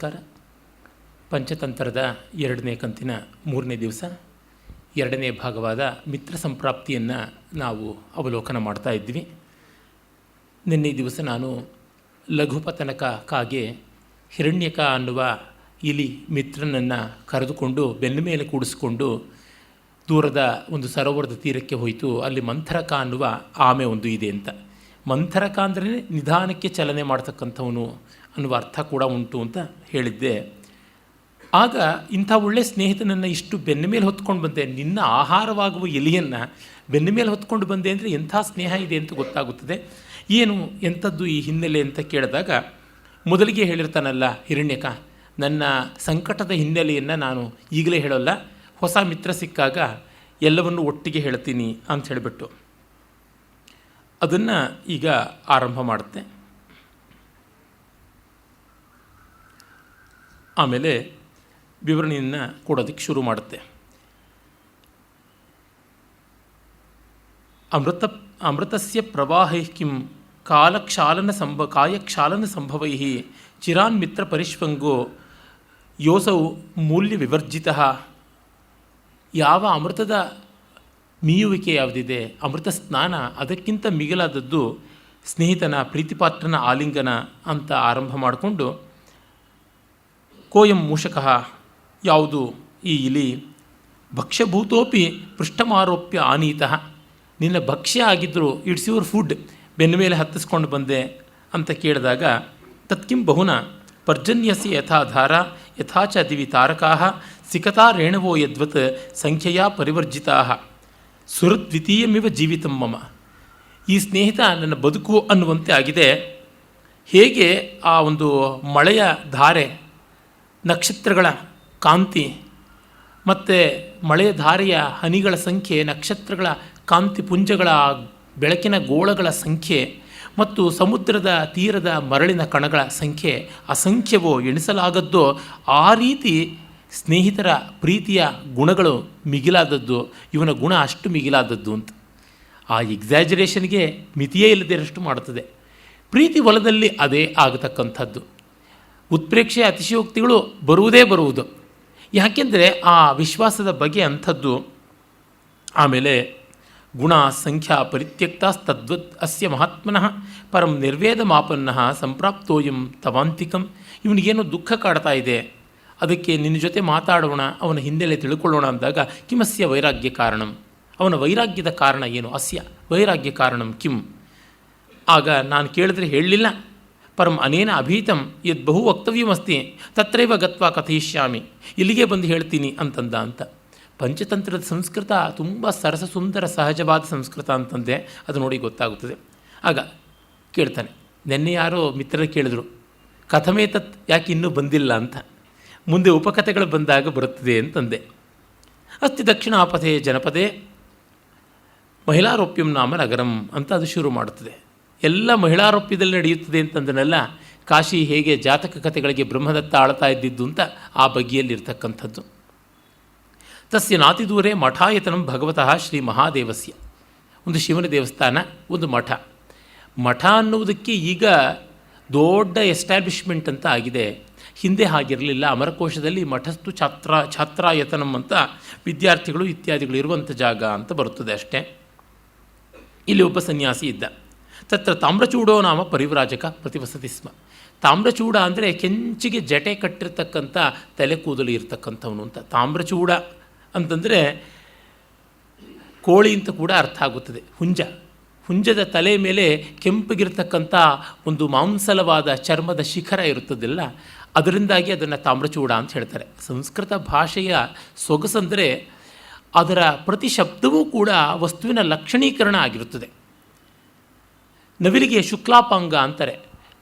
ನಮಸ್ಕಾರ. ಪಂಚತಂತ್ರದ 2ನೇ ಕಂತಿನ 3ನೇ ದಿವಸ, 2ನೇ ಭಾಗವಾದ ಮಿತ್ರ ಸಂಪ್ರಾಪ್ತಿಯನ್ನು ನಾವು ಅವಲೋಕನ ಮಾಡ್ತಾ ಇದ್ವಿ. ನಿನ್ನೆ ದಿವಸ ನಾನು ಲಘುಪತನಕ ಕಾಗೆ ಹಿರಣ್ಯಕ ಅನ್ನುವ ಇಲಿ ಮಿತ್ರನನ್ನು ಕರೆದುಕೊಂಡು ಬೆನ್ನ ಮೇಲೆ ಕೂಡಿಸ್ಕೊಂಡು ದೂರದ ಒಂದು ಸರೋವರದ ತೀರಕ್ಕೆ ಹೋಯಿತು. ಅಲ್ಲಿ ಮಂಥರಕ ಅನ್ನುವ ಆಮೆ ಒಂದು ಇದೆ ಅಂತ. ಮಂಥರಕ ಅಂದರೆ ನಿಧಾನಕ್ಕೆ ಚಲನೆ ಮಾಡ್ತಕ್ಕಂಥವನು ಅನ್ನುವ ಅರ್ಥ ಕೂಡ ಉಂಟು ಅಂತ ಹೇಳಿದ್ದೆ. ಆಗ ಇಂಥ ಒಳ್ಳೆಯ ಸ್ನೇಹಿತನನ್ನು ಇಷ್ಟು ಬೆನ್ನ ಮೇಲೆ ಹೊತ್ಕೊಂಡು ಬಂದೆ, ನಿನ್ನ ಆಹಾರವಾಗುವ ಎಲಿಯನ್ನು ಬೆನ್ನ ಮೇಲೆ ಹೊತ್ಕೊಂಡು ಬಂದೆ ಅಂದರೆ ಎಂಥ ಸ್ನೇಹ ಇದೆ ಅಂತ ಗೊತ್ತಾಗುತ್ತದೆ. ಏನು ಎಂಥದ್ದು ಈ ಹಿನ್ನೆಲೆ ಅಂತ ಕೇಳಿದಾಗ ಮೊದಲಿಗೆ ಹೇಳಿರ್ತಾನಲ್ಲ ಹಿರಣ್ಯಕ, ನನ್ನ ಸಂಕಟದ ಹಿನ್ನೆಲೆಯನ್ನು ನಾನು ಈಗಲೇ ಹೇಳೋಲ್ಲ, ಹೊಸ ಮಿತ್ರ ಸಿಕ್ಕಾಗ ಎಲ್ಲವನ್ನು ಒಟ್ಟಿಗೆ ಹೇಳ್ತೀನಿ ಅಂತ ಹೇಳಿಬಿಟ್ಟು ಅದನ್ನು ಈಗ ಆರಂಭ ಮಾಡುತ್ತೆ. ಆಮೇಲೆ ವಿವರಣೆಯನ್ನು ಕೊಡೋದಕ್ಕೆ ಶುರು ಮಾಡುತ್ತೆ. ಅಮೃತಸ್ಯ ಪ್ರವಾಹೈ ಕಿಂ ಕಾಯಕ್ಷಾಲನ ಸಂಭವೈ ಚಿರಾನ್ ಮಿತ್ರ ಪರಿಷ್ವಂಗೋ ಯೋಸೌ ಮೂಲ್ಯ ವಿವರ್ಜಿತಃ. ಯಾವ ಅಮೃತದ ಮೀಯುವಿಕೆ ಯಾವುದಿದೆ, ಅಮೃತ ಸ್ನಾನ, ಅದಕ್ಕಿಂತ ಮಿಗಿಲಾದದ್ದು ಸ್ನೇಹಿತನ ಪ್ರೀತಿಪಾತ್ರನ ಆಲಿಂಗನ ಅಂತ ಆರಂಭ ಮಾಡಿಕೊಂಡು ಕೋಯಂ ಮೂಷಕಃ, ಯಾವುದು ಈ ಇಲಿ, ಭಕ್ಷ್ಯಭೂತೋಪಿ ಪೃಷ್ಠಮಾರೋಪ್ಯ ಆನೀತಃ, ನಿನ್ನ ಭಕ್ಷ್ಯ ಆಗಿದ್ದರು, ಇಟ್ಸ್ ಯುವರ್ ಫುಡ್, ಬೆನ್ನ ಮೇಲೆ ಹತ್ತಿಸ್ಕೊಂಡು ಬಂದೆ ಅಂತ ಕೇಳಿದಾಗ ತತ್ಕಿಂ ಬಹುನ ಪರ್ಜನ್ಯಸ್ಯ ಯಥಾಧಾರ ಯಥಾಚ ದಿವಿ ತಾರಕಾ ಸಿಕತಾ ರೇಣವೋ ಯದ್ವತ್ ಸಂಖ್ಯೆಯ ಪರಿವರ್ಜಿತಾ ಸುರದ್ವಿತೀಯಮಿವ ಜೀವಿತಂ ಮಮ. ಈ ಸ್ನೇಹಿತ ನನ್ನ ಬದುಕು ಅನ್ನುವಂತೆ ಆಗಿದೆ. ಹೇಗೆ ಆ ಒಂದು ಮಳೆಯ ಧಾರೆ, ನಕ್ಷತ್ರಗಳ ಕಾಂತಿ ಮತ್ತು ಮಳೆಯ ಧಾರೆಯ ಹನಿಗಳ ಸಂಖ್ಯೆ, ನಕ್ಷತ್ರಗಳ ಕಾಂತಿ ಪುಂಜಗಳ ಬೆಳಕಿನ ಗೋಳಗಳ ಸಂಖ್ಯೆ ಮತ್ತು ಸಮುದ್ರದ ತೀರದ ಮರಳಿನ ಕಣಗಳ ಸಂಖ್ಯೆ ಅಸಂಖ್ಯವೋ, ಎಣಿಸಲಾಗದ್ದೋ, ಆ ರೀತಿ ಸ್ನೇಹಿತರ ಪ್ರೀತಿಯ ಗುಣಗಳು ಮಿಗಿಲಾದದ್ದು, ಇವನ ಗುಣ ಅಷ್ಟು ಮಿಗಿಲಾದದ್ದು ಅಂತ. ಆ ಎಕ್ಸಾಜರೇಷನ್ಗೆ ಮಿತಿಯೇ ಇಲ್ಲದಿರಷ್ಟು ಮಾಡುತ್ತದೆ. ಪ್ರೀತಿ ಹೊಲದಲ್ಲಿ ಅದೇ ಆಗತಕ್ಕಂಥದ್ದು. ಉತ್ಪ್ರೇಕ್ಷೆಯ ಅತಿಶಯೋಕ್ತಿಗಳು ಬರುವುದು. ಯಾಕೆಂದರೆ ಆ ವಿಶ್ವಾಸದ ಬಗೆ ಅಂಥದ್ದು. ಆಮೇಲೆ ಗುಣ ಸಂಖ್ಯಾ ಪರಿತ್ಯಕ್ತಸ್ತದ್ವತ್ ಅಸ್ಯ ಮಹಾತ್ಮನಃ ಪರಂ ನಿರ್ವೇದ ಮಾಪನ್ನಃ ಸಂಪ್ರಾಪ್ತೋಯಂ ತವಾಂತಿಕಂ. ಇವನಿಗೇನೋ ದುಃಖ ಕಾಡ್ತಾ ಇದೆ, ಅದಕ್ಕೆ ನಿನ್ನ ಜೊತೆ ಮಾತಾಡೋಣ, ಅವನ ಹಿನ್ನೆಲೆ ತಿಳ್ಕೊಳ್ಳೋಣ ಅಂದಾಗ ಕಿಮಸ್ಯ ವೈರಾಗ್ಯ ಕಾರಣಂ, ಅವನ ವೈರಾಗ್ಯದ ಕಾರಣ ಏನು, ಅಸ್ಯ ವೈರಾಗ್ಯ ಕಾರಣಂ ಕಿಂ. ಆಗ ನಾನು ಕೇಳಿದ್ರೆ ಹೇಳಲಿಲ್ಲ, ಪರಂ ಅನೇನ ಅಭೀತಂ ಯದ್ ಬಹು ವಕ್ತವ್ಯಮಸ್ತಿ ತತ್ರೈವ ಗತ್ವಾ ಕಥಯಿಷ್ಯಾಮಿ, ಇಲ್ಲಿಗೆ ಬಂದು ಹೇಳ್ತೀನಿ ಅಂತಂದ ಅಂತ. ಪಂಚತಂತ್ರದ ಸಂಸ್ಕೃತ ತುಂಬ ಸರಸ ಸುಂದರ ಸಹಜವಾದ ಸಂಸ್ಕೃತ ಅಂತಂದೆ, ಅದು ನೋಡಿ ಗೊತ್ತಾಗುತ್ತದೆ. ಆಗ ಕೇಳ್ತಾನೆ, ನೆನ್ನೆ ಯಾರೋ ಮಿತ್ರರು ಕೇಳಿದ್ರು ಕಥಮೇ ತತ್, ಯಾಕೆ ಇನ್ನೂ ಬಂದಿಲ್ಲ ಅಂತ. ಮುಂದೆ ಉಪಕಥೆಗಳು ಬಂದಾಗ ಬರುತ್ತದೆ ಅಂತಂದೆ. ಅಸ್ತಿ ದಕ್ಷಿಣಾಪಥೆ ಜನಪದೇ ಮಹಿಳಾರೋಪ್ಯಂ ನಾಮ ನಗರಂ ಅಂತ ಅದು ಶುರು ಮಾಡುತ್ತದೆ. ಎಲ್ಲ ಮಹಿಳಾರೋಪ್ಯದಲ್ಲಿ ನಡೆಯುತ್ತದೆ ಅಂತಂದನೆಲ್ಲ, ಕಾಶಿ ಹೇಗೆ ಜಾತಕ ಕಥೆಗಳಿಗೆ ಬ್ರಹ್ಮದತ್ತ ಆಳ್ತಾ ಇದ್ದಿದ್ದು ಅಂತ ಆ ಬಗೆಯಲ್ಲಿರ್ತಕ್ಕಂಥದ್ದು. ತಸ್ಯ ನಾತಿ ದೂರೇ ಮಠಾಯತನಂ ಭಗವತಃ ಶ್ರೀ ಮಹಾದೇವಸ್ಯ, ಒಂದು ಶಿವನ ದೇವಸ್ಥಾನ, ಒಂದು ಮಠ. ಮಠ ಅನ್ನುವುದಕ್ಕೆ ಈಗ ದೊಡ್ಡ ಎಸ್ಟ್ಯಾಬ್ಲಿಷ್ಮೆಂಟ್ ಅಂತ ಆಗಿದೆ. ಹಿಂದೆ ಹಾಗಿರಲಿಲ್ಲ. ಅಮರಕೋಶದಲ್ಲಿ ಮಠಸ್ತು ಛಾತ್ರಾಯತನಂ ಅಂತ ವಿದ್ಯಾರ್ಥಿಗಳು ಇತ್ಯಾದಿಗಳು ಇರುವಂಥ ಜಾಗ ಅಂತ ಬರುತ್ತದೆ ಅಷ್ಟೇ. ಇಲ್ಲಿ ಒಬ್ಬ ಸನ್ಯಾಸಿ ಇದ್ದ. ತತ್ರ ತಾಮ್ರಚೂಡೋ ನಾಮ ಪರಿವ್ರಾಜಕ ಪ್ರತಿವಸತಿ ಸ್ಮ. ತಾಮ್ರಚೂಡ ಅಂದರೆ ಕೆಂಚಿಗೆ ಜಟೆ ಕಟ್ಟಿರ್ತಕ್ಕಂಥ ತಲೆ ಕೂದಲು ಇರ್ತಕ್ಕಂಥವನು ಅಂತ. ತಾಮ್ರಚೂಡ ಅಂತಂದರೆ ಕೋಳಿ ಅಂತ ಕೂಡ ಅರ್ಥ ಆಗುತ್ತದೆ. ಹುಂಜದ ತಲೆ ಮೇಲೆ ಕೆಂಪಗಿರ್ತಕ್ಕಂಥ ಒಂದು ಮಾಂಸಲವಾದ ಚರ್ಮದ ಶಿಖರ ಇರುತ್ತದಿಲ್ಲ, ಅದರಿಂದಾಗಿ ಅದನ್ನು ತಾಮ್ರಚೂಡ ಅಂತ ಹೇಳ್ತಾರೆ. ಸಂಸ್ಕೃತ ಭಾಷೆಯ ಸೊಗಸಂದರೆ ಅದರ ಪ್ರತಿ ಶಬ್ದವೂ ಕೂಡ ವಸ್ತುವಿನ ಲಕ್ಷಣೀಕರಣ ಆಗಿರುತ್ತದೆ. ನವಿಲಿಗೆ ಶುಕ್ಲಾಪಾಂಗ ಅಂತಾರೆ.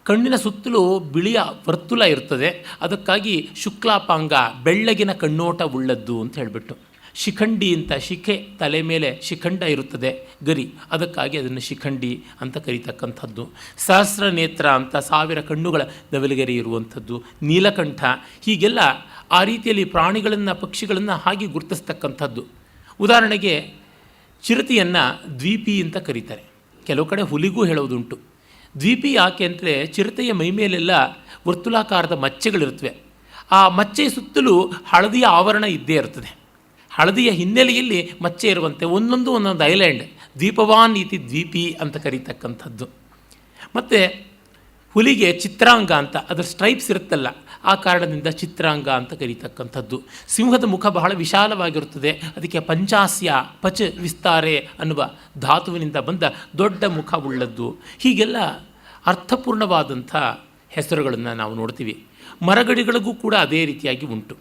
ಕಣ್ಣಿನ ಸುತ್ತಲೂ ಬಿಳಿಯ ವರ್ತುಲ ಇರ್ತದೆ, ಅದಕ್ಕಾಗಿ ಶುಕ್ಲಾಪಾಂಗ, ಬೆಳ್ಳಗಿನ ಕಣ್ಣೋಟ ಉಳ್ಳದ್ದು ಅಂತ ಹೇಳಿಬಿಟ್ಟು. ಶಿಖಂಡಿ ಅಂತ, ಶಿಖೆ ತಲೆ ಮೇಲೆ ಶಿಖಂಡ ಇರುತ್ತದೆ ಗರಿ, ಅದಕ್ಕಾಗಿ ಅದನ್ನು ಶಿಖಂಡಿ ಅಂತ ಕರೀತಕ್ಕಂಥದ್ದು. ಸಹಸ್ರ ನೇತ್ರ ಅಂತ 1000 ಕಣ್ಣುಗಳ ನವಿಲುಗರಿ ಇರುವಂಥದ್ದು. ನೀಲಕಂಠ, ಹೀಗೆಲ್ಲ ಆ ರೀತಿಯಲ್ಲಿ ಪ್ರಾಣಿಗಳನ್ನು ಪಕ್ಷಿಗಳನ್ನು ಹಾಗೆ ಗುರುತಿಸ್ತಕ್ಕಂಥದ್ದು. ಉದಾಹರಣೆಗೆ ಚಿರತೆಯನ್ನು ದ್ವೀಪಿ ಅಂತ ಕರೀತಾರೆ. ಕೆಲವು ಕಡೆ ಹುಲಿಗೂ ಹೇಳೋದುಂಟು. ದ್ವೀಪಿ ಯಾಕೆ ಅಂದರೆ ಚಿರತೆಯ ಮೈಮೇಲೆಲ್ಲ ವರ್ತುಲಾಕಾರದ ಮಚ್ಚೆಗಳಿರುತ್ತವೆ. ಆ ಮಚ್ಚೆಯ ಸುತ್ತಲೂ ಹಳದಿಯ ಆವರಣ ಇದ್ದೇ ಇರ್ತದೆ. ಹಳದಿಯ ಹಿನ್ನೆಲೆಯಲ್ಲಿ ಮಚ್ಚೆ ಇರುವಂತೆ ಒಂದೊಂದು ಐಲ್ಯಾಂಡ್, ದ್ವೀಪವಾನ್ ಇತಿ ದ್ವೀಪಿ ಅಂತ ಕರೀತಕ್ಕಂಥದ್ದು. ಮತ್ತು ಹುಲಿಗೆ ಚಿತ್ರಾಂಗ ಅಂತ, ಅದರ ಸ್ಟ್ರೈಪ್ಸ್ ಇರುತ್ತಲ್ಲ, ಆ ಕಾರಣದಿಂದ ಚಿತ್ರಾಂಗ ಅಂತ ಕರೀತಕ್ಕಂಥದ್ದು. ಸಿಂಹದ ಮುಖ ಬಹಳ ವಿಶಾಲವಾಗಿರುತ್ತದೆ, ಅದಕ್ಕೆ ಪಂಚಾಸ್ಯ ಪಚ್ ವಿಸ್ತಾರೆ ಅನ್ನುವ ಧಾತುವಿನಿಂದ ಬಂದ ದೊಡ್ಡ ಮುಖ ಉಳ್ಳದ್ದು. ಹೀಗೆಲ್ಲ ಅರ್ಥಪೂರ್ಣವಾದಂಥ ಹೆಸರುಗಳನ್ನು ನಾವು ನೋಡ್ತೀವಿ. ಮರಗಿಡಗಳಿಗೂ ಕೂಡ ಅದೇ ರೀತಿಯಾಗಿ ಉಂಟು.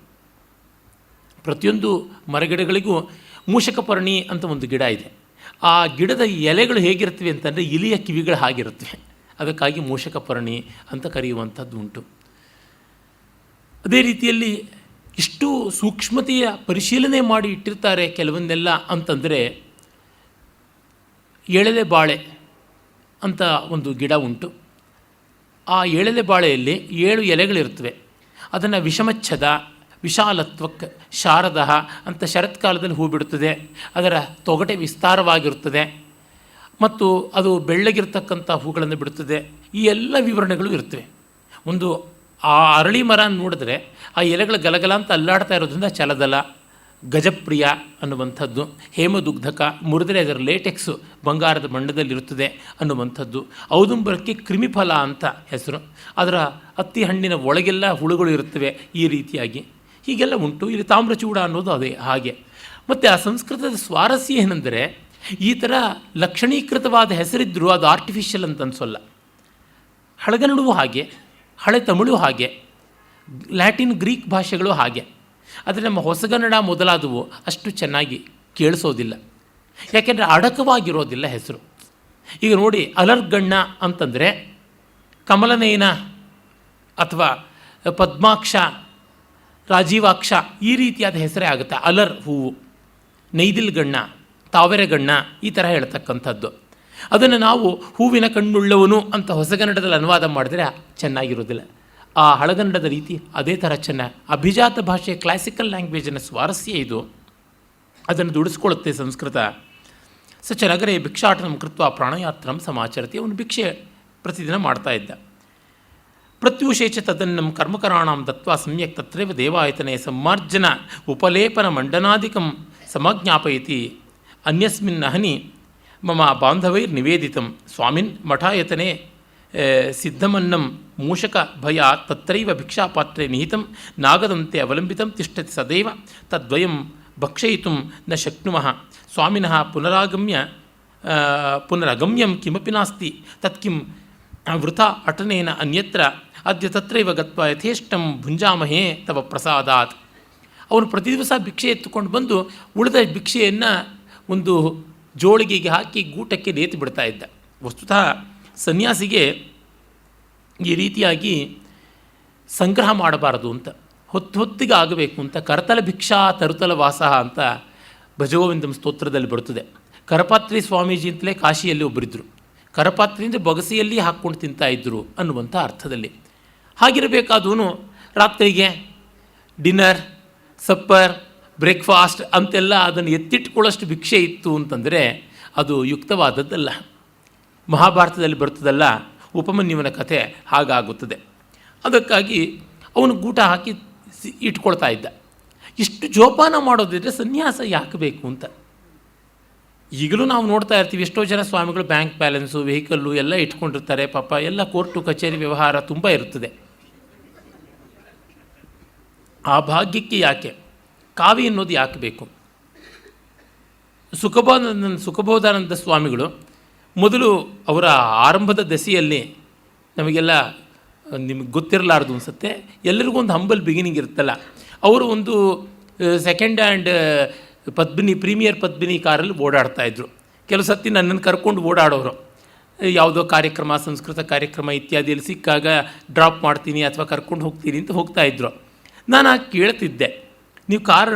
ಪ್ರತಿಯೊಂದು ಮರಗಿಡಗಳಿಗೂ ಮೂಷಕಪರ್ಣಿ ಅಂತ ಒಂದು ಗಿಡ ಇದೆ. ಆ ಗಿಡದ ಎಲೆಗಳು ಹೇಗಿರ್ತವೆ ಅಂತಂದರೆ ಇಲಿಯ ಕಿವಿಗಳು ಹಾಗಿರುತ್ತವೆ. ಅದಕ್ಕಾಗಿ ಮೂಷಕಪರ್ಣಿ ಅಂತ ಕರೆಯುವಂಥದ್ದು ಉಂಟು. ಅದೇ ರೀತಿಯಲ್ಲಿ ಇಷ್ಟು ಸೂಕ್ಷ್ಮತೆಯ ಪರಿಶೀಲನೆ ಮಾಡಿ ಇಟ್ಟಿರ್ತಾರೆ ಕೆಲವನ್ನೆಲ್ಲ ಅಂತಂದರೆ, ಎಳೆಲೆ ಬಾಳೆ ಅಂತ ಒಂದು ಗಿಡ ಉಂಟು. ಆ ಎಳೆಲೆ ಬಾಳೆಯಲ್ಲಿ 7 ಎಲೆಗಳಿರ್ತವೆ. ಅದನ್ನು ವಿಷಮಚ್ಛದ, ವಿಶಾಲತ್ವಕ್, ಶಾರದ ಅಂತ ಶರತ್ಕಾಲದಲ್ಲಿ ಹೂ ಬಿಡುತ್ತದೆ. ಅದರ ತೊಗಟೆ ವಿಸ್ತಾರವಾಗಿರುತ್ತದೆ ಮತ್ತು ಅದು ಬೆಳ್ಳಗಿರ್ತಕ್ಕಂಥ ಹೂಗಳನ್ನು ಬಿಡುತ್ತದೆ. ಈ ಎಲ್ಲ ವಿವರಣೆಗಳು ಇರ್ತವೆ. ಒಂದು ಆ ಅರಳಿ ಮರ ನೋಡಿದ್ರೆ ಆ ಎಲೆಗಳು ಗಲಗಲ ಅಂತ ಅಲ್ಲಾಡ್ತಾ ಇರೋದ್ರಿಂದ ಚಲದಲ, ಗಜಪ್ರಿಯ ಅನ್ನುವಂಥದ್ದು, ಹೇಮದುಗ್ಧಕ, ಮುರಿದ್ರೆ ಅದರ ಲೇಟೆಕ್ಸು ಬಂಗಾರದ ಬಣ್ಣದಲ್ಲಿರುತ್ತದೆ ಅನ್ನುವಂಥದ್ದು. ಔದುಂಬರಕ್ಕೆ ಕ್ರಿಮಿಫಲ ಅಂತ ಹೆಸರು. ಅದರ ಹತ್ತಿ ಹಣ್ಣಿನ ಒಳಗೆಲ್ಲ ಹುಳುಗಳು ಇರುತ್ತವೆ. ಈ ರೀತಿಯಾಗಿ ಹೀಗೆಲ್ಲ ಉಂಟು. ಇಲ್ಲಿ ತಾಮ್ರಚೂಡ ಅನ್ನೋದು ಅದೇ ಹಾಗೆ. ಮತ್ತು ಆ ಸಂಸ್ಕೃತದ ಸ್ವಾರಸ್ಯ ಏನೆಂದರೆ, ಈ ಥರ ಲಕ್ಷಣೀಕೃತವಾದ ಹೆಸರಿದ್ದರೂ ಅದು ಆರ್ಟಿಫಿಷಿಯಲ್ ಅಂತ ಅನಿಸೋಲ್ಲ. ಹಳಗನ್ನಡವೂ ಹಾಗೆ, ಹಳೆ ತಮಿಳು ಹಾಗೆ, ಲ್ಯಾಟಿನ್ ಗ್ರೀಕ್ ಭಾಷೆಗಳು ಹಾಗೆ. ಆದರೆ ನಮ್ಮ ಹೊಸಗನ್ನಡ ಮೊದಲಾದವು ಅಷ್ಟು ಚೆನ್ನಾಗಿ ಕೇಳಿಸೋದಿಲ್ಲ, ಯಾಕೆಂದರೆ ಅಡಕವಾಗಿರೋದಿಲ್ಲ ಹೆಸರು. ಈಗ ನೋಡಿ, ಅಲರ್ಗಣ್ಣ ಅಂತಂದರೆ ಕಮಲನಯನ ಅಥವಾ ಪದ್ಮಾಕ್ಷ, ರಾಜೀವಾಕ್ಷ ಈ ರೀತಿಯಾದ ಹೆಸರೇ ಆಗುತ್ತೆ. ಅಲರ್ ಹೂವು, ನೈದಿಲ್ಗಣ್ಣ, ತಾವರೆಗಣ್ಣ ಈ ಥರ ಹೇಳ್ತಕ್ಕಂಥದ್ದು. ಅದನ್ನು ನಾವು ಹೂವಿನ ಕಣ್ಣುಳ್ಳವನು ಅಂತ ಹೊಸಗನ್ನಡದಲ್ಲಿ ಅನುವಾದ ಮಾಡಿದ್ರೆ ಚೆನ್ನಾಗಿರೋದಿಲ್ಲ. ಆ ಹಳಗನ್ನಡದ ರೀತಿ ಅದೇ ಥರ ಚೆನ್ನಾಗಿ ಅಭಿಜಾತ ಭಾಷೆ, ಕ್ಲಾಸಿಕಲ್ ಲ್ಯಾಂಗ್ವೇಜಿನ ಸ್ವಾರಸ್ಯ ಇದು. ಅದನ್ನು ದುಡಿಸ್ಕೊಳ್ಳುತ್ತೆ ಸಂಸ್ಕೃತ. ಸ ಚ ನಗರೇ ಭಿಕ್ಷಾಟನಂ ಕೃತ್ವ ಪ್ರಾಣಯಾತ್ರಂ ಸಮಾಚರತಿ. ಅವನು ಭಿಕ್ಷೆ ಪ್ರತಿದಿನ ಮಾಡ್ತಾ ಇದ್ದ. ಪ್ರತ್ಯೂಷೇ ಚ ತದನ್ನಂ ಕರ್ಮಕರಾಣಾಂ ದತ್ವಾ ಸಮ್ಯಕ್ ತತ್ರೈವ ದೇವಾಯತನೆ ಸಮ್ಮಾರ್ಜನ ಉಪಲೇಪನ ಮಂಡನಾದಿಕಂ ಸಮಜ್ಞಾಪಯತಿ. ಅನ್ಯಸ್ಮಿನ್ ಅಹನಿ ಮಮ ಬಾಂಧವೈರ್ ನಿವೇದಿತಂ ಸ್ವಾಮಿನ್ ಮಠಾಯತನೆ ಸಿದ್ಧಮನ್ನಂ ಮೂಷಕ ಭಯ ತತ್ರೈವ ಭಿಕ್ಷಾಪಾತ್ರೆ ನಿಹಿತಂ ನಾಗದಂತೆ ಅವಲಂಬಿತಂ ತಿಷ್ಠತಿ ಸದೈವ ತದ್ವಯಂ ಭಕ್ಷಯಿತುಂ ನ ಶಕ್ನುಮಃ ಸ್ವಾಮಿನಃ ಪುನರಗಮ್ಯಂ ಕಿಮಪಿ ನಾಸ್ತಿ ತತ್ಕಿಂ ವೃಥಾ ಅಟನೇನ ಅನ್ಯತ್ರ ಅದ್ಯ ತತ್ರೈವ ಗತ್ವಾ ಯಥೇಷ್ಟಂ ಭುಂಜಾಮಹೇ ತವ ಪ್ರಸಾದಾತ್. ಅವನು ಪ್ರತಿ ದಿವಸ ಭಿಕ್ಷೆ ಎತ್ತುಕೊಂಡು ಬಂದು ಉಳಿದ ಭಿಕ್ಷೆಯನ್ನು ಒಂದು ಜೋಳಿಗೆಗೆ ಹಾಕಿ ಗೂಟಕ್ಕೆ ನೇತು ಬಿಡ್ತಾ ಇದ್ದ. ವಸ್ತುತಃ ಸನ್ಯಾಸಿಗೆ ಈ ರೀತಿಯಾಗಿ ಸಂಗ್ರಹ ಮಾಡಬಾರದು ಅಂತ, ಹೊತ್ತಿಗೆ ಆಗಬೇಕು ಅಂತ. ಕರತಲ ಭಿಕ್ಷಾ ತರುತಲ ವಾಸ ಅಂತ ಭಜಗೋವಿಂದಂ ಸ್ತೋತ್ರದಲ್ಲಿ ಬರುತ್ತದೆ. ಕರಪಾತ್ರಿ ಸ್ವಾಮೀಜಿ ಅಂತಲೇ ಕಾಶಿಯಲ್ಲಿ ಒಬ್ಬರಿದ್ದರು. ಕರಪಾತ್ರಿಯಿಂದ ಬೊಗಸೆಯಲ್ಲಿ ಹಾಕ್ಕೊಂಡು ತಿಂತಾಯಿದ್ರು ಅನ್ನುವಂಥ ಅರ್ಥದಲ್ಲಿ. ಹಾಗಿರಬೇಕಾದವನು ರಾತ್ರಿಗೆ ಡಿನ್ನರ್, ಸಪ್ಪರ್, ಬ್ರೇಕ್ಫಾಸ್ಟ್ ಅಂತೆಲ್ಲ ಅದನ್ನು ಎತ್ತಿಟ್ಕೊಳ್ಳೋಷ್ಟು ಭಿಕ್ಷೆ ಇತ್ತು ಅಂತಂದರೆ ಅದು ಯುಕ್ತವಾದದ್ದಲ್ಲ. ಮಹಾಭಾರತದಲ್ಲಿ ಬರ್ತದಲ್ಲ ಉಪಮನ್ಯುವನ ಕಥೆ, ಹಾಗಾಗುತ್ತದೆ. ಅದಕ್ಕಾಗಿ ಅವನು ಗೂಟ ಹಾಕಿ ಇಟ್ಕೊಳ್ತಾ ಇದ್ದ. ಇಷ್ಟು ಜೋಪಾನ ಮಾಡೋದಿದ್ರೆ ಸನ್ಯಾಸ ಯಾಕೆ ಬೇಕು ಅಂತ. ಈಗಲೂ ನಾವು ನೋಡ್ತಾ ಇರ್ತೀವಿ, ಎಷ್ಟೋ ಜನ ಸ್ವಾಮಿಗಳು ಬ್ಯಾಂಕ್ ಬ್ಯಾಲೆನ್ಸು, ವೆಹಿಕಲ್ಲು ಎಲ್ಲ ಇಟ್ಕೊಂಡಿರ್ತಾರೆ. ಪಾಪ ಎಲ್ಲ ಕೋರ್ಟು ಕಚೇರಿ ವ್ಯವಹಾರ ತುಂಬ ಇರ್ತದೆ. ಆ ಭಾಗ್ಯಕ್ಕೆ ಯಾಕೆ ಕಾವಿ ಅನ್ನೋದು ಯಾಕೆ ಬೇಕು? ಸುಖಬೋಧಾನಂದ ಸ್ವಾಮಿಗಳು ಮೊದಲು ಅವರ ಆರಂಭದ ದೆಸೆಯಲ್ಲಿ, ನಮಗೆಲ್ಲ ನಿಮಗೆ ಗೊತ್ತಿರಲಾರ್ದು ಅನಿಸುತ್ತೆ, ಎಲ್ಲರಿಗೂ ಒಂದು ಹಂಬಲ್ ಬಿಗಿನಿಂಗ್ ಇರುತ್ತಲ್ಲ, ಅವರು ಒಂದು ಸೆಕೆಂಡ್ ಹ್ಯಾಂಡ್ ಪ್ರೀಮಿಯರ್ ಪದ್ಮಿನಿ ಕಾರಲ್ಲಿ ಓಡಾಡ್ತಾಯಿದ್ರು. ಕೆಲವು ಸತಿ ನನ್ನನ್ನು ಕರ್ಕೊಂಡು ಓಡಾಡೋರು. ಯಾವುದೋ ಕಾರ್ಯಕ್ರಮ, ಸಂಸ್ಕೃತ ಕಾರ್ಯಕ್ರಮ ಇತ್ಯಾದಿಯಲ್ಲಿ ಸಿಕ್ಕಾಗ ಡ್ರಾಪ್ ಮಾಡ್ತೀನಿ ಅಥವಾ ಕರ್ಕೊಂಡು ಹೋಗ್ತೀನಿ ಅಂತ ಹೋಗ್ತಾಯಿದ್ರು. ನಾನು ಕೇಳ್ತಿದ್ದೆ, ನೀವು ಕಾರ್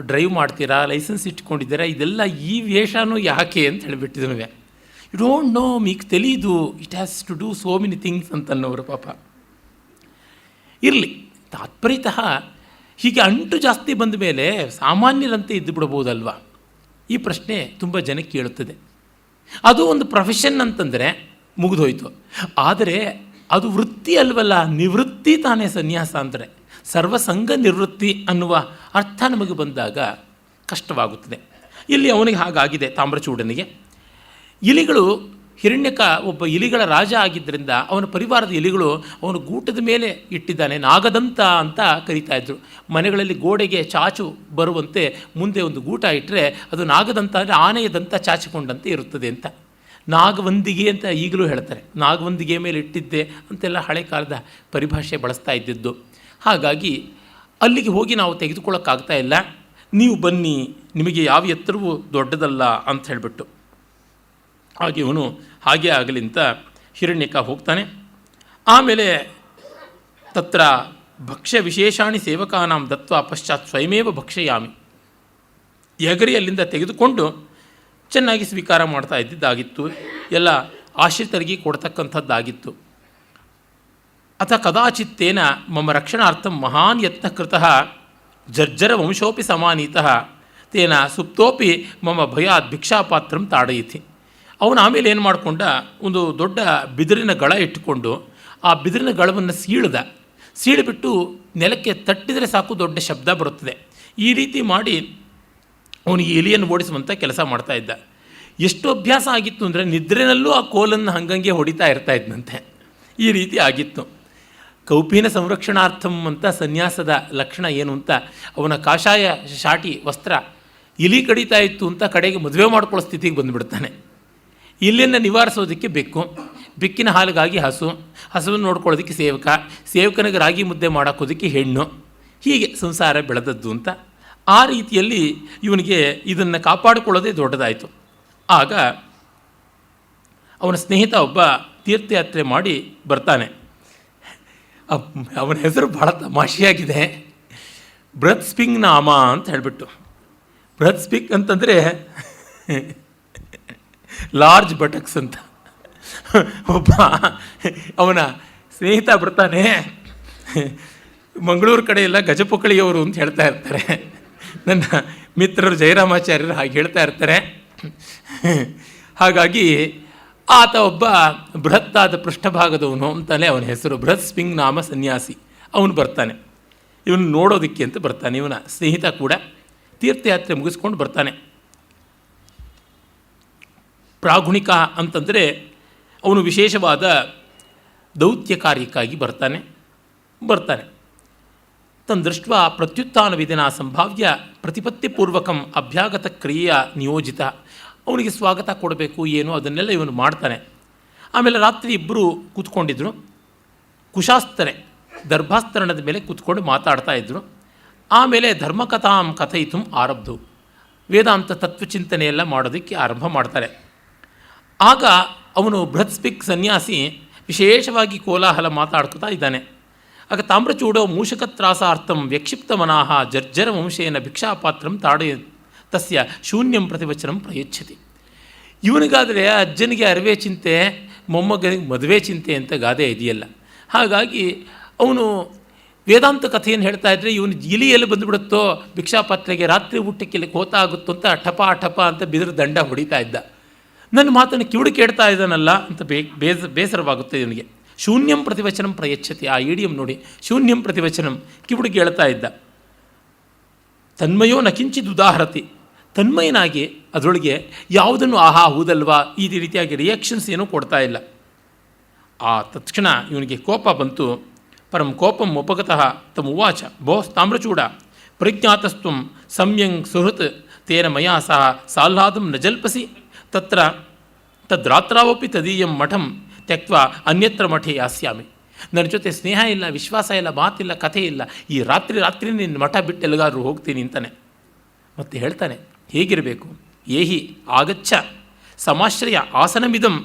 ಡ್ರೈವ್ ಮಾಡ್ತೀರಾ, ಲೈಸೆನ್ಸ್ ಇಟ್ಕೊಂಡಿದ್ದೀರಾ, ಇದೆಲ್ಲ ಈ ವೇಷನೂ ಯಾಕೆ ಅಂತ ಹೇಳಿಬಿಟ್ಟಿದ್ನು. ಯು ಡೋಂಟ್ ನೋ, మీకు ತೆಲೀದು, it has to do so many things ಅಂತನ್ನೋರು ಪಾಪ. ಇರಲಿ, ತಾತ್ಪರ್ಯತಃ ಹೀಗೆ ಅಂಟು ಜಾಸ್ತಿ ಬಂದ ಮೇಲೆ ಸಾಮಾನ್ಯರಂತೆ ಇದ್ದು ಬಿಡ್ಬೋದಲ್ವ? ಈ ಪ್ರಶ್ನೆ ತುಂಬ ಜನಕ್ಕೆ ಕೇಳುತ್ತದೆ. ಅದು ಒಂದು ಪ್ರೊಫೆಷನ್ ಅಂತಂದರೆ ಮುಗಿದೋಯ್ತು. ಆದರೆ ಅದು ವೃತ್ತಿ ಅಲ್ವಲ್ಲ, ನಿವೃತ್ತಿ ತಾನೇ ಸನ್ಯಾಸ ಅಂದರೆ. ಸರ್ವಸಂಗ ನಿವೃತ್ತಿ ಅನ್ನುವ ಅರ್ಥ ನಮಗೆ ಬಂದಾಗ ಕಷ್ಟವಾಗುತ್ತದೆ. ಇಲ್ಲಿ ಅವನಿಗೆ ಹಾಗಾಗಿದೆ ತಾಮ್ರಚೂಡನಿಗೆ. ಇಲಿಗಳು ಹಿರಣ್ಯಕ ಒಬ್ಬ ಇಲಿಗಳ ರಾಜ ಆಗಿದ್ದರಿಂದ ಅವನ ಪರಿವಾರದ ಇಲಿಗಳು ಅವನು ಗೂಟದ ಮೇಲೆ ಇಟ್ಟಿದ್ದಾನೆ. ನಾಗದಂತ ಅಂತ ಕರೀತಾ ಇದ್ರು. ಮನೆಗಳಲ್ಲಿ ಗೋಡೆಗೆ ಚಾಚು ಬರುವಂತೆ ಮುಂದೆ ಒಂದು ಗೂಟ ಇಟ್ಟರೆ ಅದು ನಾಗದಂತ ಅಂದರೆ ಆನೆಯ ದಂತ ಚಾಚಿಕೊಂಡಂತೆ ಇರುತ್ತದೆ ಅಂತ. ನಾಗವಂದಿಗೆ ಅಂತ ಈಗಲೂ ಹೇಳ್ತಾರೆ. ನಾಗವಂದಿಗೆ ಮೇಲೆ ಇಟ್ಟಿದ್ದೆ ಅಂತೆಲ್ಲ ಹಳೆ ಕಾಲದ ಪರಿಭಾಷೆ ಬಳಸ್ತಾ ಇದ್ದಿದ್ದು. ಹಾಗಾಗಿ ಅಲ್ಲಿಗೆ ಹೋಗಿ ನಾವು ತೆಗೆದುಕೊಳ್ಳೋಕ್ಕಾಗ್ತಾ ಇಲ್ಲ, ನೀವು ಬನ್ನಿ, ನಿಮಗೆ ಯಾವ ಎತ್ತರವೂ ದೊಡ್ಡದಲ್ಲ ಅಂತ ಹೇಳಿಬಿಟ್ಟು. ಹಾಗೆ ಇವನು ಹಾಗೆ ಆಗಲಿ ಅಂತ ಹಿರಣ್ಯಕ ಹೋಗ್ತಾನೆ. ಆಮೇಲೆ ತತ್ರ ಭಕ್ಷ್ಯ ವಿಶೇಷಾಣಿ ಸೇವಕಾನಾಂ ದತ್ವ ಪಶ್ಚಾತ್ ಸ್ವಯಮೇವ ಭಕ್ಷಯಾಮಿ, ಎಗರಿ ಅಲ್ಲಿಂದ ತೆಗೆದುಕೊಂಡು ಚೆನ್ನಾಗಿ ಸ್ವೀಕಾರ ಮಾಡ್ತಾ ಇದ್ದಿದ್ದಾಗಿತ್ತು. ಎಲ್ಲ ಆಶ್ರಿತರಿಗೆ ಕೊಡ್ತಕ್ಕಂಥದ್ದಾಗಿತ್ತು. ಅಥ ಕದಾಚಿತ್ತೇನ ಮಮ ರಕ್ಷಣಾರ್ಥಂ ಮಹಾನ್ ಯತ್ನ ಕೃತಃ ಜರ್ಜರ ವಂಶೋಪಿ ಸಮಾನೀತಃ ತೇನ ಸುಪ್ತೋಪಿ ಮಮ ಭಯಾತ್ ಭಿಕ್ಷಾಪಾತ್ರಂ ತಾಡಯಿತಿ. ಅವನು ಆಮೇಲೆ ಏನು ಮಾಡಿಕೊಂಡ, ಒಂದು ದೊಡ್ಡ ಬಿದಿರಿನ ಗಳ ಇಟ್ಟುಕೊಂಡು ಆ ಬಿದಿರಿನ ಗಳವನ್ನು ಸೀಳಿಬಿಟ್ಟು ನೆಲಕ್ಕೆ ತಟ್ಟಿದರೆ ಸಾಕು ದೊಡ್ಡ ಶಬ್ದ ಬರುತ್ತದೆ. ಈ ರೀತಿ ಮಾಡಿ ಅವನಿಗೆ ಎಲಿಯನ್ನು ಓಡಿಸುವಂಥ ಕೆಲಸ ಮಾಡ್ತಾ ಇದ್ದ. ಎಷ್ಟು ಅಭ್ಯಾಸ ಆಗಿತ್ತು ಅಂದರೆ ನಿದ್ರೆನಲ್ಲೂ ಆ ಕೋಲನ್ನು ಹಂಗಂಗೆ ಹೊಡಿತಾ ಇರ್ತಾ ಇದ್ದಂತೆ. ಈ ರೀತಿ ಆಗಿತ್ತು. ಕೌಪೀನ ಸಂರಕ್ಷಣಾರ್ಥಂ ಅಂತ ಸನ್ಯಾಸದ ಲಕ್ಷಣ ಏನು ಅಂತ, ಅವನ ಕಾಷಾಯ ಶಾಟಿ ವಸ್ತ್ರ ಇಲಿ ಕಡಿತಾ ಇತ್ತು ಅಂತ ಕಡೆಗೆ ಮದುವೆ ಮಾಡ್ಕೊಳ್ಳೋ ಸ್ಥಿತಿಗೆ ಬಂದುಬಿಡ್ತಾನೆ. ಇಲ್ಲಿಯನ್ನು ನಿವಾರಿಸೋದಕ್ಕೆ ಬೆಕ್ಕು, ಬೆಕ್ಕಿನ ಹಾಲಿಗಾಗಿ ಹಸುವನ್ನು ನೋಡ್ಕೊಳ್ಳೋದಕ್ಕೆ ಸೇವಕನಿಗೆ ರಾಗಿ ಮುದ್ದೆ ಮಾಡೋಕ್ಕೋದಕ್ಕೆ ಹೆಣ್ಣು, ಹೀಗೆ ಸಂಸಾರ ಬೆಳೆದದ್ದು ಅಂತ. ಆ ರೀತಿಯಲ್ಲಿ ಇವನಿಗೆ ಇದನ್ನು ಕಾಪಾಡಿಕೊಳ್ಳೋದೇ ದೊಡ್ಡದಾಯಿತು. ಆಗ ಅವನ ಸ್ನೇಹಿತ ಒಬ್ಬ ತೀರ್ಥಯಾತ್ರೆ ಮಾಡಿ ಬರ್ತಾನೆ. ಅವನ ಹೆಸರು ಭಾಳ ತಮಾಷೆಯಾಗಿದೆ, ಬೃಹತ್ ಸ್ಪಿಂಗ್ ನಾಮ ಅಂತ ಹೇಳಿಬಿಟ್ಟು. ಬೃಹತ್ ಸ್ಪಿಂಗ್ ಅಂತಂದರೆ ಲಾರ್ಜ್ ಬಟಕ್ಸ್ ಅಂತ. ಒಬ್ಬ ಅವನ ಸ್ನೇಹಿತ ಬರ್ತಾನೆ, ಮಂಗಳೂರು ಕಡೆ ಎಲ್ಲ ಗಜಪುಕ್ಕಳಿಯವರು ಅಂತ ಹೇಳ್ತಾ ಇರ್ತಾರೆ. ನನ್ನ ಮಿತ್ರರು ಜಯರಾಮಾಚಾರ್ಯರು ಹಾಗೆ ಹೇಳ್ತಾ ಇರ್ತಾರೆ. ಹಾಗಾಗಿ ಆತ ಒಬ್ಬ ಬೃಹತ್ತಾದ ಪೃಷ್ಠಭಾಗದವನು ಅಂತಾನೆ ಅವನ ಹೆಸರು. ಬೃಹತ್ ಸ್ಪಿಂಗ್ ನಾಮ ಸನ್ಯಾಸಿ. ಅವನು ಬರ್ತಾನೆ, ಇವನು ನೋಡೋದಕ್ಕೆ ಅಂತ ಬರ್ತಾನೆ. ಇವನ ಸ್ನೇಹಿತ ಕೂಡ ತೀರ್ಥಯಾತ್ರೆ ಮುಗಿಸ್ಕೊಂಡು ಬರ್ತಾನೆ. ಪ್ರಾಗುಣಿಕ ಅಂತಂದರೆ ಅವನು ವಿಶೇಷವಾದ ದೌತ್ಯ ಕಾರ್ಯಕ್ಕಾಗಿ ಬರ್ತಾನೆ. ತನ್ ಪ್ರತ್ಯುತ್ಥಾನ ವಿಧಿನ ಸಂಭಾವ್ಯ ಪ್ರತಿಪತ್ತಿಪೂರ್ವಕಂ ಅಭ್ಯಾಗತ ಕ್ರಿಯೆಯ ನಿಯೋಜಿತ. ಅವನಿಗೆ ಸ್ವಾಗತ ಕೊಡಬೇಕು ಏನು ಅದನ್ನೆಲ್ಲ ಇವನು ಮಾಡ್ತಾನೆ. ಆಮೇಲೆ ರಾತ್ರಿ ಇಬ್ಬರು ಕೂತ್ಕೊಂಡಿದ್ರು. ಕುಶಾಸ್ತರೆ ದರ್ಭಾಸ್ತರಣದ ಮೇಲೆ ಕೂತ್ಕೊಂಡು ಮಾತಾಡ್ತಾ ಇದ್ದರು. ಆಮೇಲೆ ಧರ್ಮಕಥಾಂ ಕಥಯಿತು ಆರಬ್ಧು, ವೇದಾಂತ ತತ್ವಚಿಂತನೆಯೆಲ್ಲ ಮಾಡೋದಕ್ಕೆ ಆರಂಭ ಮಾಡ್ತಾರೆ. ಆಗ ಅವನು ಬೃಹತ್ಸ್ಪಿಕ್ ಸನ್ಯಾಸಿ ವಿಶೇಷವಾಗಿ ಕೋಲಾಹಲ ಮಾತಾಡ್ಕೊತಾ ಇದ್ದಾನೆ. ಆಗ ತಾಮ್ರಚೂಡೋ ಮೂಷಕತ್ರಾಸಾರ್ಥಂ ವ್ಯಕ್ಷಿಪ್ತ ಮನಾಹ ಜರ್ಜರ ವಂಶೇನ ಭಿಕ್ಷಾಪಾತ್ರಂ ತಾಡಯ ತಸ್ಯ ಶೂನ್ಯಂ ಪ್ರತಿವಚನಂ ಪ್ರಯಚ್ಛತಿ. ಇವನಿಗಾದರೆ ಅಜ್ಜನಿಗೆ ಅರಿವೆ ಚಿಂತೆ, ಮೊಮ್ಮಗನಿಗೆ ಮದುವೆ ಚಿಂತೆ ಅಂತ ಗಾದೆ ಇದೆಯಲ್ಲ. ಹಾಗಾಗಿ ಅವನು ವೇದಾಂತ ಕಥೆಯನ್ನು ಹೇಳ್ತಾ ಇದ್ದರೆ ಇವನು ಇಲಿಯಲ್ಲಿ ಬಂದುಬಿಡುತ್ತೋ ಭಿಕ್ಷಾಪಾತ್ರೆಗೆ, ರಾತ್ರಿ ಊಟಕ್ಕೆ ಕೋತ ಆಗುತ್ತೋ ಅಂತ ಠಪ ಅಂತ ಬಿದಿರು ದಂಡ ಹೊಡಿತಾ ಇದ್ದ. ನನ್ನ ಮಾತನ್ನು ಕಿವುಡು ಕೇಳ್ತಾ ಇದ್ದಾನಲ್ಲ ಅಂತ ಬೇಸರವಾಗುತ್ತೆ ಇವನಿಗೆ. ಶೂನ್ಯಂ ಪ್ರತಿವಚನಂ ಪ್ರಯಚ್ಛತಿ, ಆ ಇಡಿಯಂ ನೋಡಿ, ಶೂನ್ಯಂ ಪ್ರತಿವಚನಂ, ಕಿವುಡಿಗೆ ಹೇಳ್ತಾ ಇದ್ದ. ತನ್ಮಯೋ ನಕಿಂಚಿದ್ ಉದಾಹರತಿ, ತನ್ಮಯನಾಗಿ ಅದರೊಳಗೆ ಯಾವುದನ್ನು ಆಹಾ ಹೌದಲ್ವಾ ಈ ರೀತಿಯಾಗಿ ರಿಯಾಕ್ಷನ್ಸ್ ಏನೂ ಕೊಡ್ತಾ ಇಲ್ಲ. ಆ ತಕ್ಷಣ ಇವನಿಗೆ ಕೋಪ ಬಂತು. ಪರಂ ಕೋಪಂ ಉಪಗತಃ ತಮುವಾಚ ಭೋ ತಾಮ್ರಚೂಡ ಪ್ರಜ್ಞಾತಸ್ತ್ವಂ ಸಮ್ಯಂಗ್ ಸುಹೃತ್ ತೇನ ಮಯಾ ಸಹ ಸಾಹ್ಲಾದಂ ನ ಜಲ್ಪಸಿ ತತ್ರ ತದ್ರಾತ್ರಾವಪಿ ತದೀಯಂ ಮಠಂ ತ್ಯಕ್ತ್ವ ಅನ್ಯತ್ರ ಮಠೇ ಯಾಸ್ಯಾಮಿ. ನನ್ನ ಜೊತೆ ಸ್ನೇಹ ಇಲ್ಲ, ವಿಶ್ವಾಸ ಇಲ್ಲ, ಮಾತಿಲ್ಲ, ಕಥೆ ಇಲ್ಲ, ಈ ರಾತ್ರಿ ನಿನ್ನ ಮಠ ಬಿಟ್ಟು ಎಲ್ಲಿಗಾದ್ರೂ ಹೋಗ್ತೀನಿ ಅಂತಾನೆ. ಮತ್ತೆ ಹೇಳ್ತಾನೆ ಹೇಗಿರಬೇಕು. ಏಹಿ ಆಗಚ್ಚ ಸಮಾಶ್ರಯ ಆಸನಮಿದಂ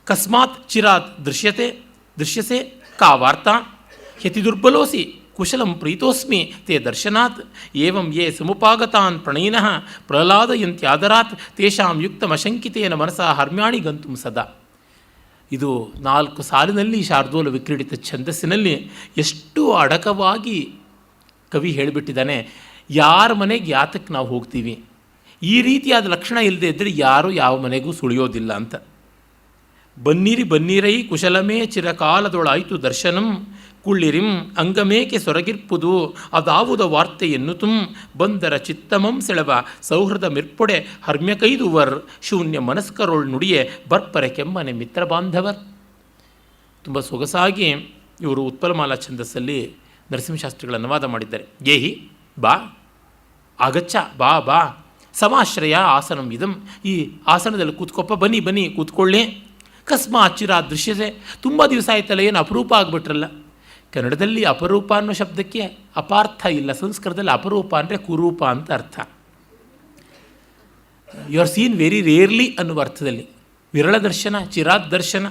ಕಸ್ಮಾತ್ ಚಿರಾತ್ ದೃಶ್ಯಸೆ ಕಾ ವಾರ್ತಾ ಯತಿ ದುರ್ಬಲೋಸಿ ಕುಶಲಂ ಪ್ರೀತೋಸ್ಮಿ ತೇ ದರ್ಶನಾತ್ ಏವಂ ಯೇ ಸಮುಪಾಗತಾನ್ ಪ್ರಣಯಿನಃ ಪ್ರಹ್ಲಾದಯಂತ್ಯಾದರಾತ್ ತೇಷಾಂ ಯುಕ್ತಮಶಂಕಿತೇನ ಮನಸಾ ಹರ್ಮ್ಯಾಣಿ ಗಂತುಂ ಸದಾ. ಇದು 4 ಸಾಲಿನಲ್ಲಿ ಶಾರ್ದೂಲ ವಿಕ್ರೀಡಿತ ಛಂದಸ್ಸಿನಲ್ಲಿ ಎಷ್ಟು ಅಡಕವಾಗಿ ಕವಿ ಹೇಳಿಬಿಟ್ಟಿದ್ದಾನೆ. ಯಾರ ಮನೆಗೆ ಯಾತಕ್ಕೆ ನಾವು ಹೋಗ್ತೀವಿ, ಈ ರೀತಿಯಾದ ಲಕ್ಷಣ ಇಲ್ಲದೆ ಇದ್ದರೆ ಯಾರೂ ಯಾವ ಮನೆಗೂ ಸುಳಿಯೋದಿಲ್ಲ ಅಂತ. ಬನ್ನೀರೈ ಕುಶಲಮೇ ಚಿರಕಾಲದೊಳಾಯಿತು ದರ್ಶನಂ ಕುಳ್ಳಿರಿಂ ಅಂಗಮೇಕೆ ಸೊರಗಿರ್ಪುದು ಅದಾವುದ ವಾರ್ತೆಯನ್ನು ತುಂ ಬಂದರ ಚಿತ್ತಮಂ ಸೆಳವ ಸೌಹೃದ ಮಿರ್ಪೊಡೆ ಹರ್ಮ್ಯಕೈದುವರ್ ಶೂನ್ಯ ಮನಸ್ಕರೊಳ್ ನುಡಿಯೇ ಬರ್ಪರೆ ಕೆಮ್ಮನೆ ಮಿತ್ರ ಬಾಂಧವರ್. ತುಂಬ ಸೊಗಸಾಗಿ ಇವರು ಉತ್ಪಲಮಾಲಾ ಛಂದಸ್ಸಲ್ಲಿ ನರಸಿಂಹಶಾಸ್ತ್ರಿಗಳ ಅನುವಾದ ಮಾಡಿದ್ದಾರೆ. ಗೇಹಿ ಬಾ, ಆಗಚ್ಚ, ಬಾ ಬಾ, ಸಮಾಶ್ರಯ ಆಸನಂ ಇದಂ, ಈ ಆಸನದಲ್ಲಿ ಕೂತ್ಕೊಪ್ಪ, ಬನ್ನಿ ಬನ್ನಿ ಕೂತ್ಕೊಳ್ಳಿ. ಕಸ್ಮ ಅಚ್ಚಿರ ದೃಶ್ಯತೆ, ತುಂಬ ದಿವಸ ಆಯ್ತಲ್ಲ, ಏನು ಅಪರೂಪ ಆಗಿಬಿಟ್ರಲ್ಲ. ಕನ್ನಡದಲ್ಲಿ ಅಪರೂಪ ಅನ್ನೋ ಶಬ್ದಕ್ಕೆ ಅಪಾರ್ಥ ಇಲ್ಲ, ಸಂಸ್ಕೃತದಲ್ಲಿ ಅಪರೂಪ ಅಂದರೆ ಕುರೂಪ ಅಂತ ಅರ್ಥ. You are seen very rarely ಅನ್ನುವ ಅರ್ಥದಲ್ಲಿ. ವಿರಳ ದರ್ಶನ, ಚಿರಾತ್ ದರ್ಶನ,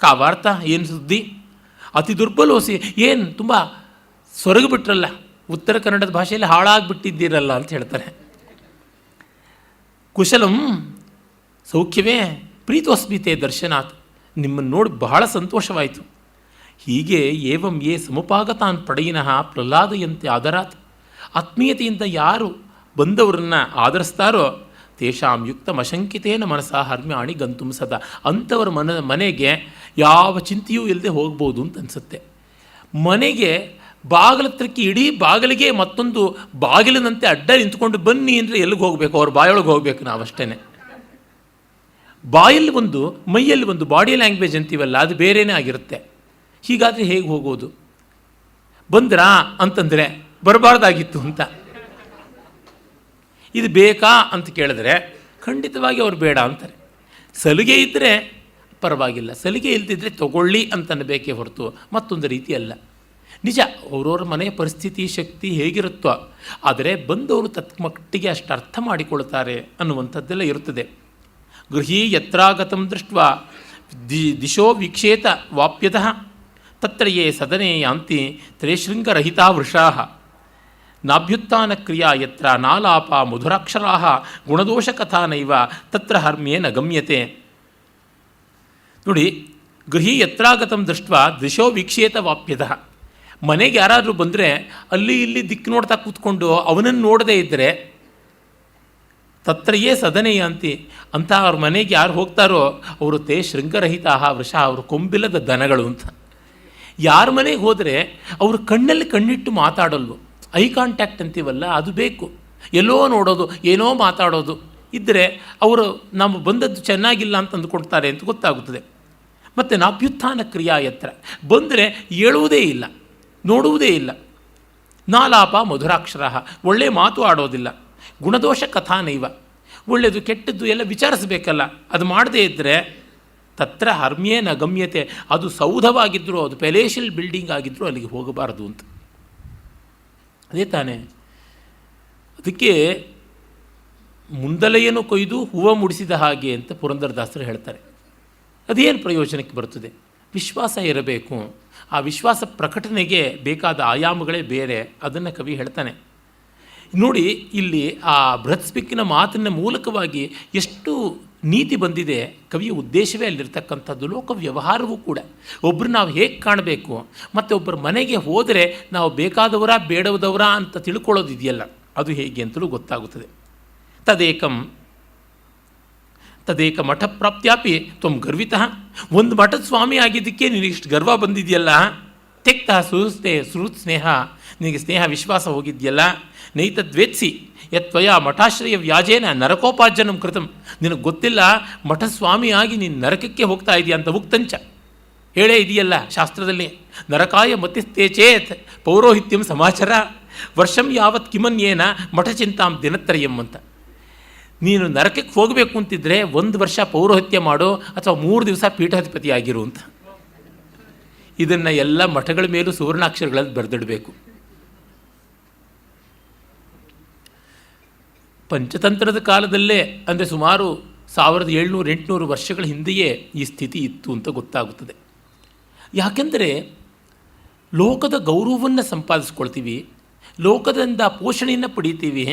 ಕಾವಾರ್ಥ, ಏನು ಸುದ್ದಿ, ಅತಿ ದುರ್ಬಲೋಸಿ, ಏನು ತುಂಬ ಸೊರಗಿಬಿಟ್ರಲ್ಲ, ಉತ್ತರ ಕನ್ನಡದ ಭಾಷೆಯಲ್ಲಿ ಹಾಳಾಗಿಬಿಟ್ಟಿದ್ದೀರಲ್ಲ ಅಂತ ಹೇಳ್ತಾರೆ. ಕುಶಲಂ ಸೌಖ್ಯವೇ, ಪ್ರೀತೋಸ್ಮಿತೆ ದರ್ಶನಾತ್, ನಿಮ್ಮನ್ನು ನೋಡಿ ಬಹಳ ಸಂತೋಷವಾಯಿತು. ಹೀಗೆ ಏವಂ ಯೇ ಸಮುಪಾಗತಾನ್ ಪಡೆಯಿನಃ ಪ್ರಹ್ಲಾದಯಂತೆ ಆದರಾತ್, ಆತ್ಮೀಯತೆಯಿಂದ ಯಾರು ಬಂದವರನ್ನು ಆದರಿಸ್ತಾರೋ ತೇಷಾಂ ಯುಕ್ತಮಶಂಕಿತೇನ ಮನಸ ಹರ್ಮ್ಯಾಣಿ ಗಂತುಂ ಸದಾ, ಅಂಥವ್ರ ಮನೆಗೆ ಯಾವ ಚಿಂತೆಯೂ ಇಲ್ಲದೆ ಹೋಗ್ಬೋದು ಅಂತ ಅನಿಸುತ್ತೆ. ಮನೆಗೆ ಬಾಗಿಲತ್ರಕ್ಕೆ, ಇಡೀ ಬಾಗಿಲಿಗೆ ಮತ್ತೊಂದು ಬಾಗಿಲಿನಂತೆ ಅಡ್ಡ ನಿಂತ್ಕೊಂಡು ಬನ್ನಿ ಅಂದರೆ ಎಲ್ಲಿಗೆ ಹೋಗಬೇಕು, ಅವ್ರ ಬಾಯೊಳಗೆ ಹೋಗಬೇಕು ನಾವಷ್ಟೇ. ಬಾಯಲ್ಲಿ ಒಂದು, ಮೈಯಲ್ಲಿ ಒಂದು, ಬಾಡಿ ಲ್ಯಾಂಗ್ವೇಜ್ ಅಂತೀವಲ್ಲ, ಅದು ಬೇರೆಯೇ ಆಗಿರುತ್ತೆ. ಹೀಗಾದರೆ ಹೇಗೆ ಹೋಗೋದು? ಬಂದ್ರಾ ಅಂತಂದರೆ ಬರಬಾರ್ದಾಗಿತ್ತು ಅಂತ. ಇದು ಬೇಕಾ ಅಂತ ಕೇಳಿದ್ರೆ ಖಂಡಿತವಾಗಿ ಅವ್ರು ಬೇಡ ಅಂತಾರೆ. ಸಲಿಗೆ ಇದ್ದರೆ ಪರವಾಗಿಲ್ಲ, ಸಲಿಗೆ ಇಲ್ದಿದ್ರೆ ತಗೊಳ್ಳಿ ಅಂತನಬೇಕೇ ಹೊರತು ಮತ್ತೊಂದು ರೀತಿ ಅಲ್ಲ. ನಿಜ, ಅವ್ರವ್ರ ಮನೆಯ ಪರಿಸ್ಥಿತಿ ಶಕ್ತಿ ಹೇಗಿರುತ್ತೋ, ಆದರೆ ಬಂದವರು ತತ್ಮಟ್ಟಿಗೆ ಅಷ್ಟು ಅರ್ಥ ಮಾಡಿಕೊಳ್ತಾರೆ ಅನ್ನುವಂಥದ್ದೆಲ್ಲ ಇರುತ್ತದೆ. ಗೃಹೀ ಯತ್ರಾಗತಂ ದೃಷ್ಟ ದಿಶೋ ವೀಕ್ಷೇತ ವಾಪ್ಯತಃ ತತ್ರ ಯೇ ಸದನೆ ಯಾಂತಿ ತ್ರಯಶೃಂಗರಹಿತಾ ವೃಷಾ ನಾಭ್ಯುತ್ಥಾನ ಕ್ರಿಯಾ ಯತ್ರ ನಾಲಾಪ ಮಧುರಾಕ್ಷರಾ ಗುಣದೋಷಕಥಾನೈವ ತತ್ರ ಹರ್ಮ್ಯೇನ ಗಮ್ಯತೆ. ನೋಡಿ, ಗೃಹಿ ಯತ್ರಾಗತಂ ದೃಷ್ಟ ದಿಶೋ ವೀಕ್ಷೇತ ವಾಪ್ಯತಃ, ಮನೆಗೆ ಯಾರಾದರೂ ಬಂದರೆ ಅಲ್ಲಿ ಇಲ್ಲಿ ದಿಕ್ಕು ನೋಡ್ತಾ ಕೂತ್ಕೊಂಡು ಅವನನ್ನು ನೋಡದೇ ಇದ್ದರೆ ತತ್ರಯೇ ಸದನೆಯ ಅಂತಿ, ಅಂತ ಅವ್ರ ಮನೆಗೆ ಯಾರು ಹೋಗ್ತಾರೋ ಅವರು ತೇ ಶೃಂಗರಹಿತ ವೃಷ, ಅವರು ಕೊಂಬಿಲ್ಲದ ದನಗಳು ಅಂತ. ಯಾರ ಮನೆಗೆ ಹೋದರೆ ಅವರು ಕಣ್ಣಲ್ಲಿ ಕಣ್ಣಿಟ್ಟು ಮಾತಾಡಲ್ವು, ಐ ಕಾಂಟ್ಯಾಕ್ಟ್ ಅಂತೀವಲ್ಲ, ಅದು ಬೇಕು. ಎಲ್ಲೋ ನೋಡೋದು, ಏನೋ ಮಾತಾಡೋದು ಇದ್ದರೆ ಅವರು ನಾವು ಬಂದದ್ದು ಚೆನ್ನಾಗಿಲ್ಲ ಅಂತ ಅಂದುಕೊಳ್ತಾರೆ ಅಂತ ಗೊತ್ತಾಗುತ್ತದೆ. ಮತ್ತು ನಾಭ್ಯುತ್ಥಾನ ಕ್ರಿಯಾ ಯತ್ರ, ಬಂದರೆ ಏಳುವುದೇ ಇಲ್ಲ, ನೋಡುವುದೇ ಇಲ್ಲ. ನಾಲಾಪ ಮಧುರಾಕ್ಷರ, ಒಳ್ಳೆಯ ಮಾತು ಆಡೋದಿಲ್ಲ. ಗುಣದೋಷ ಕಥಾನೈವ, ಒಳ್ಳೆಯದು ಕೆಟ್ಟದ್ದು ಎಲ್ಲ ವಿಚಾರಿಸಬೇಕಲ್ಲ, ಅದು ಮಾಡದೇ ಇದ್ದರೆ ತತ್ರ ಹರ್ಮ್ಯೇನ ಗಮ್ಯತೆ, ಅದು ಸೌಧವಾಗಿದ್ದರೂ, ಅದು ಪ್ಯಾಲೇಷಿಯಲ್ ಬಿಲ್ಡಿಂಗ್ ಆಗಿದ್ದರೂ ಅಲ್ಲಿಗೆ ಹೋಗಬಾರದು ಅಂತ. ಅದೇ ತಾನೇ. ಅದಕ್ಕೆ ಮುಂದಲೆಯನ್ನು ಕೊಯ್ದು ಹೂವು ಮುಡಿಸಿದ ಹಾಗೆ ಅಂತ ಪುರಂದರದಾಸರು ಹೇಳ್ತಾರೆ. ಅದೇನು ಪ್ರಯೋಜನಕ್ಕೆ ಬರ್ತದೆ? ವಿಶ್ವಾಸ ಇರಬೇಕು. ಆ ವಿಶ್ವಾಸ ಪ್ರಕಟಣೆಗೆ ಬೇಕಾದ ಆಯಾಮಗಳೇ ಬೇರೆ. ಅದನ್ನು ಕವಿ ಹೇಳ್ತಾನೆ. ನೋಡಿ, ಇಲ್ಲಿ ಆ ಬೃಹತ್ಸ್ಪಿಕ್ಕಿನ ಮಾತಿನ ಮೂಲಕವಾಗಿ ಎಷ್ಟು ನೀತಿ ಬಂದಿದೆ. ಕವಿಯ ಉದ್ದೇಶವೇ ಅಲ್ಲಿರ್ತಕ್ಕಂಥದ್ದು. ಲೋಕ ವ್ಯವಹಾರವೂ ಕೂಡ ಒಬ್ಬರು ನಾವು ಹೇಗೆ ಕಾಣಬೇಕು, ಮತ್ತು ಒಬ್ಬರ ಮನೆಗೆ ಹೋದರೆ ನಾವು ಬೇಕಾದವರ ಬೇಡದವರ ಅಂತ ತಿಳ್ಕೊಳ್ಳೋದಿದೆಯಲ್ಲ, ಅದು ಹೇಗೆ ಅಂತಲೂ ಗೊತ್ತಾಗುತ್ತದೆ. ತದೇಕ ಮಠ ಪ್ರಾಪ್ತ್ಯಾಪಿ ತ್ವಂ ಗರ್ವಿತಃ, ಒಂದು ಮಠದ ಸ್ವಾಮಿ ಆಗಿದ್ದಕ್ಕೆ ನಿನಗಿಷ್ಟು ಗರ್ವ ಬಂದಿದೆಯಲ್ಲ. ತೆಕ್ತ ಸುಹೃತ್ ಸ್ನೇಹ, ನಿನಗೆ ಸ್ನೇಹ ವಿಶ್ವಾಸ ಹೋಗಿದೆಯಲ್ಲ. ನೈತದ್ವೇತ್ಸಿ ಯತ್ವಯ ಮಠಾಶ್ರಯ ವ್ಯಾಜೇನ ನರಕೋಪಾರ್ಜನಂ ಕೃತಂ, ನಿನಗೆ ಗೊತ್ತಿಲ್ಲ ಮಠಸ್ವಾಮಿಯಾಗಿ ನೀನು ನರಕಕ್ಕೆ ಹೋಗ್ತಾ ಇದೆಯಾ ಅಂತ. ಉಕ್ತಂಚ, ಹೇಳೇ ಇದೆಯಲ್ಲ ಶಾಸ್ತ್ರದಲ್ಲಿ, ನರಕಾಯ ಮತಿಸ್ಥೇ ಚೇತ್ ಪೌರೋಹಿತ್ಯಂ ಸಮಾಚಾರ ವರ್ಷಂ ಯಾವತ್ ಕಿಮನ್ಯೇನ ಮಠಚಿಂತಾಂ ದಿನತ್ರಯಂ ಅಂತ. ನೀನು ನರಕಕ್ಕೆ ಹೋಗಬೇಕು ಅಂತಿದ್ರೆ 1 ವರ್ಷ ಪೌರೋಹಿತ್ಯ ಮಾಡೋ, ಅಥವಾ 3 ದಿವಸ ಪೀಠಾಧಿಪತಿ ಆಗಿರು ಅಂತ. ಇದನ್ನು ಎಲ್ಲ ಮಠಗಳ ಮೇಲೂ ಸುವರ್ಣಾಕ್ಷರಗಳಲ್ಲಿ ಬರೆದಿಡಬೇಕು. ಪಂಚತಂತ್ರದ ಕಾಲದಲ್ಲೇ, ಅಂದರೆ ಸುಮಾರು 1700-800 ವರ್ಷಗಳ ಹಿಂದೆಯೇ ಈ ಸ್ಥಿತಿ ಇತ್ತು ಅಂತ ಗೊತ್ತಾಗುತ್ತದೆ. ಯಾಕೆಂದರೆ ಲೋಕದ ಗೌರವವನ್ನು ಸಂಪಾದಿಸ್ಕೊಳ್ತೀವಿ, ಲೋಕದಿಂದ ಪೋಷಣೆಯನ್ನು ಪಡೀತೀವಿ.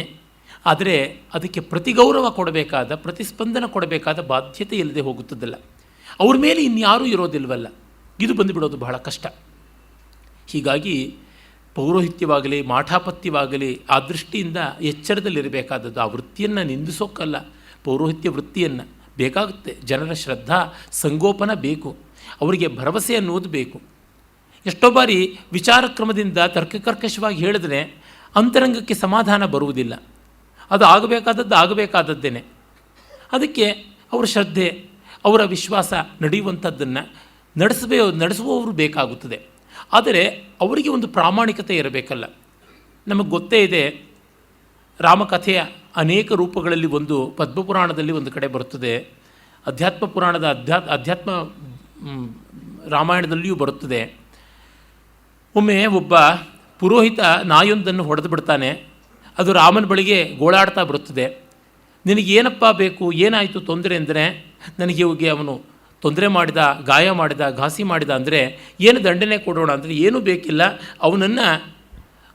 ಆದರೆ ಅದಕ್ಕೆ ಪ್ರತಿಗೌರವ ಕೊಡಬೇಕಾದ, ಪ್ರತಿಸ್ಪಂದನ ಕೊಡಬೇಕಾದ ಬಾಧ್ಯತೆ ಇಲ್ಲದೆ ಹೋಗುತ್ತದಲ್ಲ. ಅವ್ರ ಮೇಲೆ ಇನ್ಯಾರೂ ಇರೋದಿಲ್ವಲ್ಲ, ಇದು ಬಂದುಬಿಡೋದು ಬಹಳ ಕಷ್ಟ. ಹೀಗಾಗಿ ಪೌರೋಹಿತ್ಯವಾಗಲಿ ಮಾಠಾಪತ್ಯವಾಗಲಿ ಆ ದೃಷ್ಟಿಯಿಂದ ಎಚ್ಚರದಲ್ಲಿರಬೇಕಾದದ್ದು. ಆ ವೃತ್ತಿಯನ್ನು ನಿಂದಿಸೋಕ್ಕಲ್ಲ, ಪೌರೋಹಿತ್ಯ ವೃತ್ತಿಯನ್ನು ಬೇಕಾಗುತ್ತೆ. ಜನರ ಶ್ರದ್ಧಾ ಸಂಗೋಪನ ಬೇಕು, ಅವರಿಗೆ ಭರವಸೆ ಅನ್ನೋದು ಬೇಕು. ಎಷ್ಟೋ ಬಾರಿ ವಿಚಾರಕ್ರಮದಿಂದ ತರ್ಕಕರ್ಕಶವಾಗಿ ಹೇಳಿದ್ರೆ ಅಂತರಂಗಕ್ಕೆ ಸಮಾಧಾನ ಬರುವುದಿಲ್ಲ. ಅದು ಆಗಬೇಕಾದದ್ದೇನೆ. ಅದಕ್ಕೆ ಅವರ ಶ್ರದ್ಧೆ, ಅವರ ವಿಶ್ವಾಸ ನಡೆಯುವಂಥದ್ದನ್ನು ನಡೆಸುವವರು ಬೇಕಾಗುತ್ತದೆ. ಆದರೆ ಅವರಿಗೆ ಒಂದು ಪ್ರಾಮಾಣಿಕತೆ ಇರಬೇಕಲ್ಲ. ನಮಗೆ ಗೊತ್ತೇ ಇದೆ, ರಾಮಕಥೆಯ ಅನೇಕ ರೂಪಗಳಲ್ಲಿ ಒಂದು ಪದ್ಮಪುರಾಣದಲ್ಲಿ ಒಂದು ಕಡೆ ಬರುತ್ತದೆ, ಅಧ್ಯಾತ್ಮ ಪುರಾಣದ ಅಧ್ಯಾತ್ಮ ರಾಮಾಯಣದಲ್ಲಿಯೂ ಬರುತ್ತದೆ. ಒಮ್ಮೆ ಒಬ್ಬ ಪುರೋಹಿತ ನಾಯೊಂದನ್ನು ಹೊಡೆದು ಬಿಡ್ತಾನೆ. ಅದು ರಾಮನ ಬಳಿಗೆ ಗೋಳಾಡ್ತಾ ಬರುತ್ತದೆ. ನಿನಗೇನಪ್ಪ ಬೇಕು, ಏನಾಯಿತು ತೊಂದರೆ ಅಂದರೆ, ನನಗೆ ಇವಾಗ ಅವನು ತೊಂದರೆ ಮಾಡಿದ, ಗಾಯ ಮಾಡಿದ, ಘಾಸಿ ಮಾಡಿದ ಅಂದರೆ ಏನು ದಂಡನೆ ಕೊಡೋಣ ಅಂದರೆ ಏನೂ ಬೇಕಿಲ್ಲ, ಅವನನ್ನು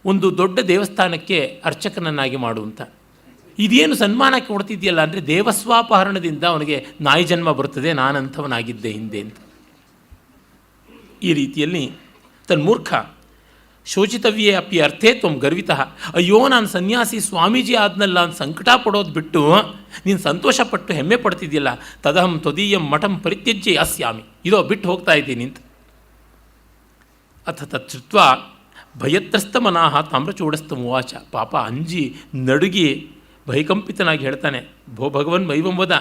ಒಂದು ದೊಡ್ಡ ದೇವಸ್ಥಾನಕ್ಕೆ ಅರ್ಚಕನನ್ನಾಗಿ ಮಾಡುವಂಥ. ಇದೇನು ಸನ್ಮಾನಕ್ಕೆ ಕೊಡ್ತಿದೆಯಲ್ಲ ಅಂದರೆ ದೇವಸ್ವಾಪಹರಣದಿಂದ ಅವನಿಗೆ ನಾಯಿ ಜನ್ಮ ಬರುತ್ತದೆ, ನಾನಂಥವನಾಗಿದ್ದೆ ಹಿಂದೆ ಅಂತ. ಈ ರೀತಿಯಲ್ಲಿ ತನ್ಮೂರ್ಖ ಶೋಚಿತವ್ಯೇ ಅಪ್ಪಿ ಅರ್ಥೇ ತ್ವಂ ಗರ್ವಿತಃ, ಅಯ್ಯೋ ನಾನು ಸನ್ಯಾಸಿ ಸ್ವಾಮೀಜಿ ಆದ್ನಲ್ಲ ಅಂತ ಸಂಕಟ ಪಡೋದು ಬಿಟ್ಟು ನೀನು ಸಂತೋಷಪಟ್ಟು ಹೆಮ್ಮೆ ಪಡ್ತಿದ್ಯಲ್ಲ, ತದಹಂ ತ್ವದೀಯಂ ಮಠಂ ಪರಿತ್ಯಜ್ಯ ಯಾಸ್ಯಾಮಿ, ಇದೋ ಬಿಟ್ಟು ಹೋಗ್ತಾ ಇದ್ದೀನಿ ಅಂತ. ಅಥ ತಚ್ಛ್ರುತ್ವ ಭಯತ್ರಸ್ತ ಮನಾಹ ತಾಮ್ರಚೂಡಸ್ತ ಮುವಾಚ, ಪಾಪ ಅಂಜಿ ನಡುಗಿ ಭಯಕಂಪಿತನಾಗಿ ಹೇಳ್ತಾನೆ, ಭೋ ಭಗವನ್ ಮೈವಂ ವದ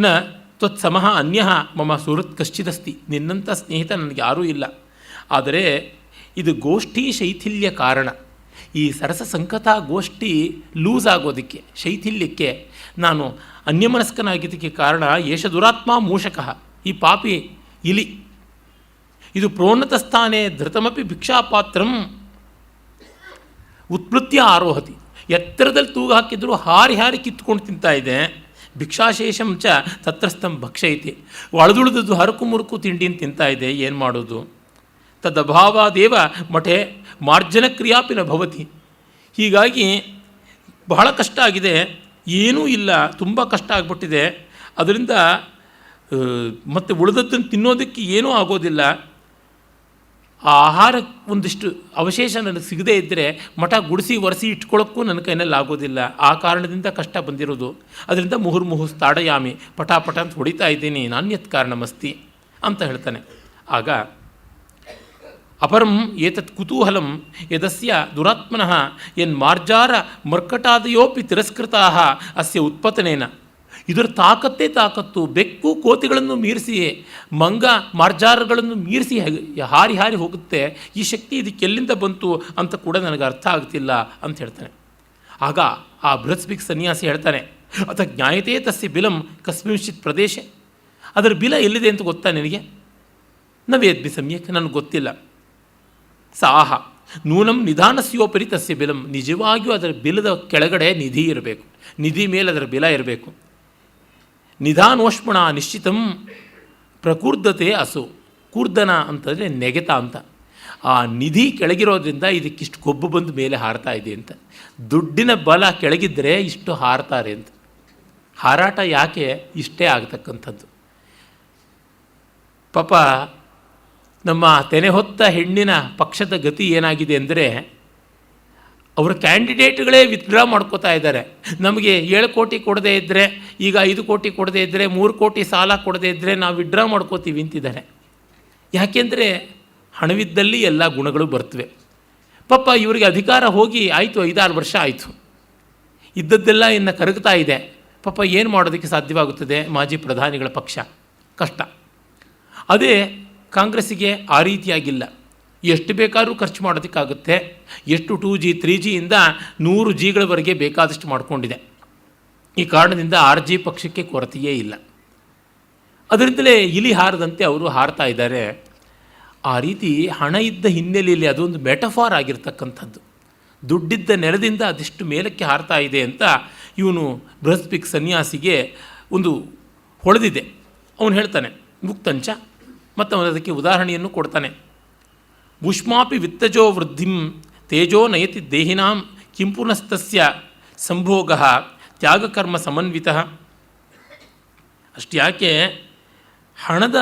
ನ ತ್ವತ್ಸಮಃ ಅನ್ಯಃ ಮಮ ಸುಹೃತ್ ಕಶ್ಚಿದಸ್ತಿ, ನಿನ್ನಂಥ ಸ್ನೇಹಿತ ನನಗೆ ಯಾರೂ ಇಲ್ಲ. ಆದರೆ ಇದು ಗೋಷ್ಠಿ ಶೈಥಿಲ್ಯ ಕಾರಣ. ಈ ಸರಸ ಸಂಕಥ ಗೋಷ್ಠಿ ಲೂಸ್ ಆಗೋದಕ್ಕೆ, ಶೈಥಿಲ್ಯಕ್ಕೆ ನಾನು ಅನ್ಯಮನಸ್ಕನಾಗಿದ್ದಕ್ಕೆ ಕಾರಣ ಏಷ ದುರಾತ್ಮ ಮೂಷಕಃ, ಈ ಪಾಪಿ ಇಲಿ, ಇದು ಪ್ರೋನ್ನತ ಸ್ಥಾನೇ ಧೃತಮಪಿ ಭಿಕ್ಷಾಪಾತ್ರಂ ಉತ್ಪೃತ್ಯ ಆರೋಹತಿ, ಎತ್ತರದಲ್ಲಿ ತೂಗು ಹಾಕಿದ್ರು ಹಾರಿ ಹಾರಿ ಕಿತ್ಕೊಂಡು ತಿಂತಾ ಇದೆ. ಭಿಕ್ಷಾಶೇಷಂ ಚ ತತ್ರಸ್ಥಂ ಭಕ್ಷಯತಿ, ಒಳದುಳಿದದ್ದು ಹರಕು ಮುರುಕು ತಿಂಡಿನ ತಿಂತಾ ಇದೆ, ಏನು ಮಾಡೋದು. ತದಭಾವಾದೇವ ಮಠೆ ಮಾರ್ಜನ ಕ್ರಿಯಾಪಿ ನ ಭವತಿ, ಹೀಗಾಗಿ ಬಹಳ ಕಷ್ಟ ಆಗಿದೆ, ಏನೂ ಇಲ್ಲ, ತುಂಬ ಕಷ್ಟ ಆಗಿಬಿಟ್ಟಿದೆ. ಅದರಿಂದ ಮತ್ತು ಉಳಿದದ್ದನ್ನು ತಿನ್ನೋದಕ್ಕೆ ಏನೂ ಆಗೋದಿಲ್ಲ. ಆ ಆಹಾರ ಒಂದಿಷ್ಟು ಅವಶೇಷ ನನಗೆ ಸಿಗದೇ ಇದ್ದರೆ ಮಠ ಗುಡಿಸಿ ಒರೆಸಿ ಇಟ್ಕೊಳ್ಳೋಕ್ಕೂ ನನ್ನ ಕೈನಲ್ಲಿ ಆಗೋದಿಲ್ಲ. ಆ ಕಾರಣದಿಂದ ಕಷ್ಟ ಬಂದಿರೋದು. ಅದರಿಂದ ಮುಹುರ್ಮುಹು ತಾಡಯಾಮಿ, ಪಟಾಪಟ ಅಂತ ಹೊಡಿತಾ ಇದ್ದೀನಿ, ನಾಣ್ಯತ್ ಕಾರಣಮಸ್ತಿ ಅಂತ ಹೇಳ್ತಾನೆ. ಆಗ ಅಪರಂ ಏತತ್ ಕುತೂಹಲಂ ಯದಸ್ಯ ದುರಾತ್ಮನಃ ಮಾರ್ಜಾರ ಮರ್ಕಟಾದಯೋಪಿ ತಿರಸ್ಕೃತಾ ಅಸ್ಯ ಉತ್ಪತನೇನ, ಇದರ ತಾಕತ್ತು, ಬೆಕ್ಕು ಕೋತಿಗಳನ್ನು ಮೀರಿಸಿ, ಮಂಗ ಮಾರ್ಜಾರಗಳನ್ನು ಮೀರಿಸಿ ಹಾರಿ ಹಾರಿ ಹೋಗುತ್ತೆ. ಈ ಶಕ್ತಿ ಇದಕ್ಕೆಲ್ಲಿಂದ ಬಂತು ಅಂತ ಕೂಡ ನನಗೆ ಅರ್ಥ ಆಗ್ತಿಲ್ಲ ಅಂತ ಹೇಳ್ತಾನೆ. ಆಗ ಆ ಬೃಹಸ್ಪಿಕ್ ಸನ್ಯಾಸಿ ಹೇಳ್ತಾನೆ, ಅಥ ಜ್ಞಾಯತೆ ತಸ್ಯ ಬಿಲಂ ಕಸ್ಮಿಂಶ್ಚಿತ್ ಪ್ರದೇಶ, ಅದರ ಬಿಲ ಎಲ್ಲಿದೆ ಅಂತ ಗೊತ್ತಾ ನಿನಗೆ? ನವೇದ್ಬಿ ಸಮ್ಯಕ್, ನನಗೆ ಗೊತ್ತಿಲ್ಲ. ಸಾಹ ನೂನಂ ನಿಧಾನಸ್ಯೋಪರಿ ತಸ್ಯ ಬಿಲಂ, ನಿಜವಾಗಿಯೂ ಅದರ ಬಿಲದ ಕೆಳಗಡೆ ನಿಧಿ ಇರಬೇಕು, ನಿಧಿ ಮೇಲೆ ಅದರ ಬಿಲ ಇರಬೇಕು. ನಿಧಾನೋಷ್ಮಣ ನಿಶ್ಚಿತಂ ಪ್ರಕೂರ್ಧತೆ ಅಸು, ಕೂರ್ಧನ ಅಂತಂದರೆ ನೆಗೆತ ಅಂತ. ಆ ನಿಧಿ ಕೆಳಗಿರೋದ್ರಿಂದ ಇದಕ್ಕಿಷ್ಟು ಕೊಬ್ಬು ಬಂದು ಮೇಲೆ ಹಾರ್ತಾ ಇದೆ ಅಂತ. ದುಡ್ಡಿನ ಬಲ ಕೆಳಗಿದ್ದರೆ ಇಷ್ಟು ಹಾರ್ತಾರೆ ಅಂತ. ಹಾರಾಟ ಯಾಕೆ ಇಷ್ಟೇ ಆಗತಕ್ಕಂಥದ್ದು. ಪಾಪ ನಮ್ಮ ತೆನೆ ಹೊತ್ತ ಹೆಣ್ಣಿನ ಪಕ್ಷದ ಗತಿ ಏನಾಗಿದೆ ಅಂದರೆ, ಅವರ ಕ್ಯಾಂಡಿಡೇಟ್ಗಳೇ ವಿತ್ಡ್ರಾ ಮಾಡ್ಕೋತಾ ಇದ್ದಾರೆ. ನಮಗೆ 7 ಕೋಟಿ ಕೊಡದೇ ಇದ್ದರೆ, ಈಗ 5 ಕೋಟಿ ಕೊಡದೇ ಇದ್ದರೆ, 3 ಕೋಟಿ ಸಾಲ ಕೊಡದೇ ಇದ್ದರೆ ನಾವು ವಿತ್ಡ್ರಾ ಮಾಡ್ಕೋತೀವಿ ಅಂತಿದ್ದಾರೆ. ಯಾಕೆಂದರೆ ಹಣವಿದ್ದಲ್ಲಿ ಎಲ್ಲ ಗುಣಗಳು ಬರ್ತವೆ. ಪಾಪ ಇವರಿಗೆ ಅಧಿಕಾರ ಹೋಗಿ ಆಯಿತು, 5-6 ವರ್ಷ ಆಯಿತು, ಇದ್ದದ್ದೆಲ್ಲ ಇನ್ನು ಕರಗ್ತಾ ಇದೆ. ಪಾಪ ಏನು ಮಾಡೋದಕ್ಕೆ ಸಾಧ್ಯವಾಗುತ್ತದೆ? ಮಾಜಿ ಪ್ರಧಾನಿಗಳ ಪಕ್ಷ ಕಷ್ಟ. ಅದೇ ಕಾಂಗ್ರೆಸ್ಸಿಗೆ ಆ ರೀತಿಯಾಗಿಲ್ಲ. ಎಷ್ಟು ಬೇಕಾದ್ರೂ ಖರ್ಚು ಮಾಡೋದಕ್ಕಾಗುತ್ತೆ. ಎಷ್ಟು 2G 3G ಇಂದ 100 Gಗಳವರೆಗೆ ಬೇಕಾದಷ್ಟು ಮಾಡಿಕೊಂಡಿದೆ. ಈ ಕಾರಣದಿಂದ 6G ಪಕ್ಷಕ್ಕೆ ಕೊರತೆಯೇ ಇಲ್ಲ. ಅದರಿಂದಲೇ ಇಲಿ ಹಾರದಂತೆ ಅವರು ಹಾರ್ತಾ ಇದ್ದಾರೆ. ಆ ರೀತಿ ಹಣ ಇದ್ದ ಹಿನ್ನೆಲೆಯಲ್ಲಿ ಅದೊಂದು ಮೆಟಫಾರ್ ಆಗಿರ್ತಕ್ಕಂಥದ್ದು. ದುಡ್ಡಿದ್ದ ನೆಲದಿಂದ ಅದೆಷ್ಟು ಮೇಲಕ್ಕೆ ಹಾರ್ತಾ ಇದೆ ಅಂತ ಇವನು ಬೃಹಸ್ಪಿಕ್ ಸನ್ಯಾಸಿಗೆ ಒಂದು ಹೊಳೆದಿದೆ. ಅವನು ಹೇಳ್ತಾನೆ ಮುಕ್ತಂಚ, ಮತ್ತು ಅವನು ಅದಕ್ಕೆ ಉದಾಹರಣೆಯನ್ನು ಕೊಡ್ತಾನೆ. ಉಷ್ಮಾಪಿ ವಿತ್ತಜೋ ವೃದ್ಧಿಂ ತೇಜೋ ನಯತಿ ದೇಹಿನಾಂ ಕಿಂಪುನಸ್ತಸ್ಯ ಸಂಭೋಗ ತ್ಯಾಗಕರ್ಮ ಸಮನ್ವಿತ. ಅಷ್ಟು ಯಾಕೆ, ಹಣದ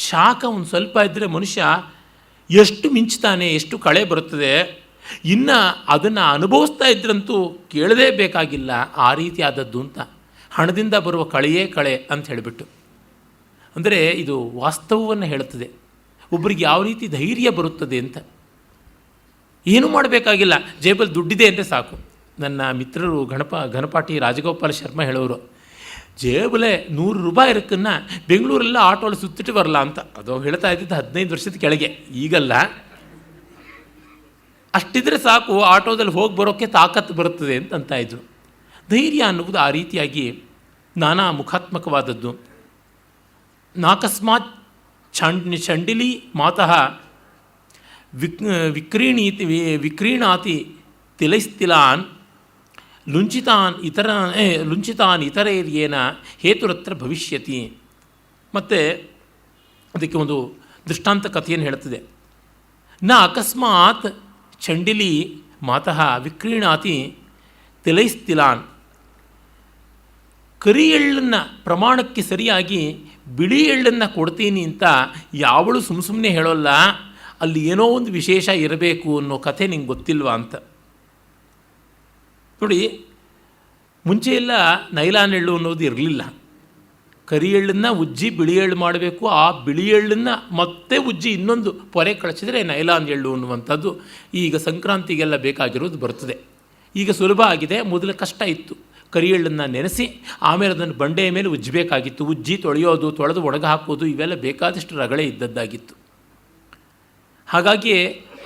ಶಾಖ ಒಂದು ಸ್ವಲ್ಪ ಇದ್ದರೆ ಮನುಷ್ಯ ಎಷ್ಟು ಮಿಂಚ್ತಾನೆ, ಎಷ್ಟು ಕಳೆ ಬರುತ್ತದೆ. ಇನ್ನು ಅದನ್ನು ಅನುಭವಿಸ್ತಾ ಇದ್ರಂತೂ ಕೇಳದೇ ಬೇಕಾಗಿಲ್ಲ, ಆ ರೀತಿ ಆದದ್ದು ಅಂತ. ಹಣದಿಂದ ಬರುವ ಕಳೆಯೇ ಕಳೆ ಅಂತ ಹೇಳಿಬಿಟ್ಟು, ಅಂದರೆ ಇದು ವಾಸ್ತವವನ್ನು ಹೇಳುತ್ತದೆ. ಒಬ್ಬರಿಗೆ ಯಾವ ರೀತಿ ಧೈರ್ಯ ಬರುತ್ತದೆ ಅಂತ. ಏನೂ ಮಾಡಬೇಕಾಗಿಲ್ಲ, ಜೇಬಲ್ಲಿ ದುಡ್ಡಿದೆ ಅಂದರೆ ಸಾಕು. ನನ್ನ ಮಿತ್ರರು ಘನಪಾಟಿ ರಾಜಗೋಪಾಲ ಶರ್ಮಾ ಹೇಳೋರು, ಜೇಬಲೆ 100 ರೂಪಾಯಿ ಇರಕ್ಕನ್ನು ಬೆಂಗಳೂರೆಲ್ಲ ಆಟೋಲ್ಲಿ ಸುತ್ತಿಟ್ಟು ಬರಲ್ಲ ಅಂತ. ಅದು ಹೇಳ್ತಾ ಇದ್ದಿದ್ದು 15 ವರ್ಷದ ಕೆಳಗೆ, ಈಗಲ್ಲ. ಅಷ್ಟಿದ್ರೆ ಸಾಕು, ಆಟೋದಲ್ಲಿ ಹೋಗಿ ಬರೋಕ್ಕೆ ತಾಕತ್ತು ಬರುತ್ತದೆ ಅಂತ ಇದ್ರು. ಧೈರ್ಯ ಅನ್ನುವುದು ಆ ರೀತಿಯಾಗಿ ನಾನಾ ಮುಖಾತ್ಮಕವಾದದ್ದು. ನಾಕಸ್ಮಾತ್ ಚಂಡಿಲಿ ಮಾತಃ ವಿಕ್ರೀಣಾತಿ ತಿಲೈಸ್ತಿಲಾನ್ ಲುಂಚಿತಾನ್ ಇತರೇರ್ಯೇನ ಹೇತುರತ್ರ ಭವಿಷ್ಯತಿ. ಮತ್ತು ಅದಕ್ಕೆ ಒಂದು ದೃಷ್ಟಾಂತ ಕಥೆಯನ್ನು ಹೇಳ್ತದೆ. ನ ಅಕಸ್ಮಾತ್ ಚಂಡಿಲಿ ಮಾತಃ ವಿಕ್ರೀಣಾತಿ ತಿಲೈಸ್ತಿಲಾನ್. ಕರಿ ಎಳ್ಳನ್ನು ಪ್ರಮಾಣಕ್ಕೆ ಸರಿಯಾಗಿ ಬಿಳಿ ಎಳ್ಳನ್ನು ಕೊಡ್ತೀನಿ ಅಂತ ಯಾವಳು ಸುಮ್ಮನೆ ಹೇಳೋಲ್ಲ, ಅಲ್ಲಿ ಏನೋ ಒಂದು ವಿಶೇಷ ಇರಬೇಕು ಅನ್ನೋ ಕಥೆ ನಿಂಗೆ ಗೊತ್ತಿಲ್ವಾ ಅಂತ. ನೋಡಿ, ಮುಂಚೆ ಎಲ್ಲ ನೈಲಾನ್ ಎಳ್ಳು ಅನ್ನೋದು ಇರಲಿಲ್ಲ. ಕರಿ ಎಳ್ಳನ್ನು ಉಜ್ಜಿ ಬಿಳಿ ಎಳ್ಳು ಮಾಡಬೇಕು, ಆ ಬಿಳಿ ಎಳ್ಳನ್ನು ಮತ್ತೆ ಉಜ್ಜಿ ಇನ್ನೊಂದು ಪೊರೆ ಕಳಿಸಿದರೆ ನೈಲಾನ್ ಎಳ್ಳು ಅನ್ನುವಂಥದ್ದು ಈಗ ಸಂಕ್ರಾಂತಿಗೆಲ್ಲ ಬೇಕಾಗಿರೋದು ಬರ್ತದೆ. ಈಗ ಸುಲಭ ಆಗಿದೆ, ಮೊದಲು ಕಷ್ಟ ಇತ್ತು. ಕರಿ ಎಳ್ಳನ್ನು ನೆನೆಸಿ ಆಮೇಲೆ ಅದನ್ನು ಬಂಡೆಯ ಮೇಲೆ ಉಜ್ಜಬೇಕಾಗಿತ್ತು. ಉಜ್ಜಿ ತೊಳೆಯೋದು, ತೊಳೆದು ಒಣಗಿ ಹಾಕೋದು, ಇವೆಲ್ಲ ಬೇಕಾದಷ್ಟು ರಗಳೆ ಇದ್ದದ್ದಾಗಿತ್ತು. ಹಾಗಾಗಿ